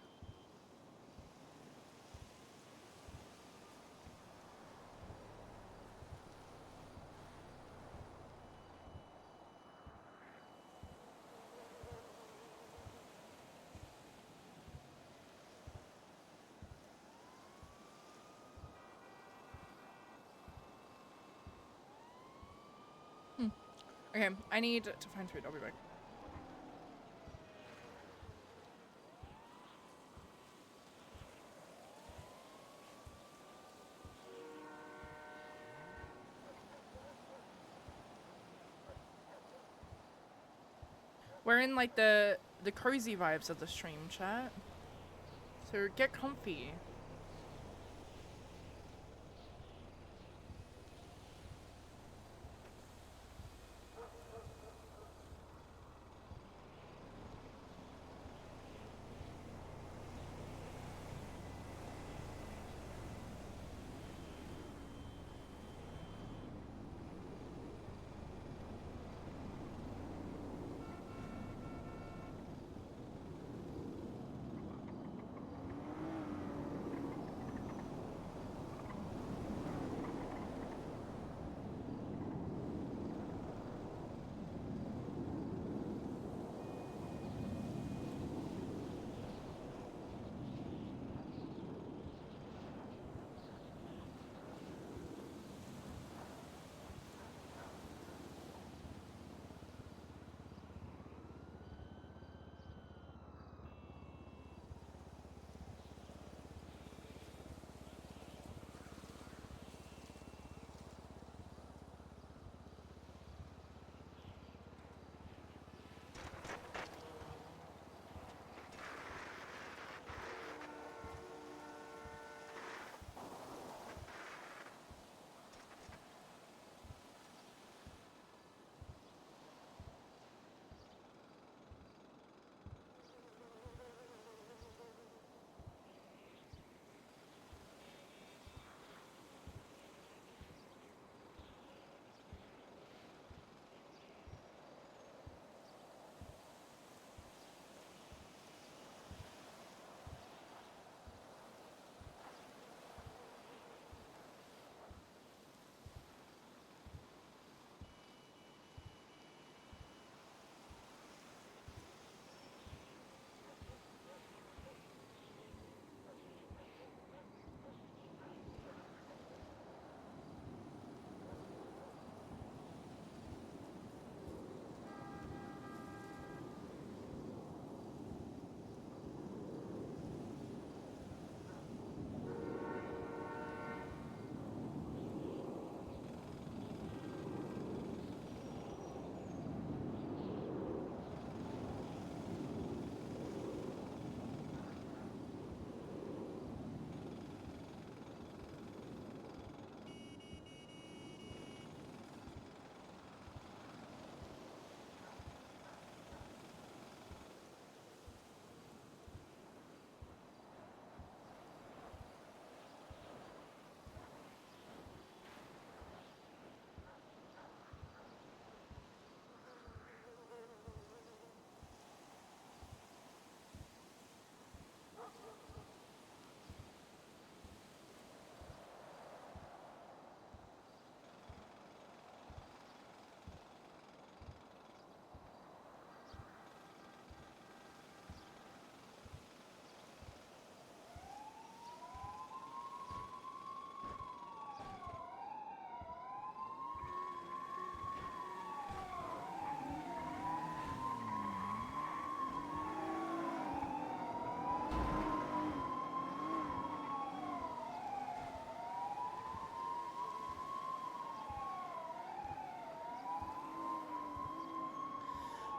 Okay, I need to find food. I'll be back. We're in like the cozy vibes of the stream, chat. So get comfy.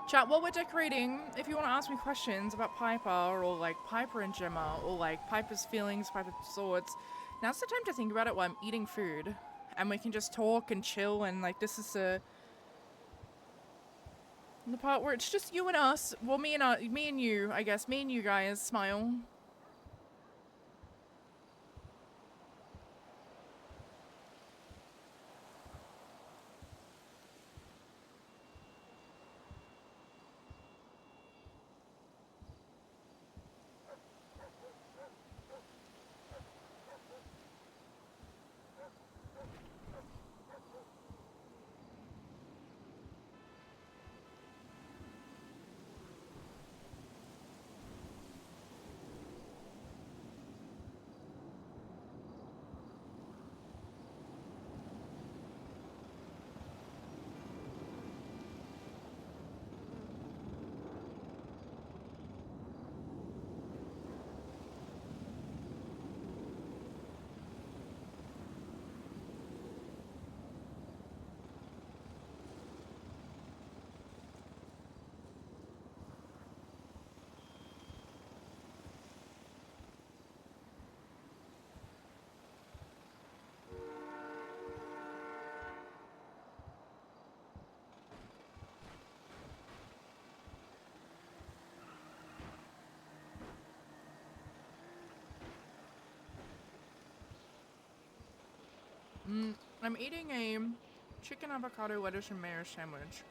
Chat, while we're decorating, if you want to ask me questions about Piper, or like Piper and Gemma, or like Piper's feelings, Piper's thoughts, now's the time to think about it while I'm eating food. And we can just talk and chill, and like this is the part where it's just you and us. Well, me and you, I guess. Me and you guys. Smile. I'm eating a chicken avocado lettuce and mayo sandwich.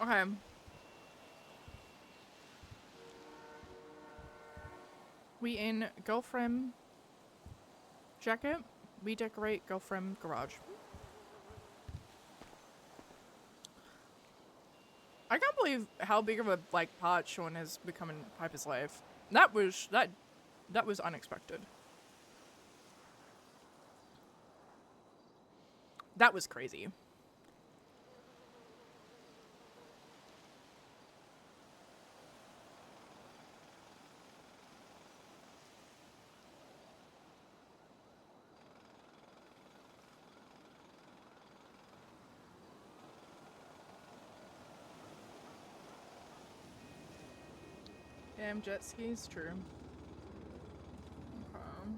Okay. We in girlfriend jacket. We decorate girlfriend garage. I can't believe how big of a like part Sean has become in Piper's life. That was unexpected. That was crazy. Damn jet skis, true. Okay.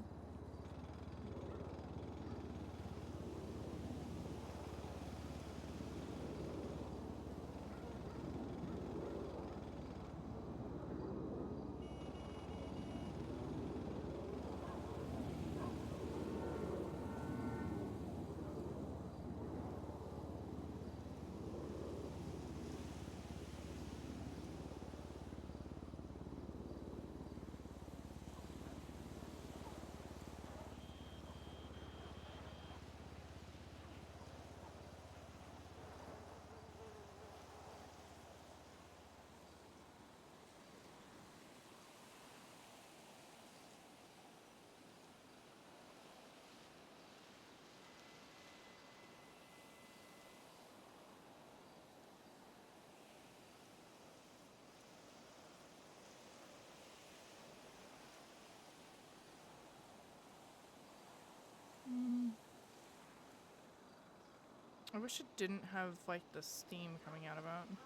I wish it didn't have like the steam coming out of it.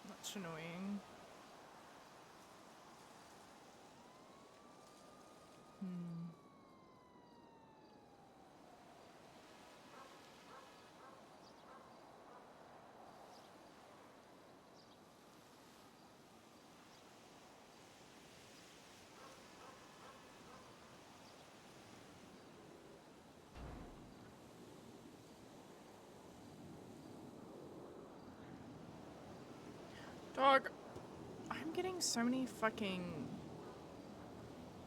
That's annoying. Dog, I'm getting so many fucking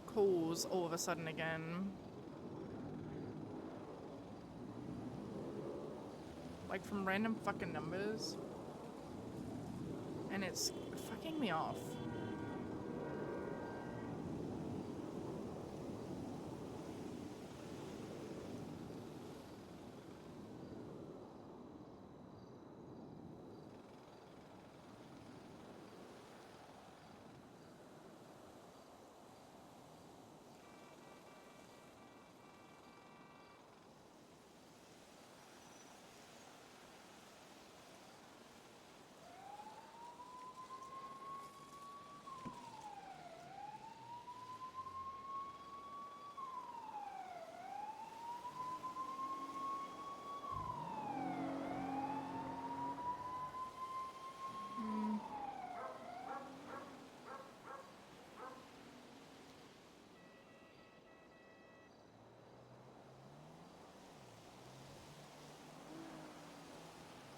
calls all of a sudden again. Like from random fucking numbers. And it's fucking me off.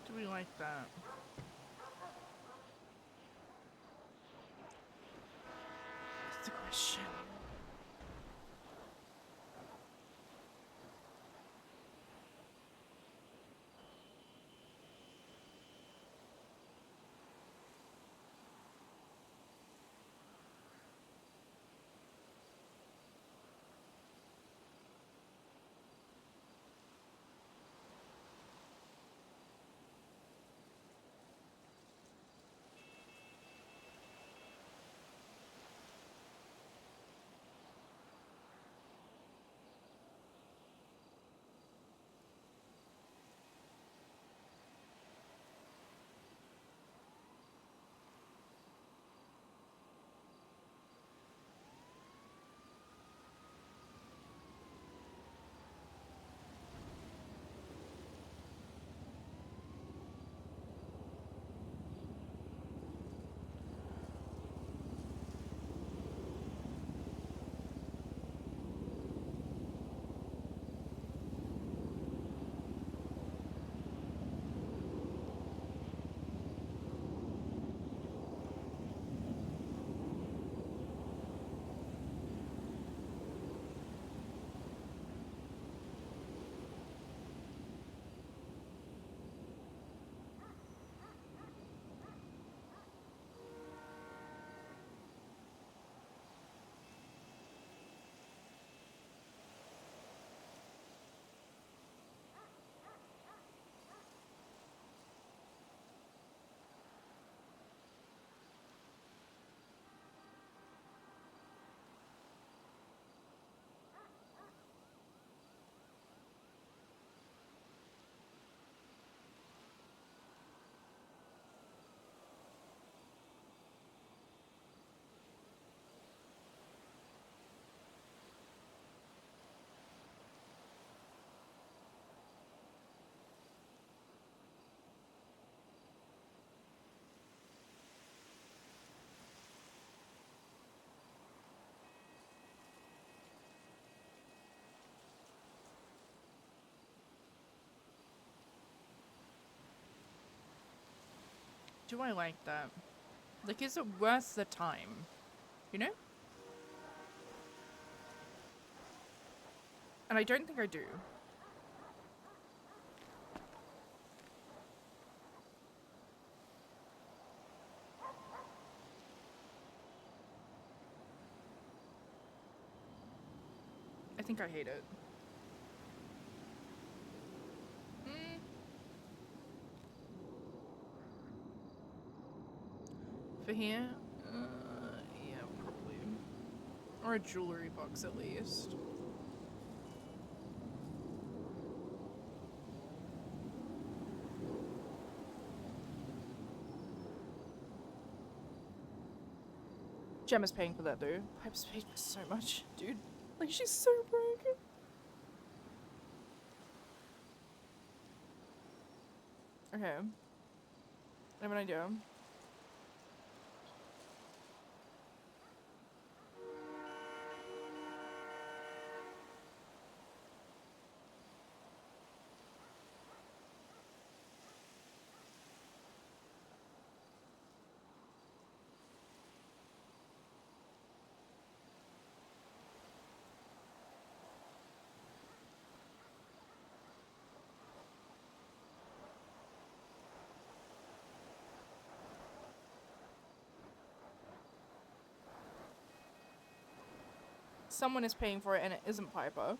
Do we like that? That's the question. Do I like that? Like, is it worth the time? You know? And I don't think I do. I think I hate it. For here? Yeah, probably. Or a jewelry box at least. Gemma's paying for that though. Pipe's paid for so much, dude. Like she's so broke. Okay. I have an idea. Someone is paying for it and it isn't Piper.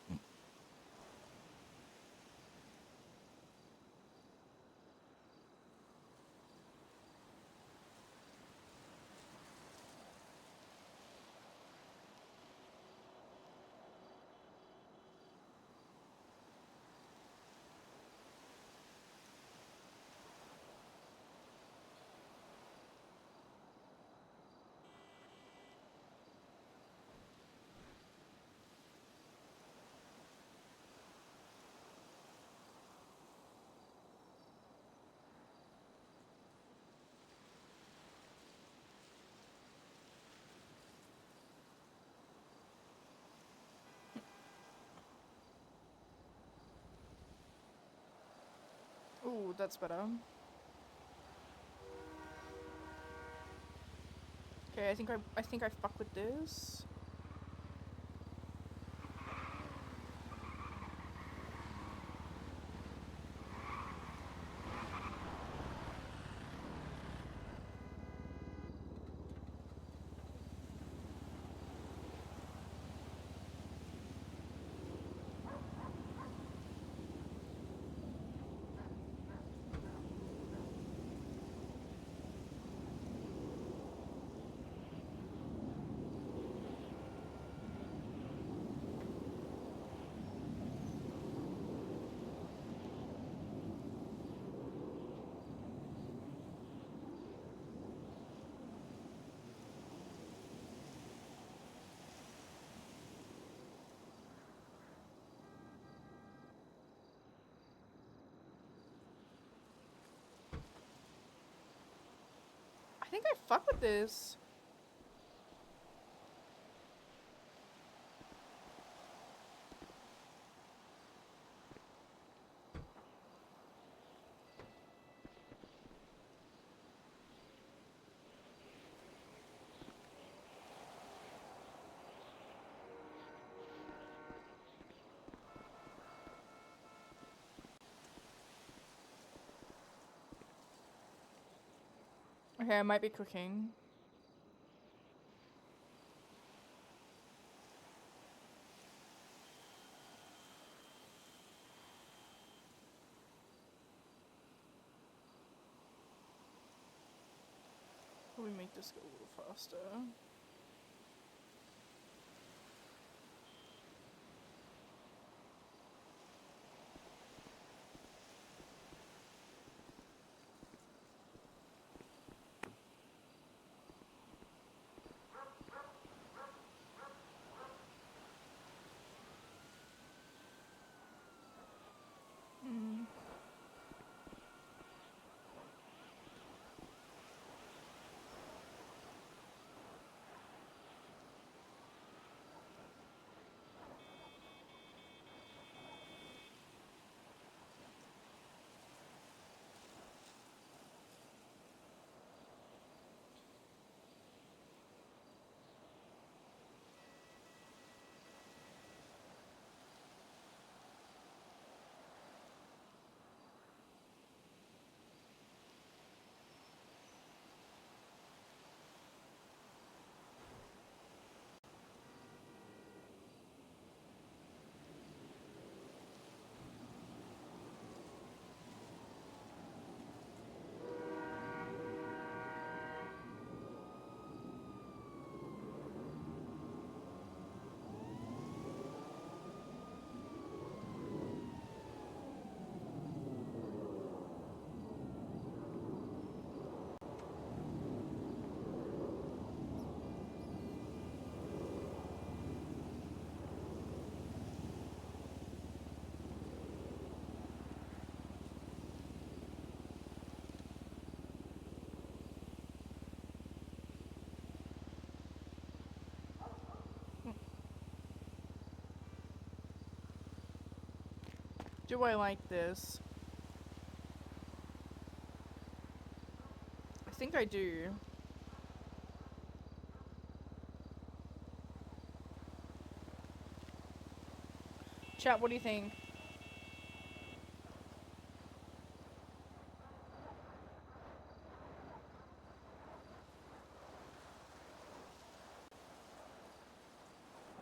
Ooh, that's better. Okay, I think I fuck with this. I think I fuck with this. Okay, I might be cooking. Probably make this go a little faster. Mm. Do I like this? I think I do. Chat, what do you think?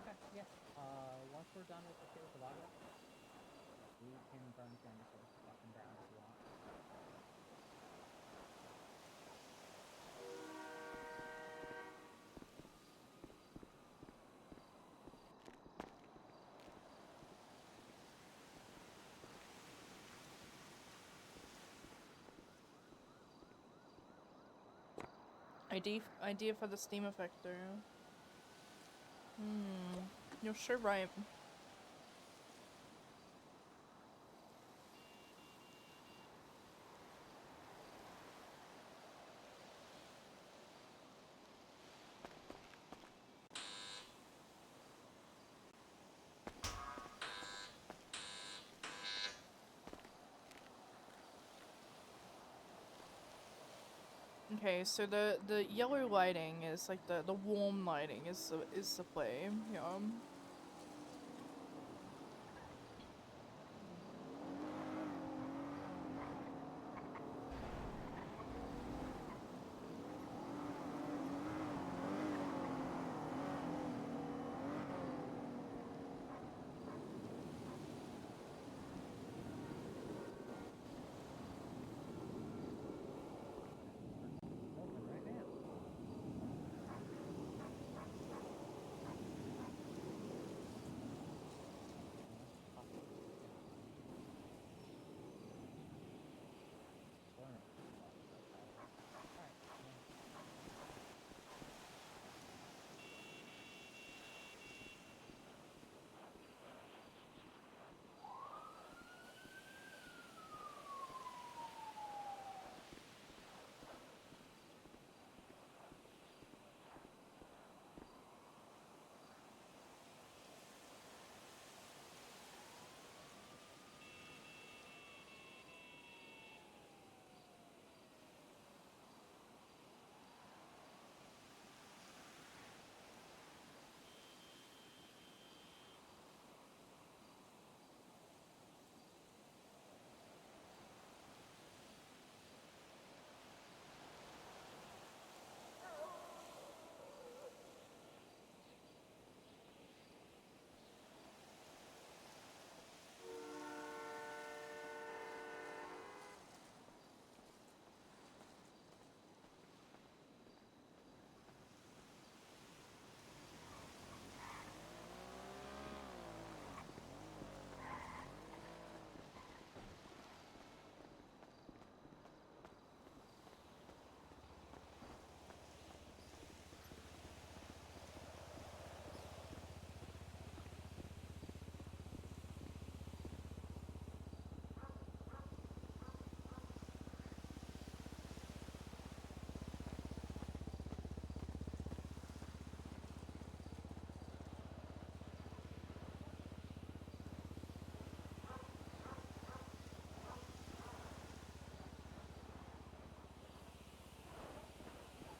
Okay, yeah. Once we're done with the shit with the lava, we can burn things to the fucking ground if you want. Idea for the steam effector. You're sure right. Okay, so the yellow lighting is like the warm lighting is the play. Yeah. Open right now.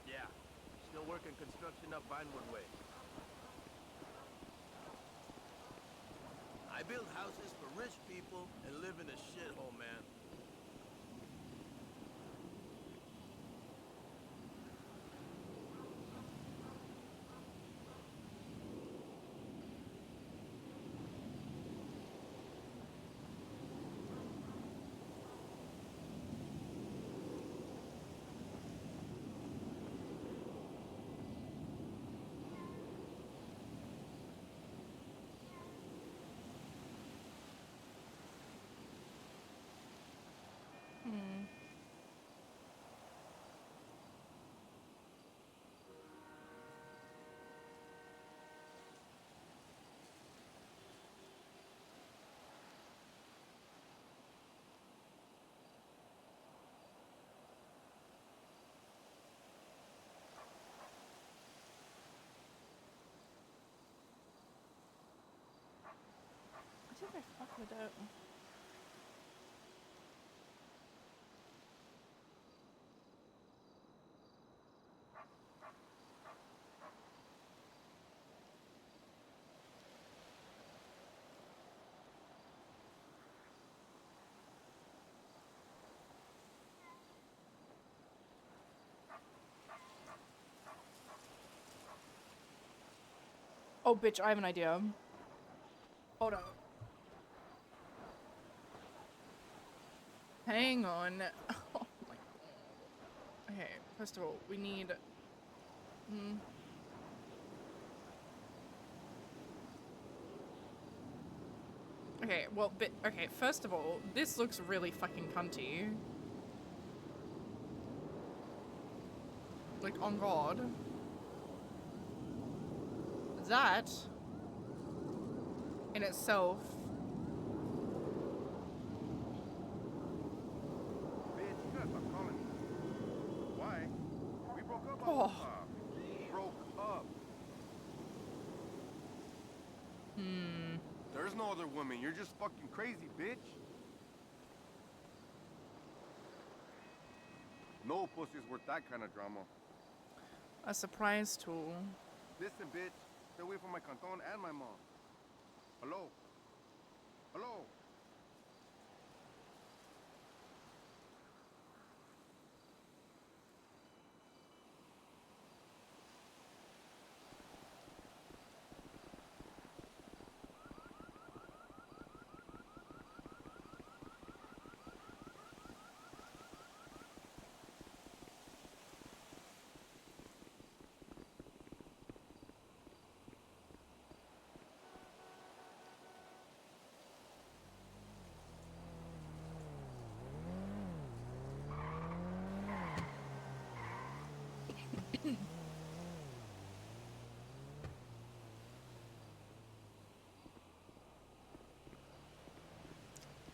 Yeah. Still working construction up Vinewood Way. I build houses for rich people and live in a shithole, man. I think I fucked it up. Oh, bitch, I have an idea. Hold on. Hang on. Oh my god. Okay, first of all, we need... Okay, well, okay, first of all, this looks really fucking cunty. Like, on God. That, in itself... Bitch, you gotta stop calling me. Why? We broke up. Oh. Broke up. There's no other woman. You're just fucking crazy, bitch. No pussy's worth that kind of drama. A surprise tool. Listen, bitch. Stay away from my canton and my mom. Hello? Hello?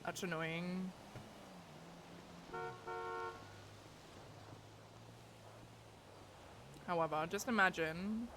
That's annoying. However, just imagine.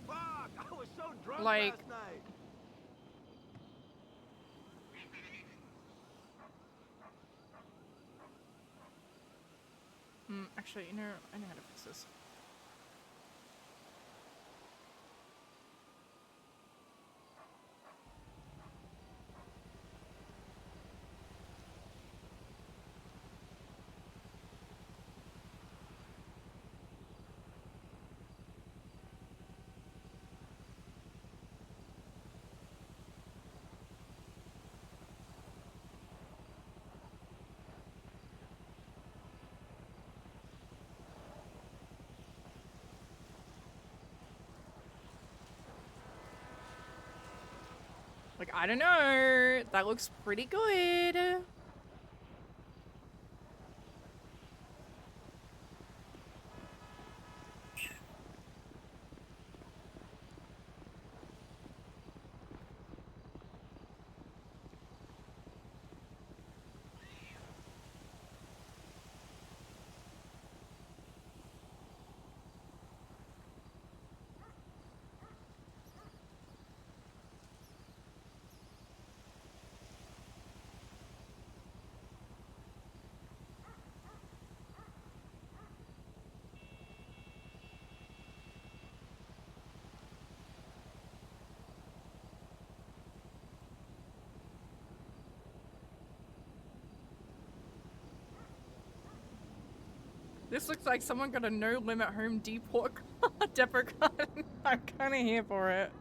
Fuck! I was so drunk Like- last night. Actually, you know, I know how to fix this. Like, I don't know. That looks pretty good. This looks like someone got a no-limit Home Depot depot card. I'm kind of here for it.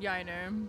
Yeah, I know.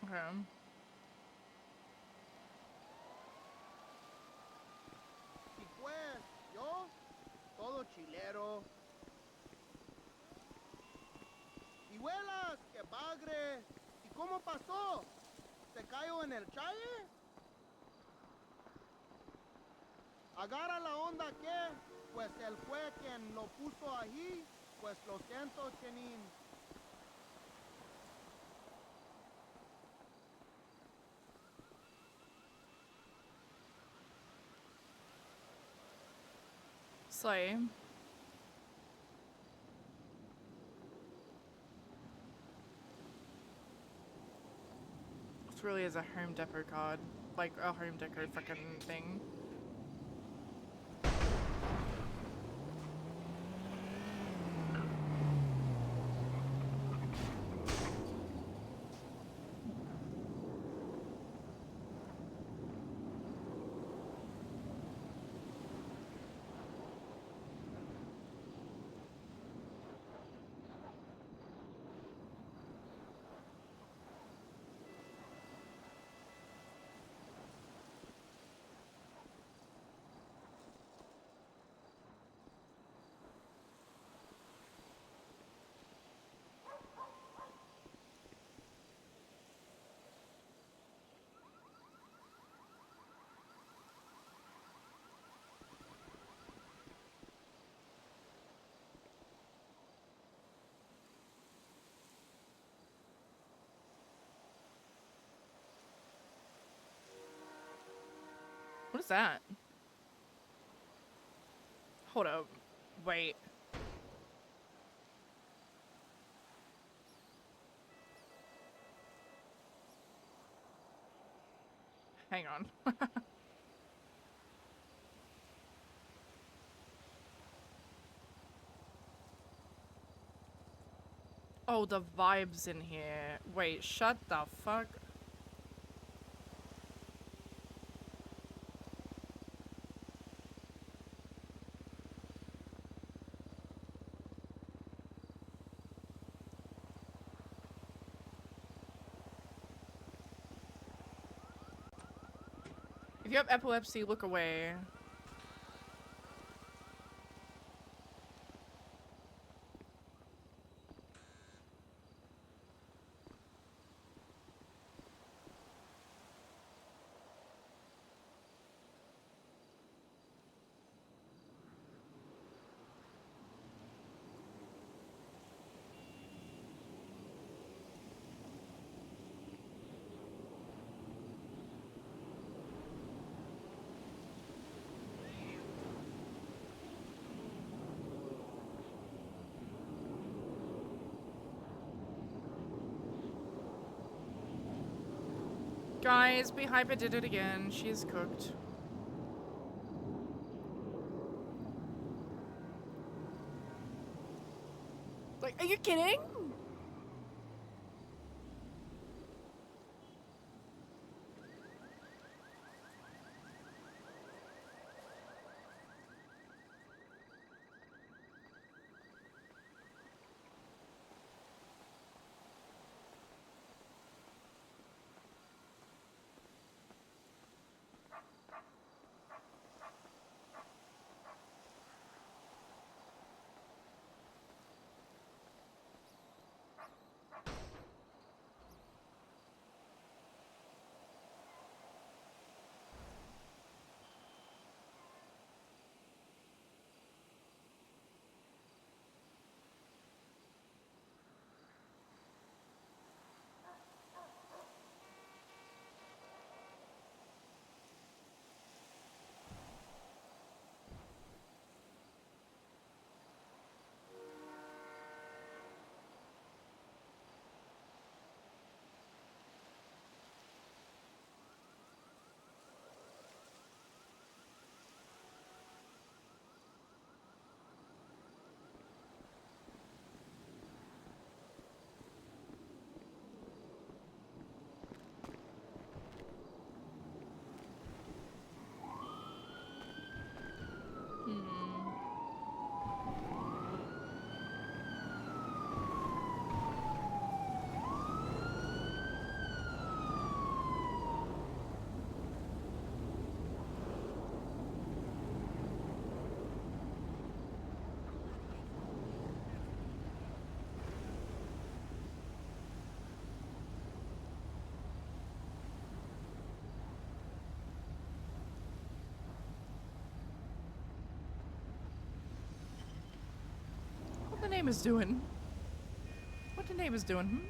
Okay. Y pues, yo, todo chilero. Y huelas, que bagre. ¿Y cómo pasó? ¿Se cayó en el challe? Agarra la onda que, pues él fue quien lo puso ahí. Pues lo siento, Chenin. Slay. This really is a Home Depot card. Like a Home Depot fucking thing. What is that? Hold up. Wait. Hang on. Oh, the vibes in here. Wait, shut the fuck. If you have epilepsy, look away. Guys, Be Hyper did it again. She's cooked. Like, are you kidding? neighbors doing? What the neighbors doing, hmm?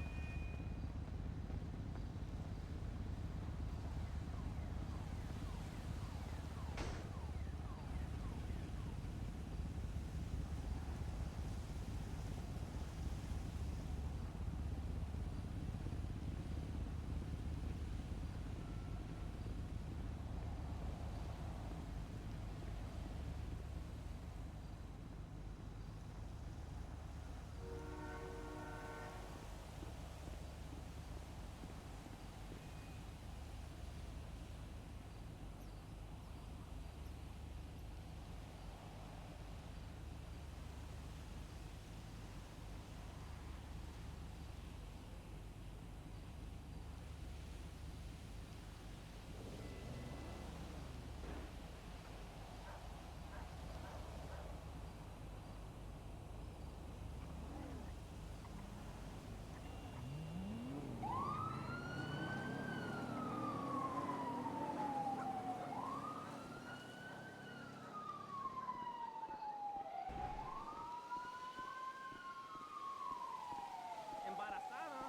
Embarazada?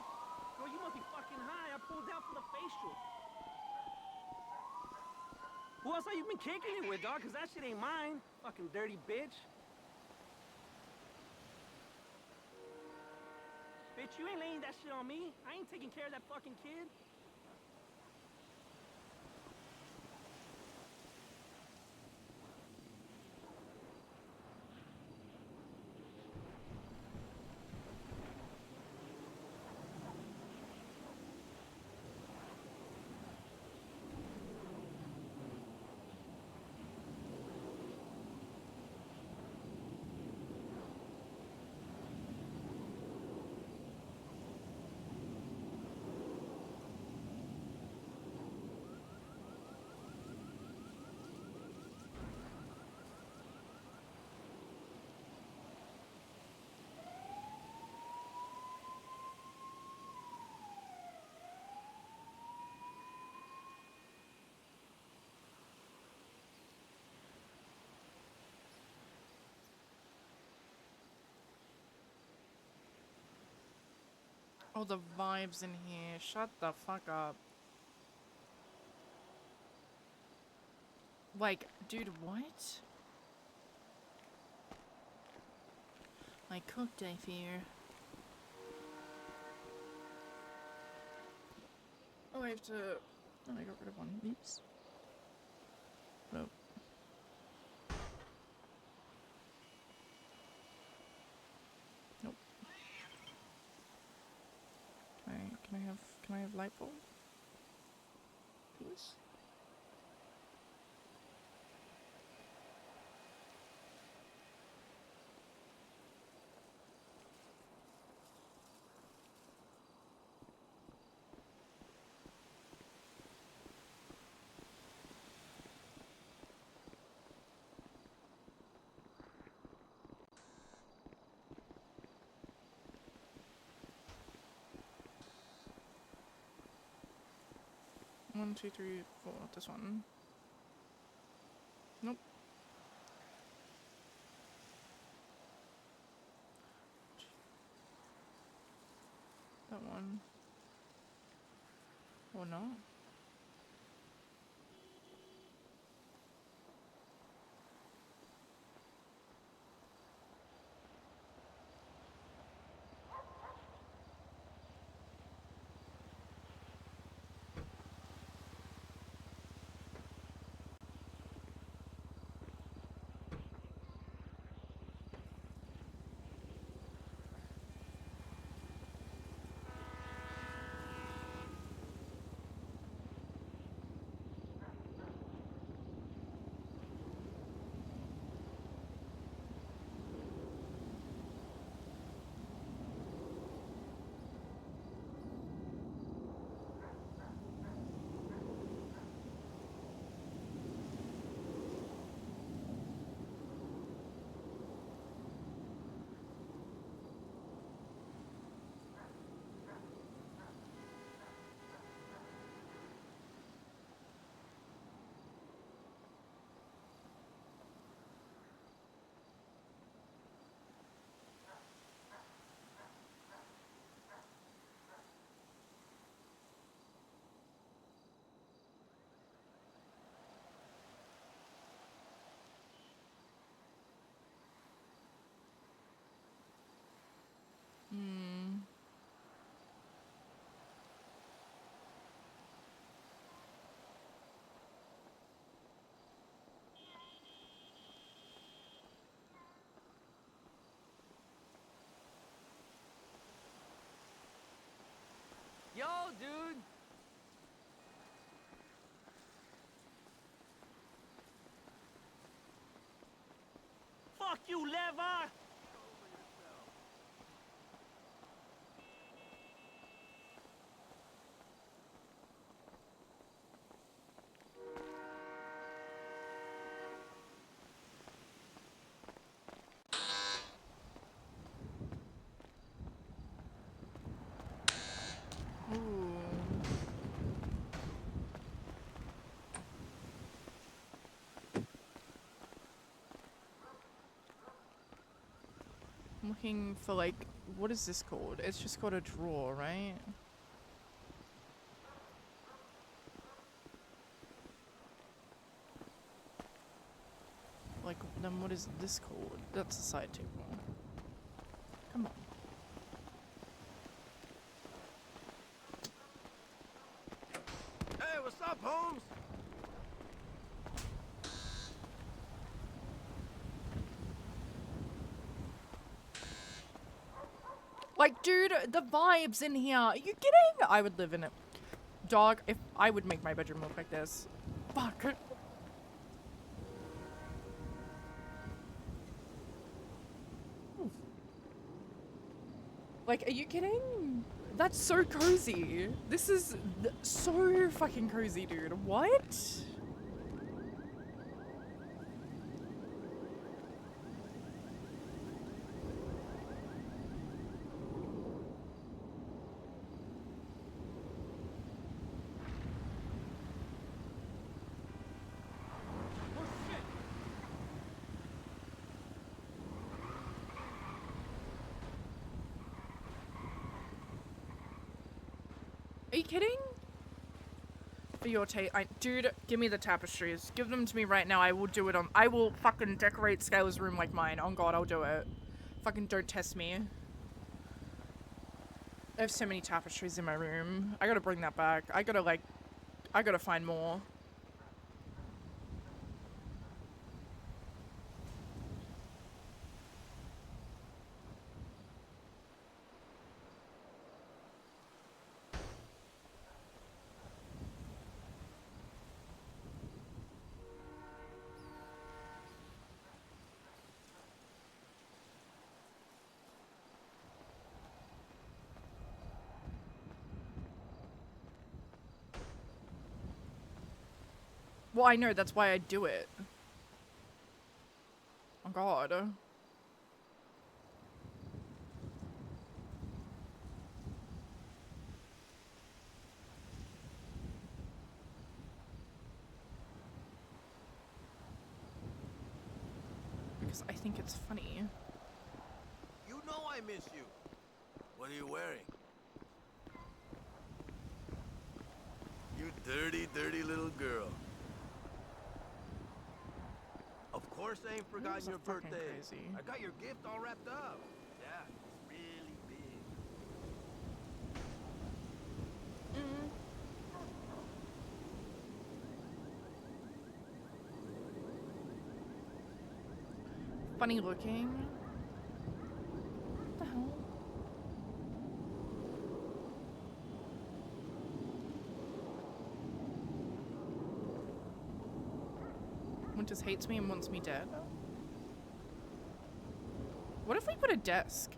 Girl, you must be fucking high. I pulled out for the facial. Who else have you been kicking it with, dog? Cause that shit ain't mine. Fucking dirty bitch. Bitch, you ain't laying that shit on me. I ain't taking care of that fucking kid. Oh, the vibes in here. Shut the fuck up. Like, dude, what? I cooked, I fear. Oh, I have to... Oh, I got rid of one. Oops. Nope. Nope. Can I have light bulb? Please? One, two, three, four. This one. Nope. That one. Or not. lever! Ooh. I'm looking for like, what is this called? It's just called a drawer, right? Like, then what is this called? That's a side table. Come on. Hey, what's up, Holmes? Like, dude, the vibes in here. Are you kidding? I would live in it. Dog, if I would make my bedroom look like this. Fuck. Like, are you kidding? That's so cozy. This is so fucking cozy, dude. What? Are you kidding? For your taste, dude, give me the tapestries. Give them to me right now. I will do it on. I will fucking decorate Skylar's room like mine. On God, I'll do it. Fucking don't test me. I have so many tapestries in my room. I gotta bring that back. I gotta find more. Well, I know, that's why I do it. Oh God. Because I think it's funny. You know I miss you. What are you wearing? You dirty, dirty little girl. Of course I ain't forgotten so your fucking birthday. crazy. I got your gift all wrapped up. Yeah, it's really big. Funny looking. What the hell? Winters hates me and wants me dead. What if we put a desk?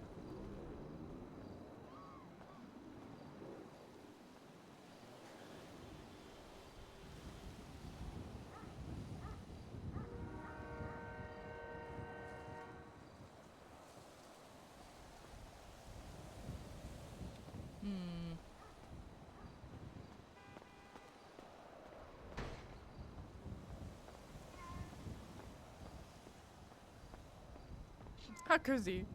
How cozy.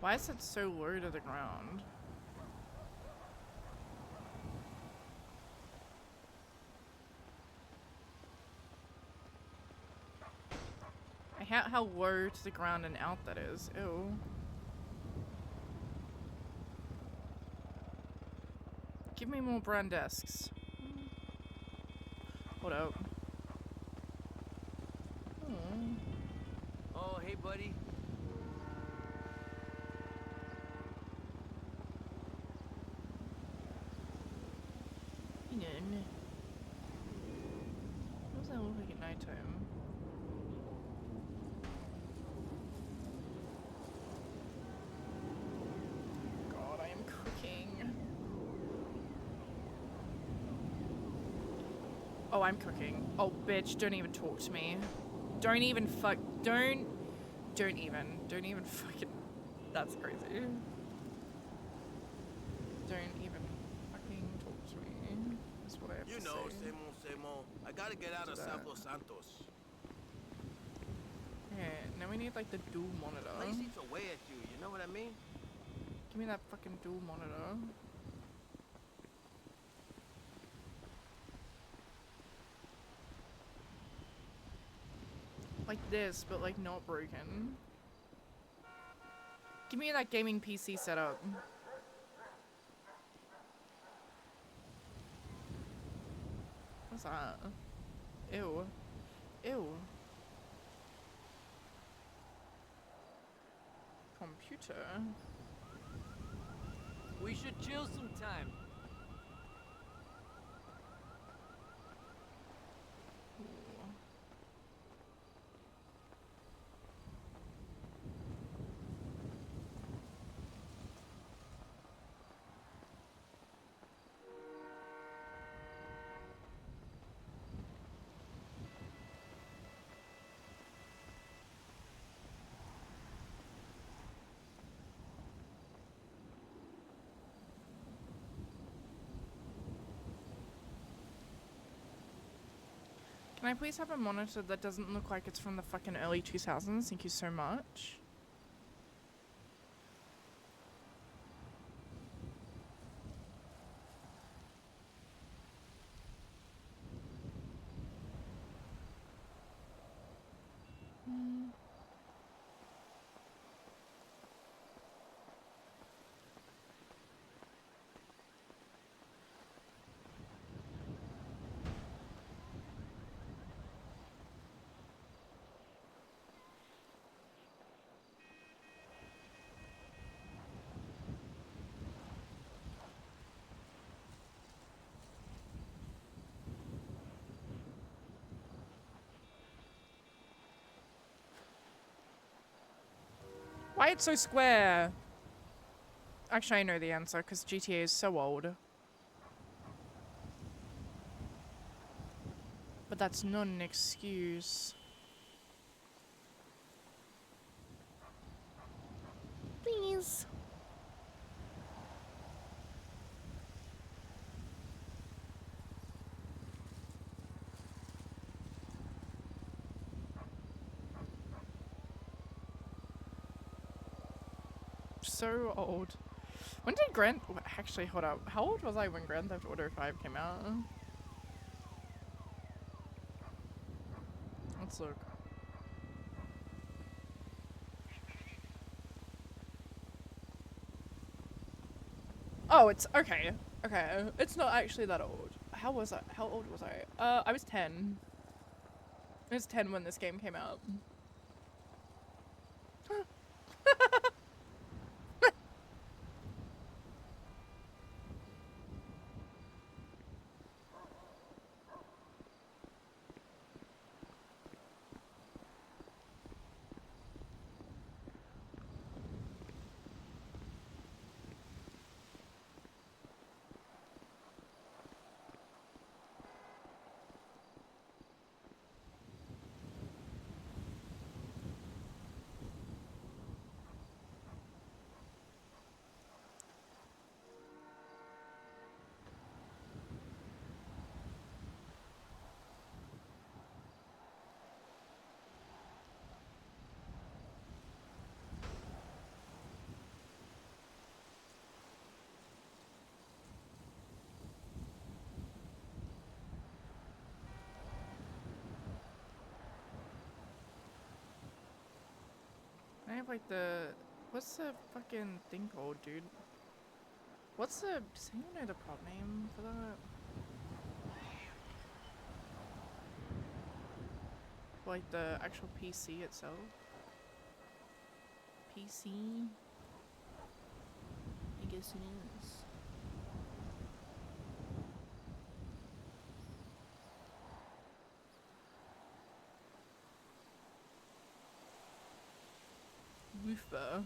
Why is it so low to the ground? I hate how low to the ground and out that is. Ew. Give me more brown desks. Hold up. Oh, hey, buddy. What does that look like at nighttime? God, I am cooking. Oh, I'm cooking. Oh, bitch, don't even talk to me. Don't even don't even fucking, that's crazy. Don't even fucking talk to me. That's what I have You to know, say. same old. I gotta get out of Do South that. Los Santos. Okay, now we need like the dual monitor. Place eats away at you, you know what I mean? Give me that fucking dual monitor. Like this, but like not broken. Give me that gaming PC setup. What's that? Ew. Ew. Computer. We should chill sometime. Ooh. Can I please have a monitor that doesn't look like it's from the fucking early 2000s? Thank you so much. Why it's so square? Actually, I know the answer because GTA is so old. But that's not an excuse. Please. So old. When did actually, hold up. How old was I when Grand Theft Auto 5 came out? Let's look. Oh, it's okay. Okay, it's not actually that old. How was I? How old was I? I was 10. I was 10 when this game came out. I have like the, what's the fucking thing called, dude? What's the, does anyone know the prop name for that? Like the actual PC itself. PC. I guess it is. Woofer.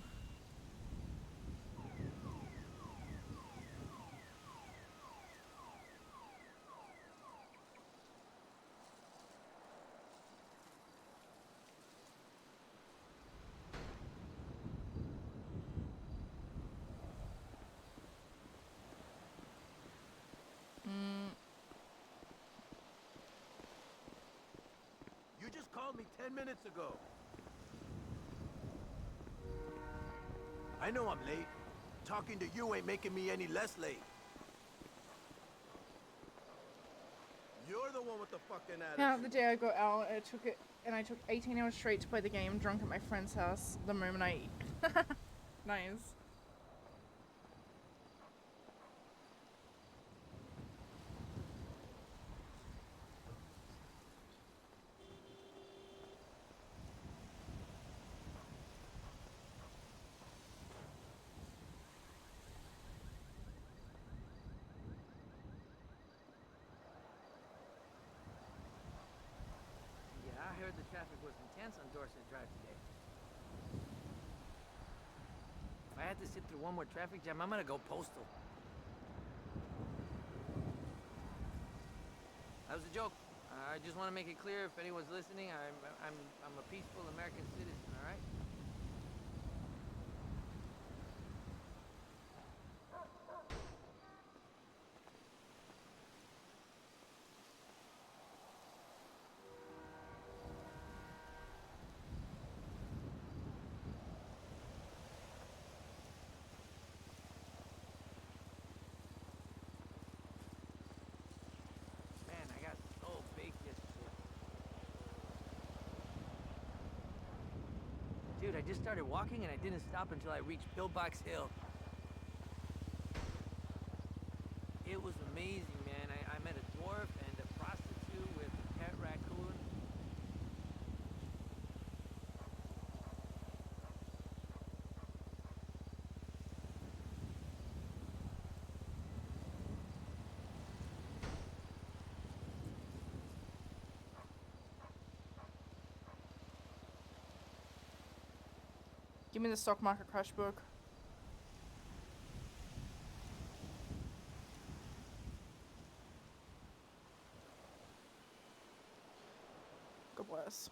You just called me 10 minutes ago. I know I'm late. Talking to you ain't making me any less late. You're the one with the fucking attitude. Yeah, the day I got out, I took 18 hours straight to play the game, drunk at my friend's house the moment I eat. Nice. Yeah, I heard the traffic was intense on Dorset Drive today. If I had to sit through one more traffic jam, I'm gonna go postal. That was a joke. I just want to make it clear if anyone's listening, I'm a peaceful American citizen, all right? Man, I got so baked yesterday. Dude, I just started walking and I didn't stop until I reached Pillbox Hill. It was amazing, man. I met a dwarf and a prostitute with a pet raccoon. Give me the stock market crash book. God bless.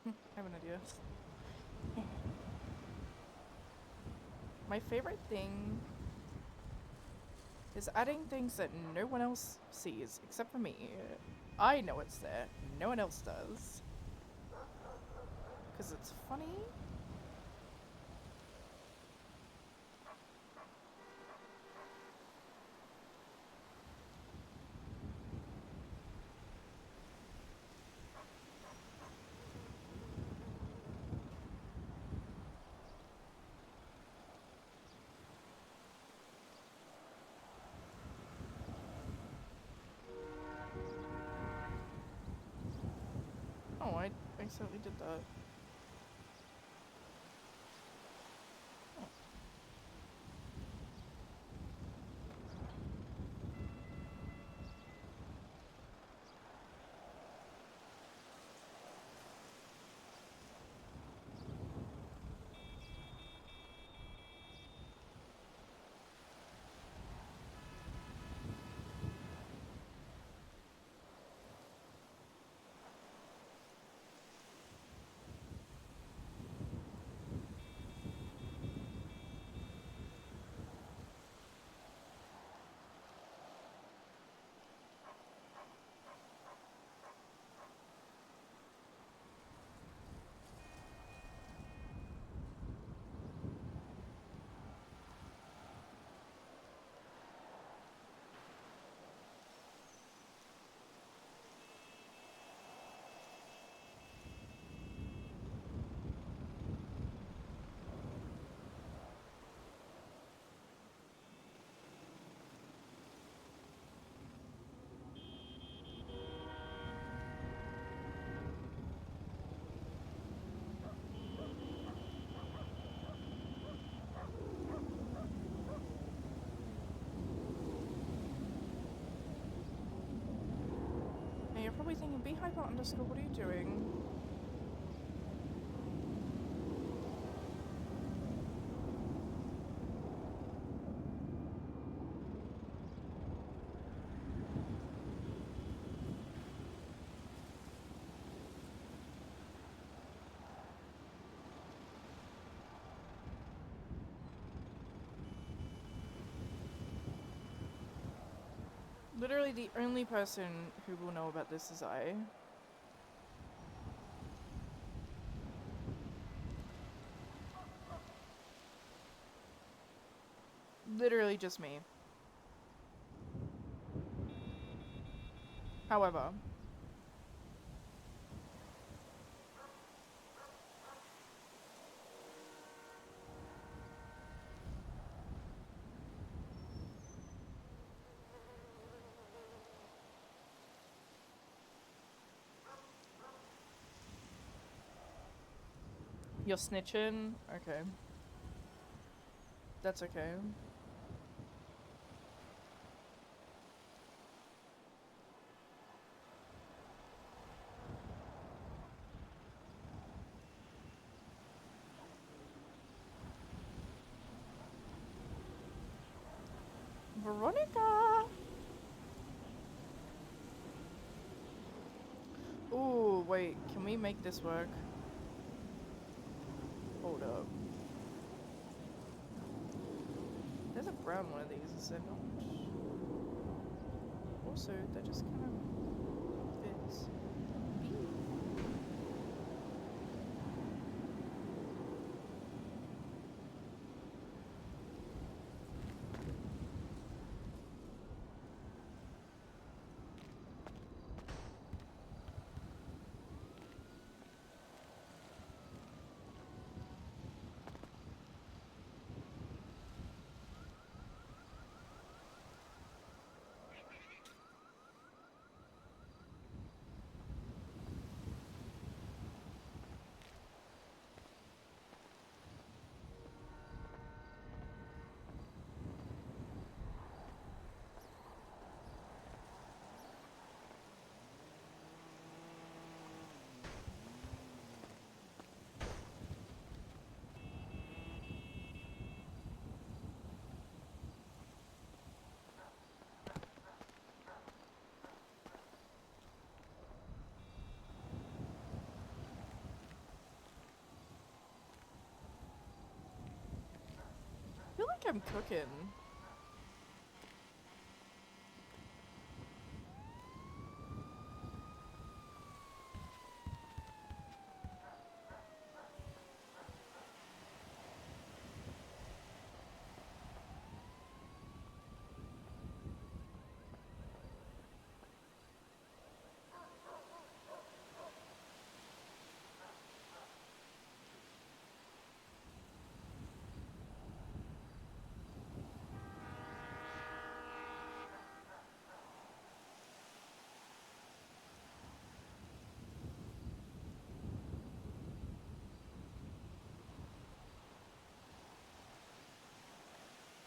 I have an idea. My favorite thing is adding things that no one else sees except for me. I know it's there. No one else does. Because it's funny. Oh, I accidentally did that. underscore, what are you doing? Literally the only person who will know about this is I. Literally just me. However, you're snitching? Okay. That's okay. Veronica! Ooh, wait, can we make this work? Hold up. There's a brown one of these, is there not? Also, that just kind of fits. I feel like I'm cooking.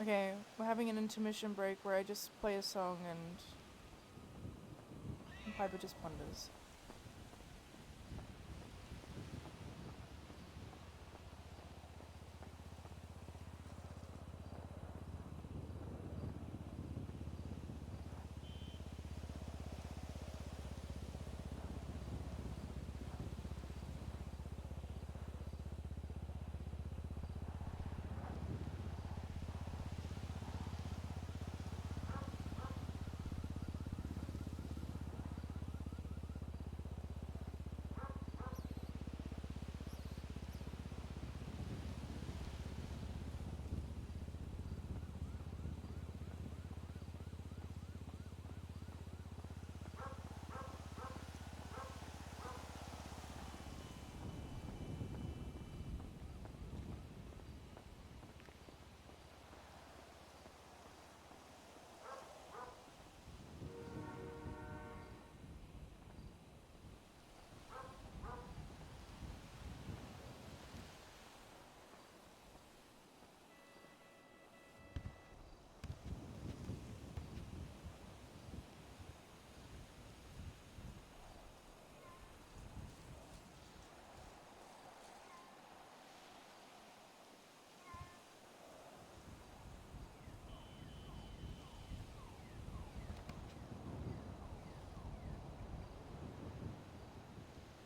Okay, we're having an intermission break where I just play a song and Piper just ponders.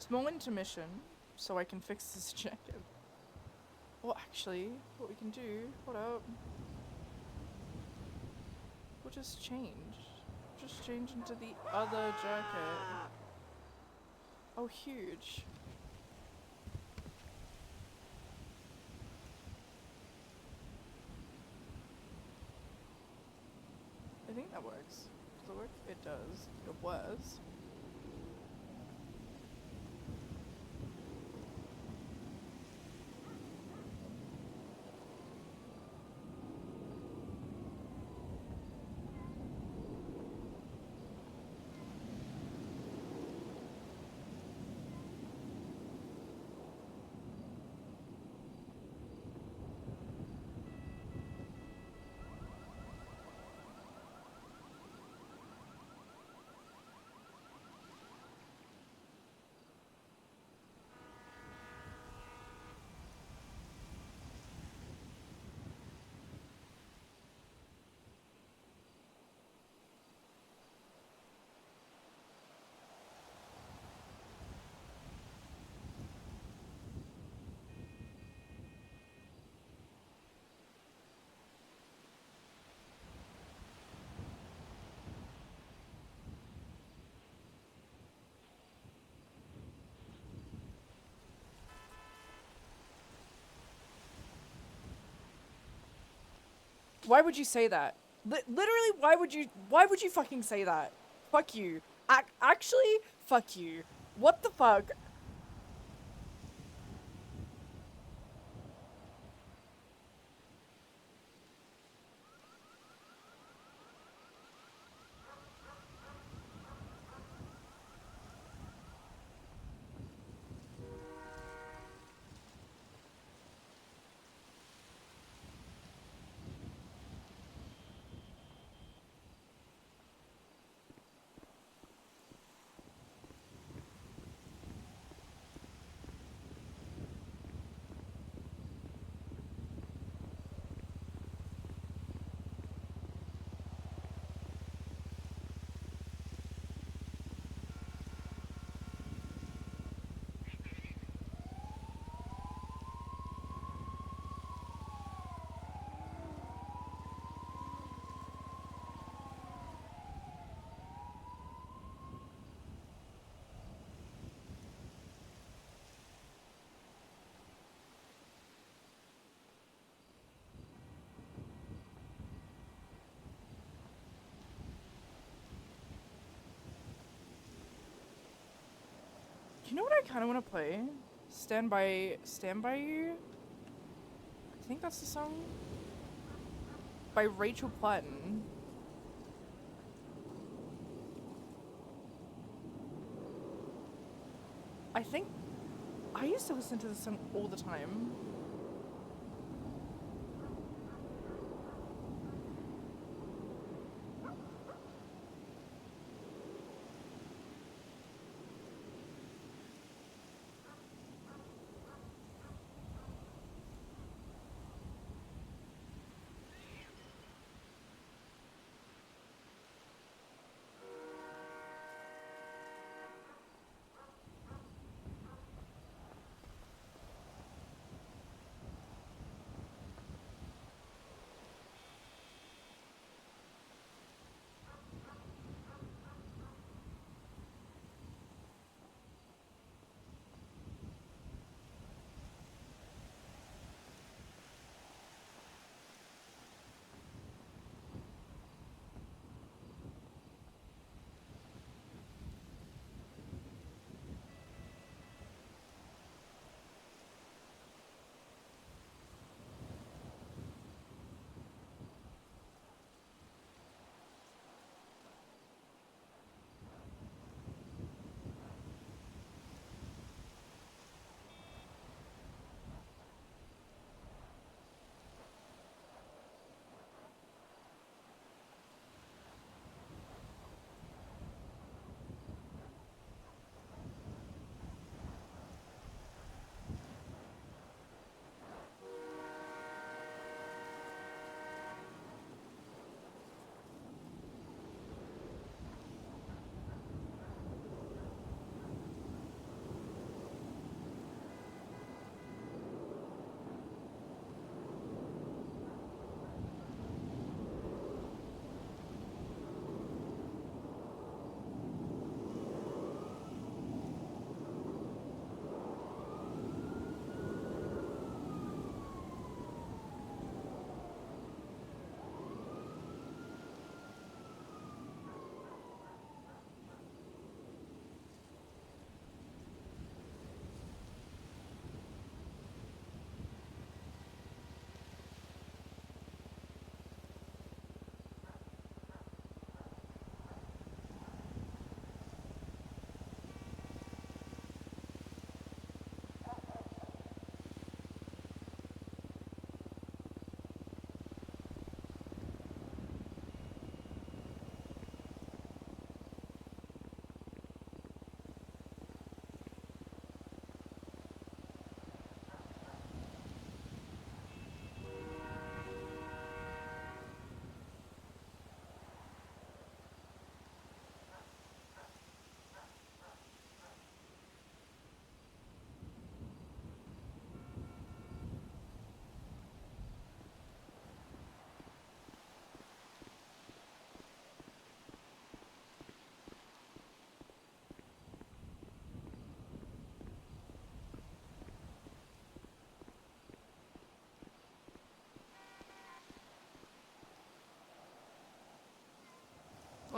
Small intermission, so I can fix this jacket. Well, actually, what we can do, hold up. We'll just change. Just change into the other jacket. Oh, huge. I think that works. Does it work? It does. It was. Why would you say that? Literally, why would you fucking say that? Fuck you. Actually, fuck you. What the fuck? You know what I kind of want to play? Stand by You. I think that's the song by Rachel Platten. I think I used to listen to this song all the time.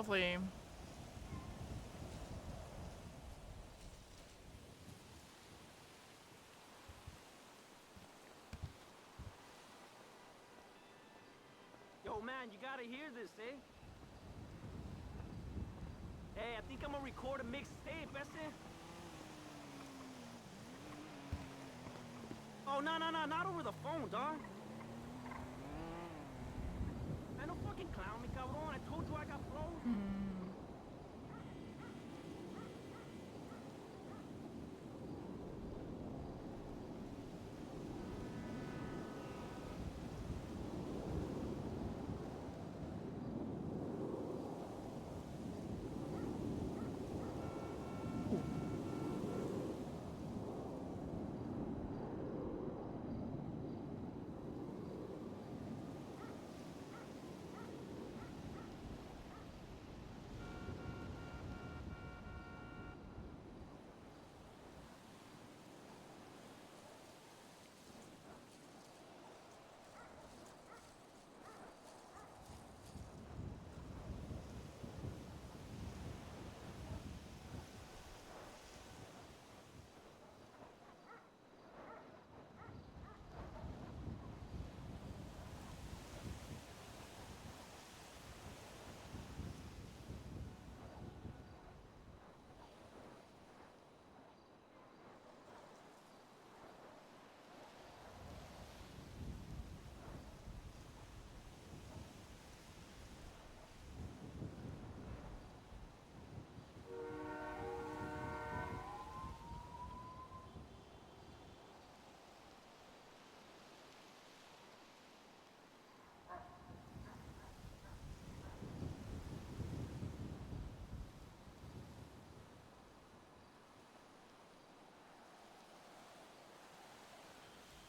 Lovely. Yo, man, you gotta hear this, eh? Hey, I think I'm gonna record a mixtape, eh? Oh, no, not over the phone, dog. I no fucking clown me, cabrón. I told you I got flow.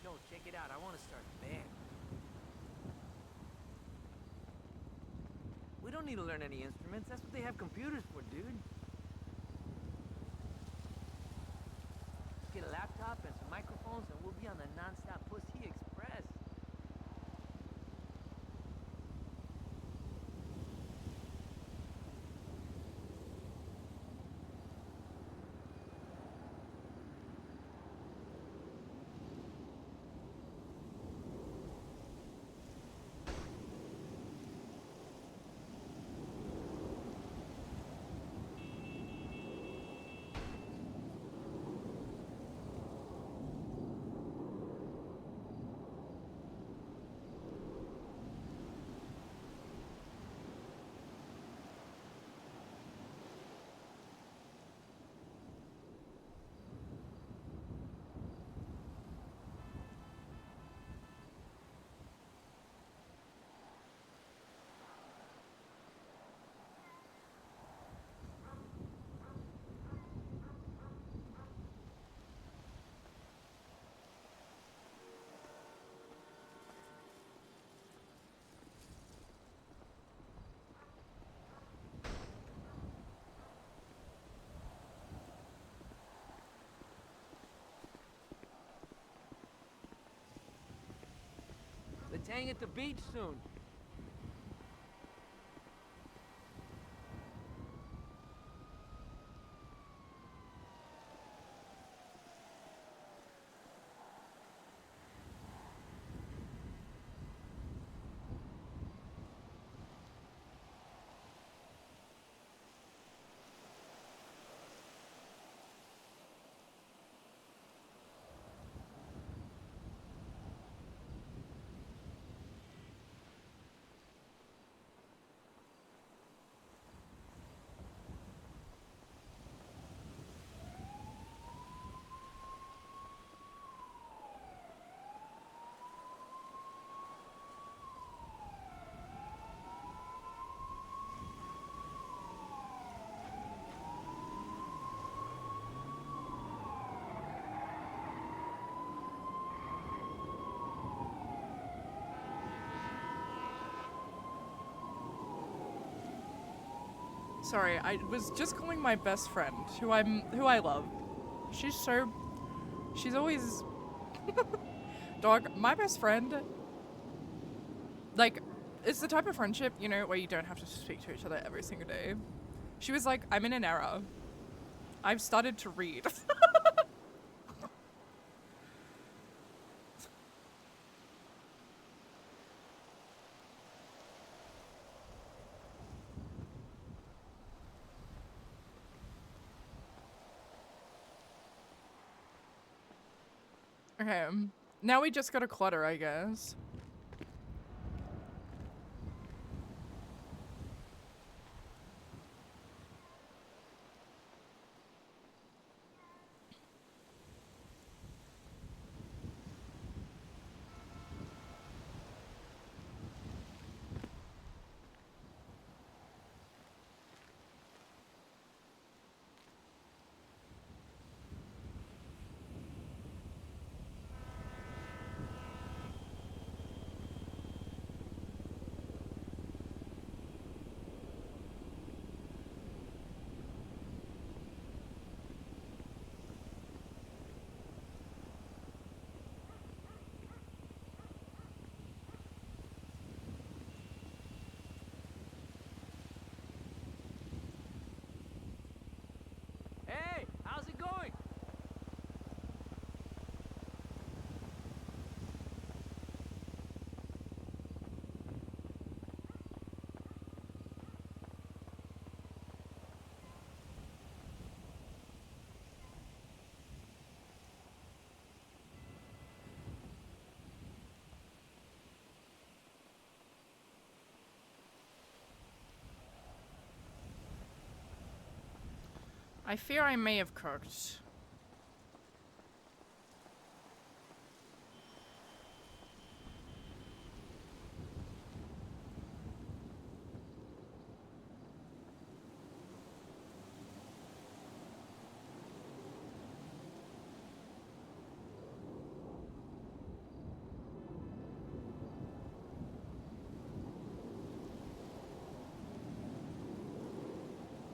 Yo, check it out. I want to start a band. We don't need to learn any instruments. That's what they have computers for, dude. Get a laptop and some microphones and we'll be on the non-stop Pussy Express. Let's hang at the beach soon. Sorry, I was just calling my best friend, who I love. She's always dog, my best friend, like, it's the type of friendship, you know, where you don't have to speak to each other every single day. She was like, I'm in an era. I've started to read. Okay, now we just gotta clutter, I guess. Hey, how's it going? I fear I may have cooked.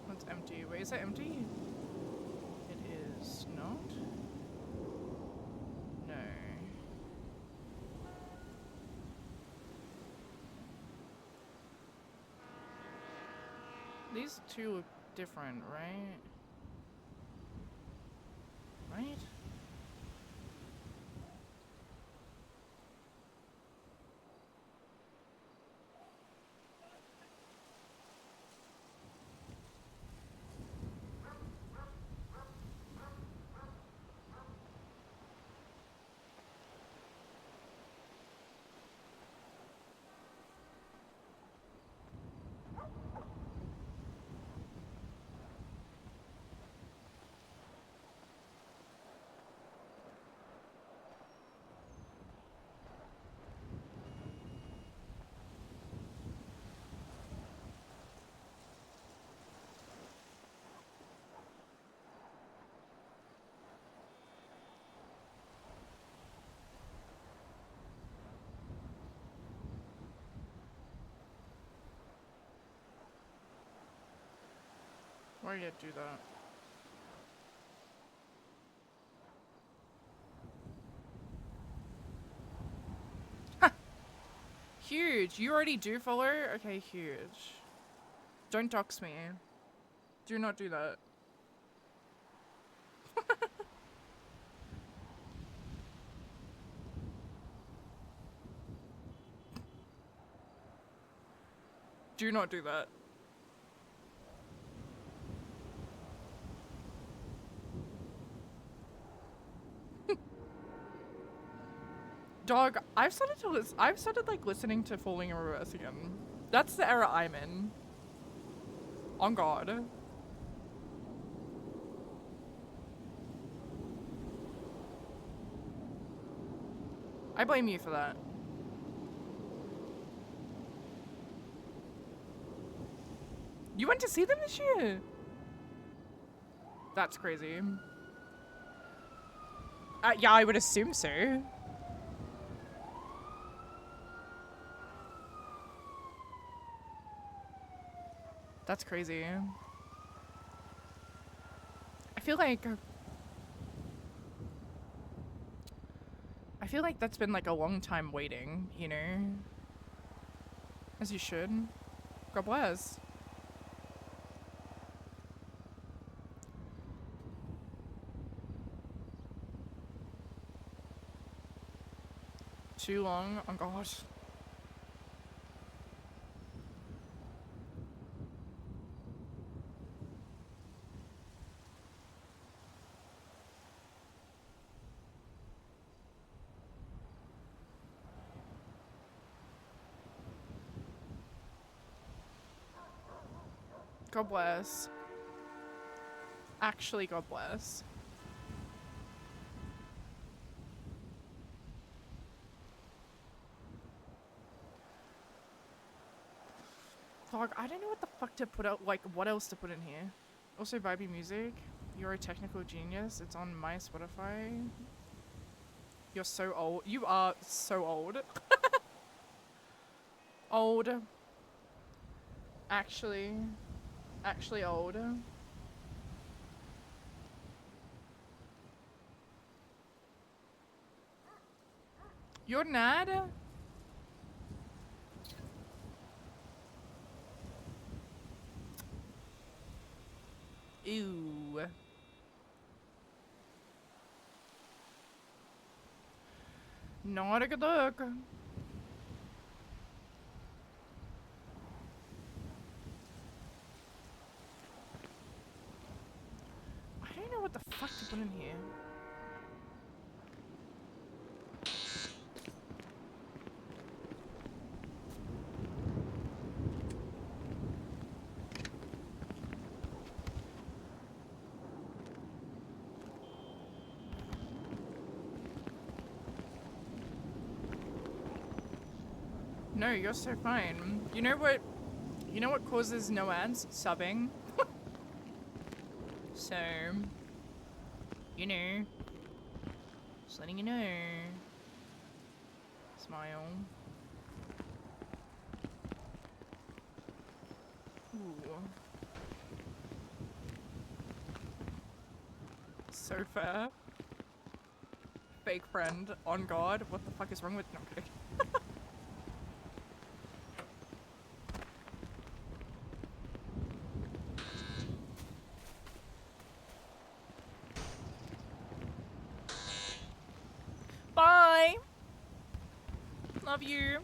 That's empty. Wait, is that empty? It is not. No. These two look different, right? Right? Why did it do that? Huge. You already do follow? Okay, huge. Don't dox me. Do not do that. Do not do that. Dog, I've started like listening to Falling in Reverse again. That's the era I'm in. On God. I blame you for that. You went to see them this year? That's crazy. Yeah, I would assume so. That's crazy. I feel like that's been like a long time waiting, you know? As you should. God bless. Too long? Oh god. God bless. Actually, God bless. Fuck, I don't know what the fuck to put out, like, what else to put in here. Also, vibey music. You're a technical genius. It's on my Spotify. You're so old. You are so old. Old. Actually. Actually old. You're Nad? Ew. Not a good look. I don't know what the fuck to put in here. No, you're so fine. You know what? You know what causes no ads? Subbing. So, you know, just letting you know. Smile. Ooh. So fair. Fake friend. On God. What the fuck is wrong with... No, I'm kidding. Bye! Love you.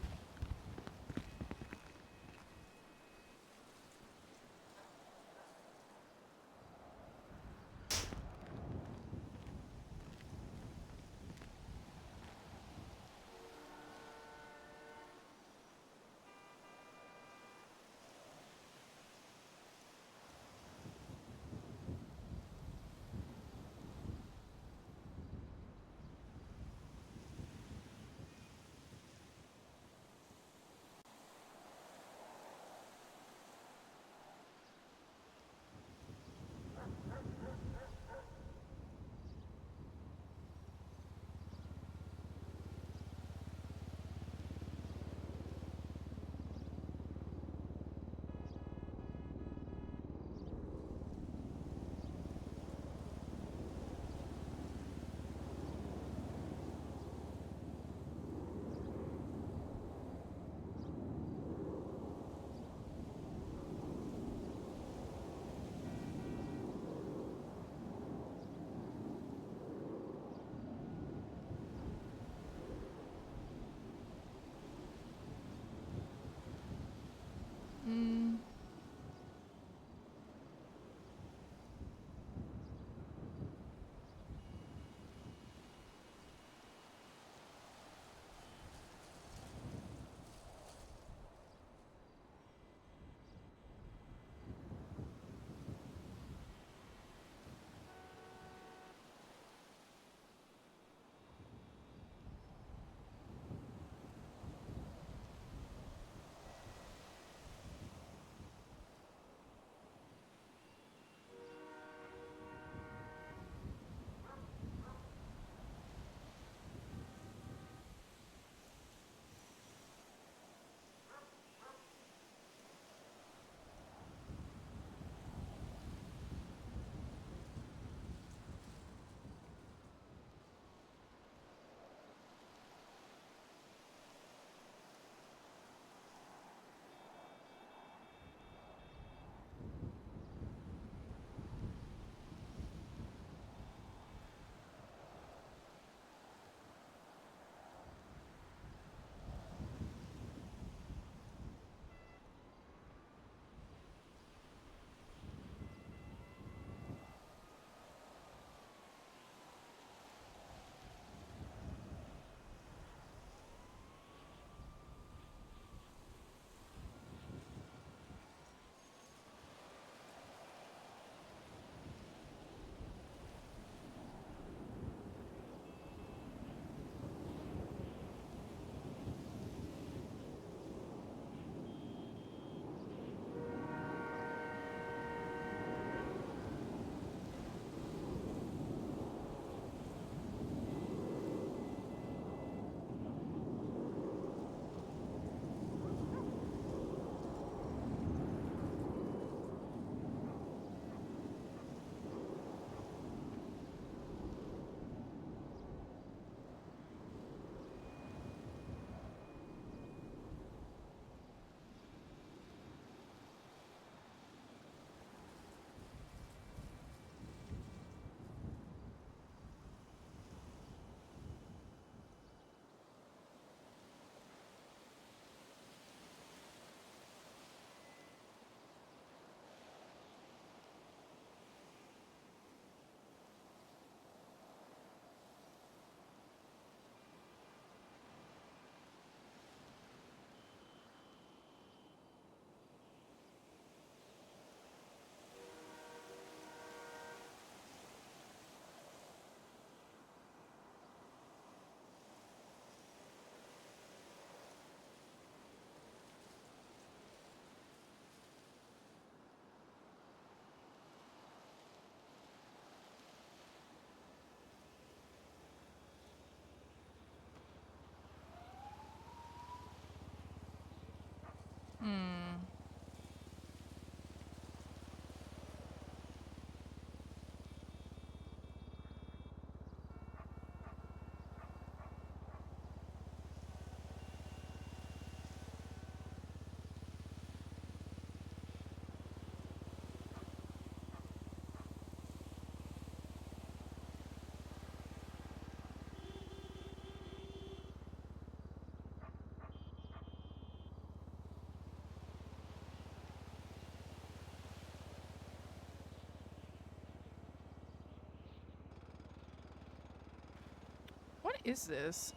What is this?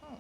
Oh.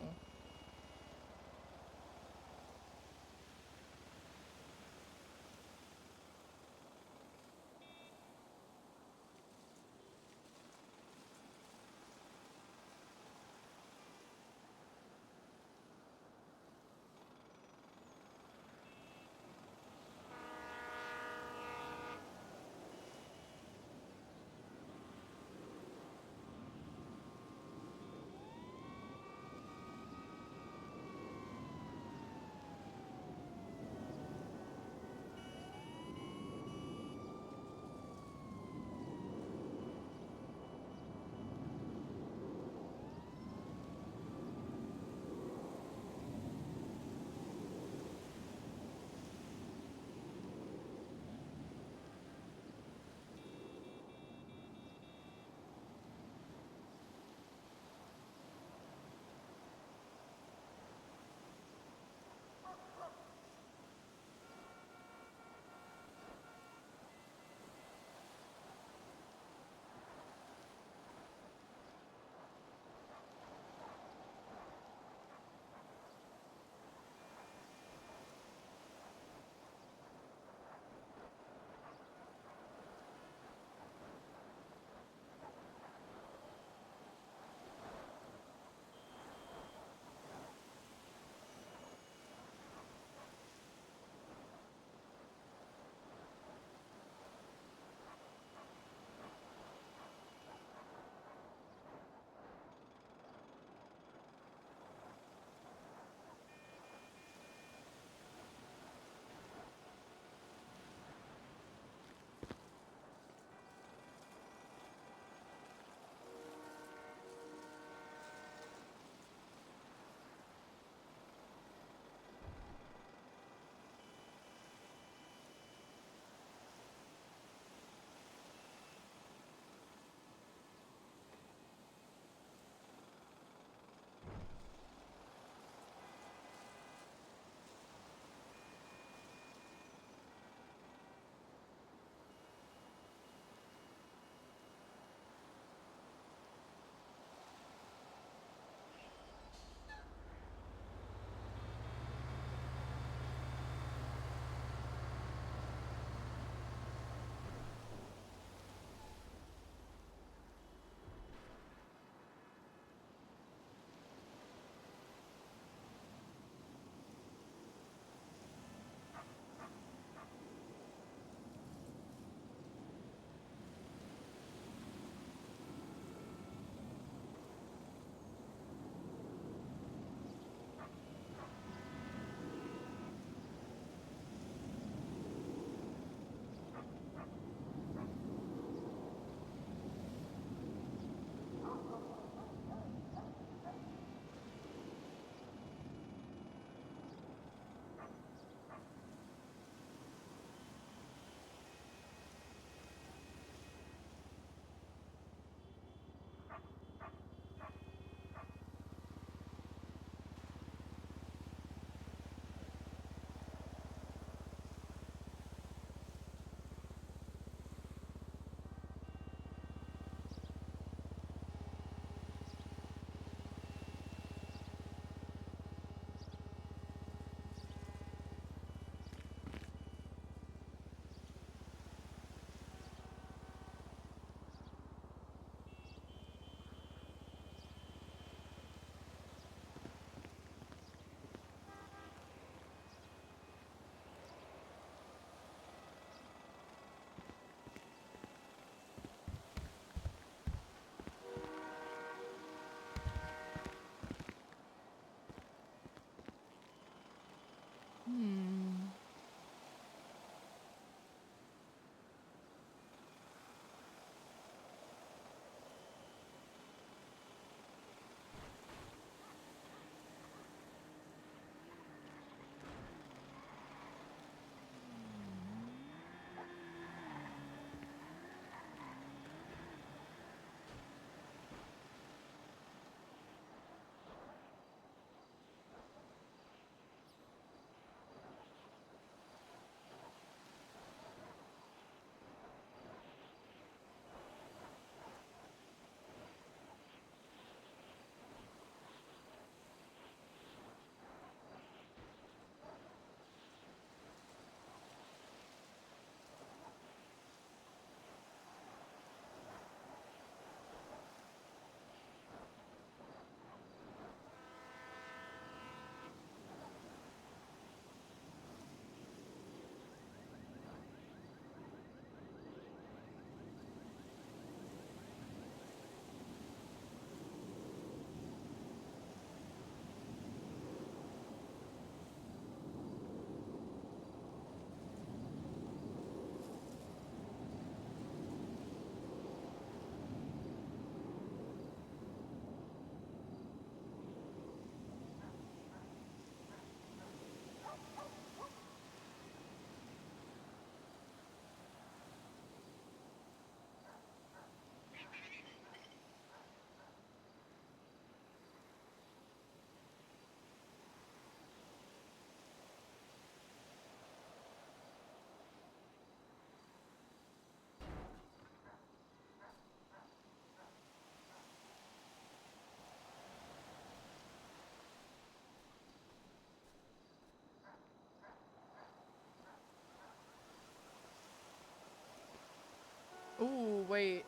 Wait.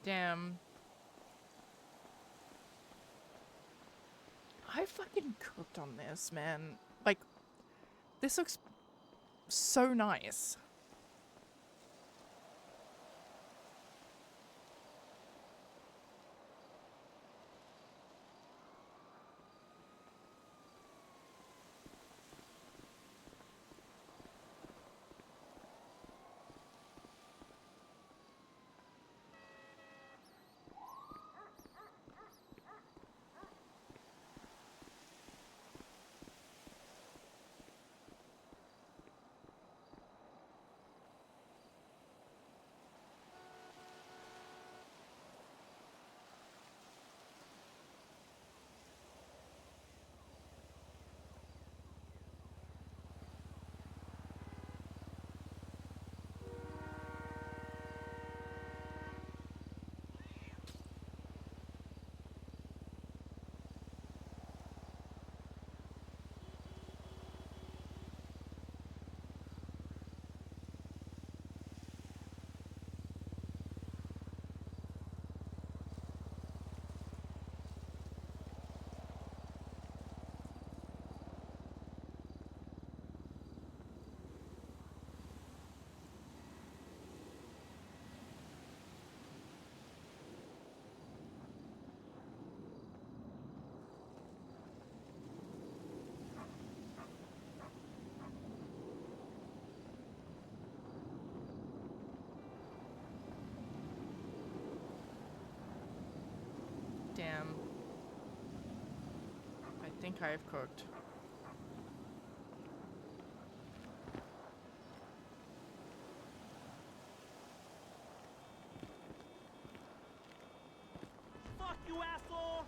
Damn. I fucking cooked on this, man. Like, this looks so nice. Damn. I think I have cooked. Fuck you, asshole!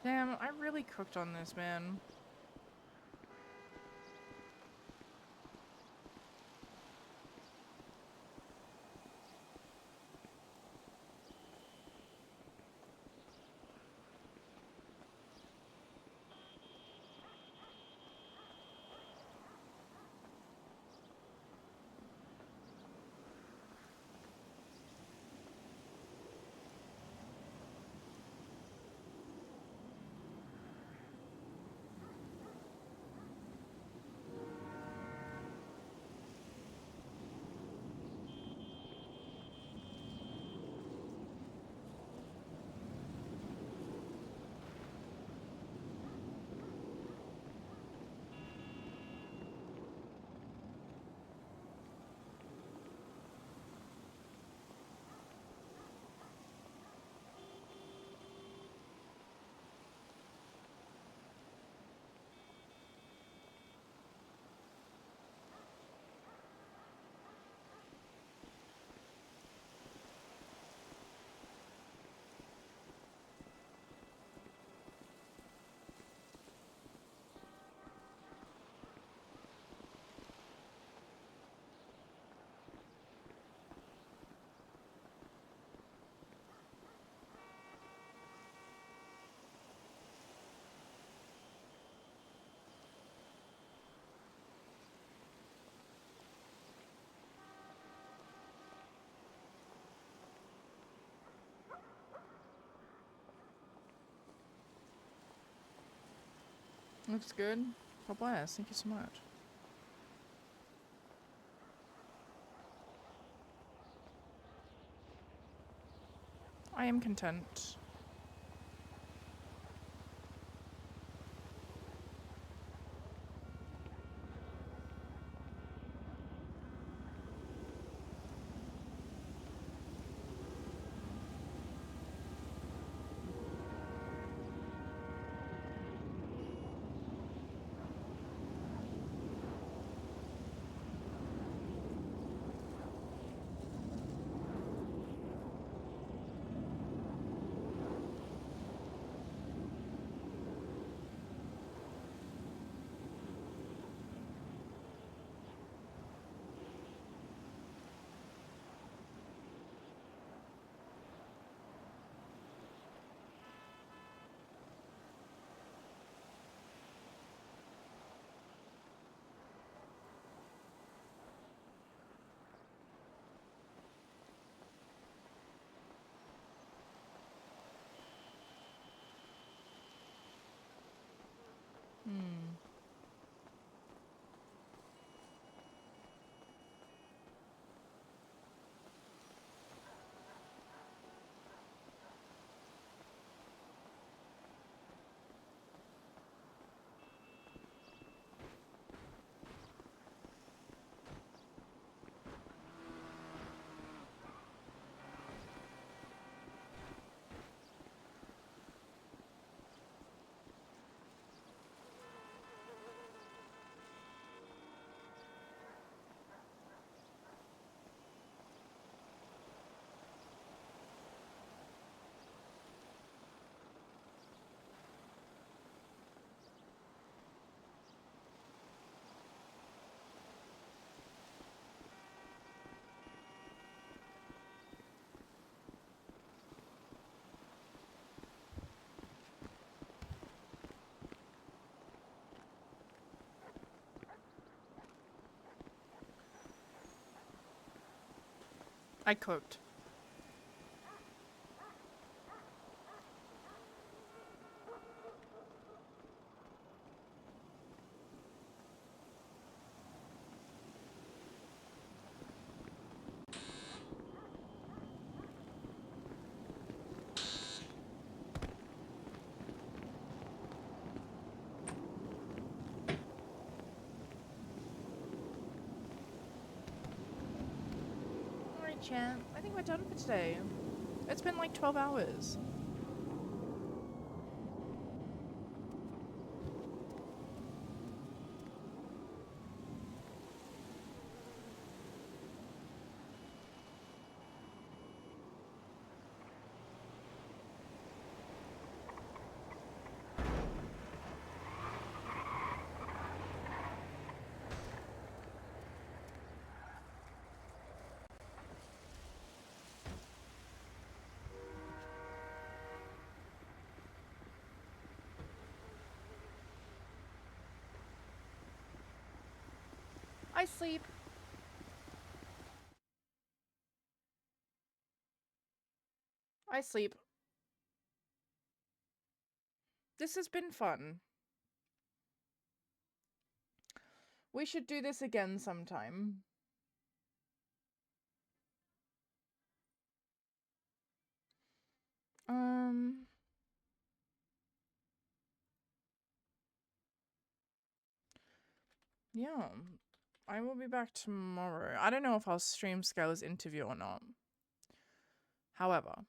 Damn, I really cooked on this, man. Looks good. God bless. Thank you so much. I am content. Hmm. I cooked. Alright, champ. I think we're done for today. It's been like 12 hours. I sleep. I sleep. This has been fun. We should do this again sometime. Yeah. I will be back tomorrow. I don't know if I'll stream Skylar's interview or not. However,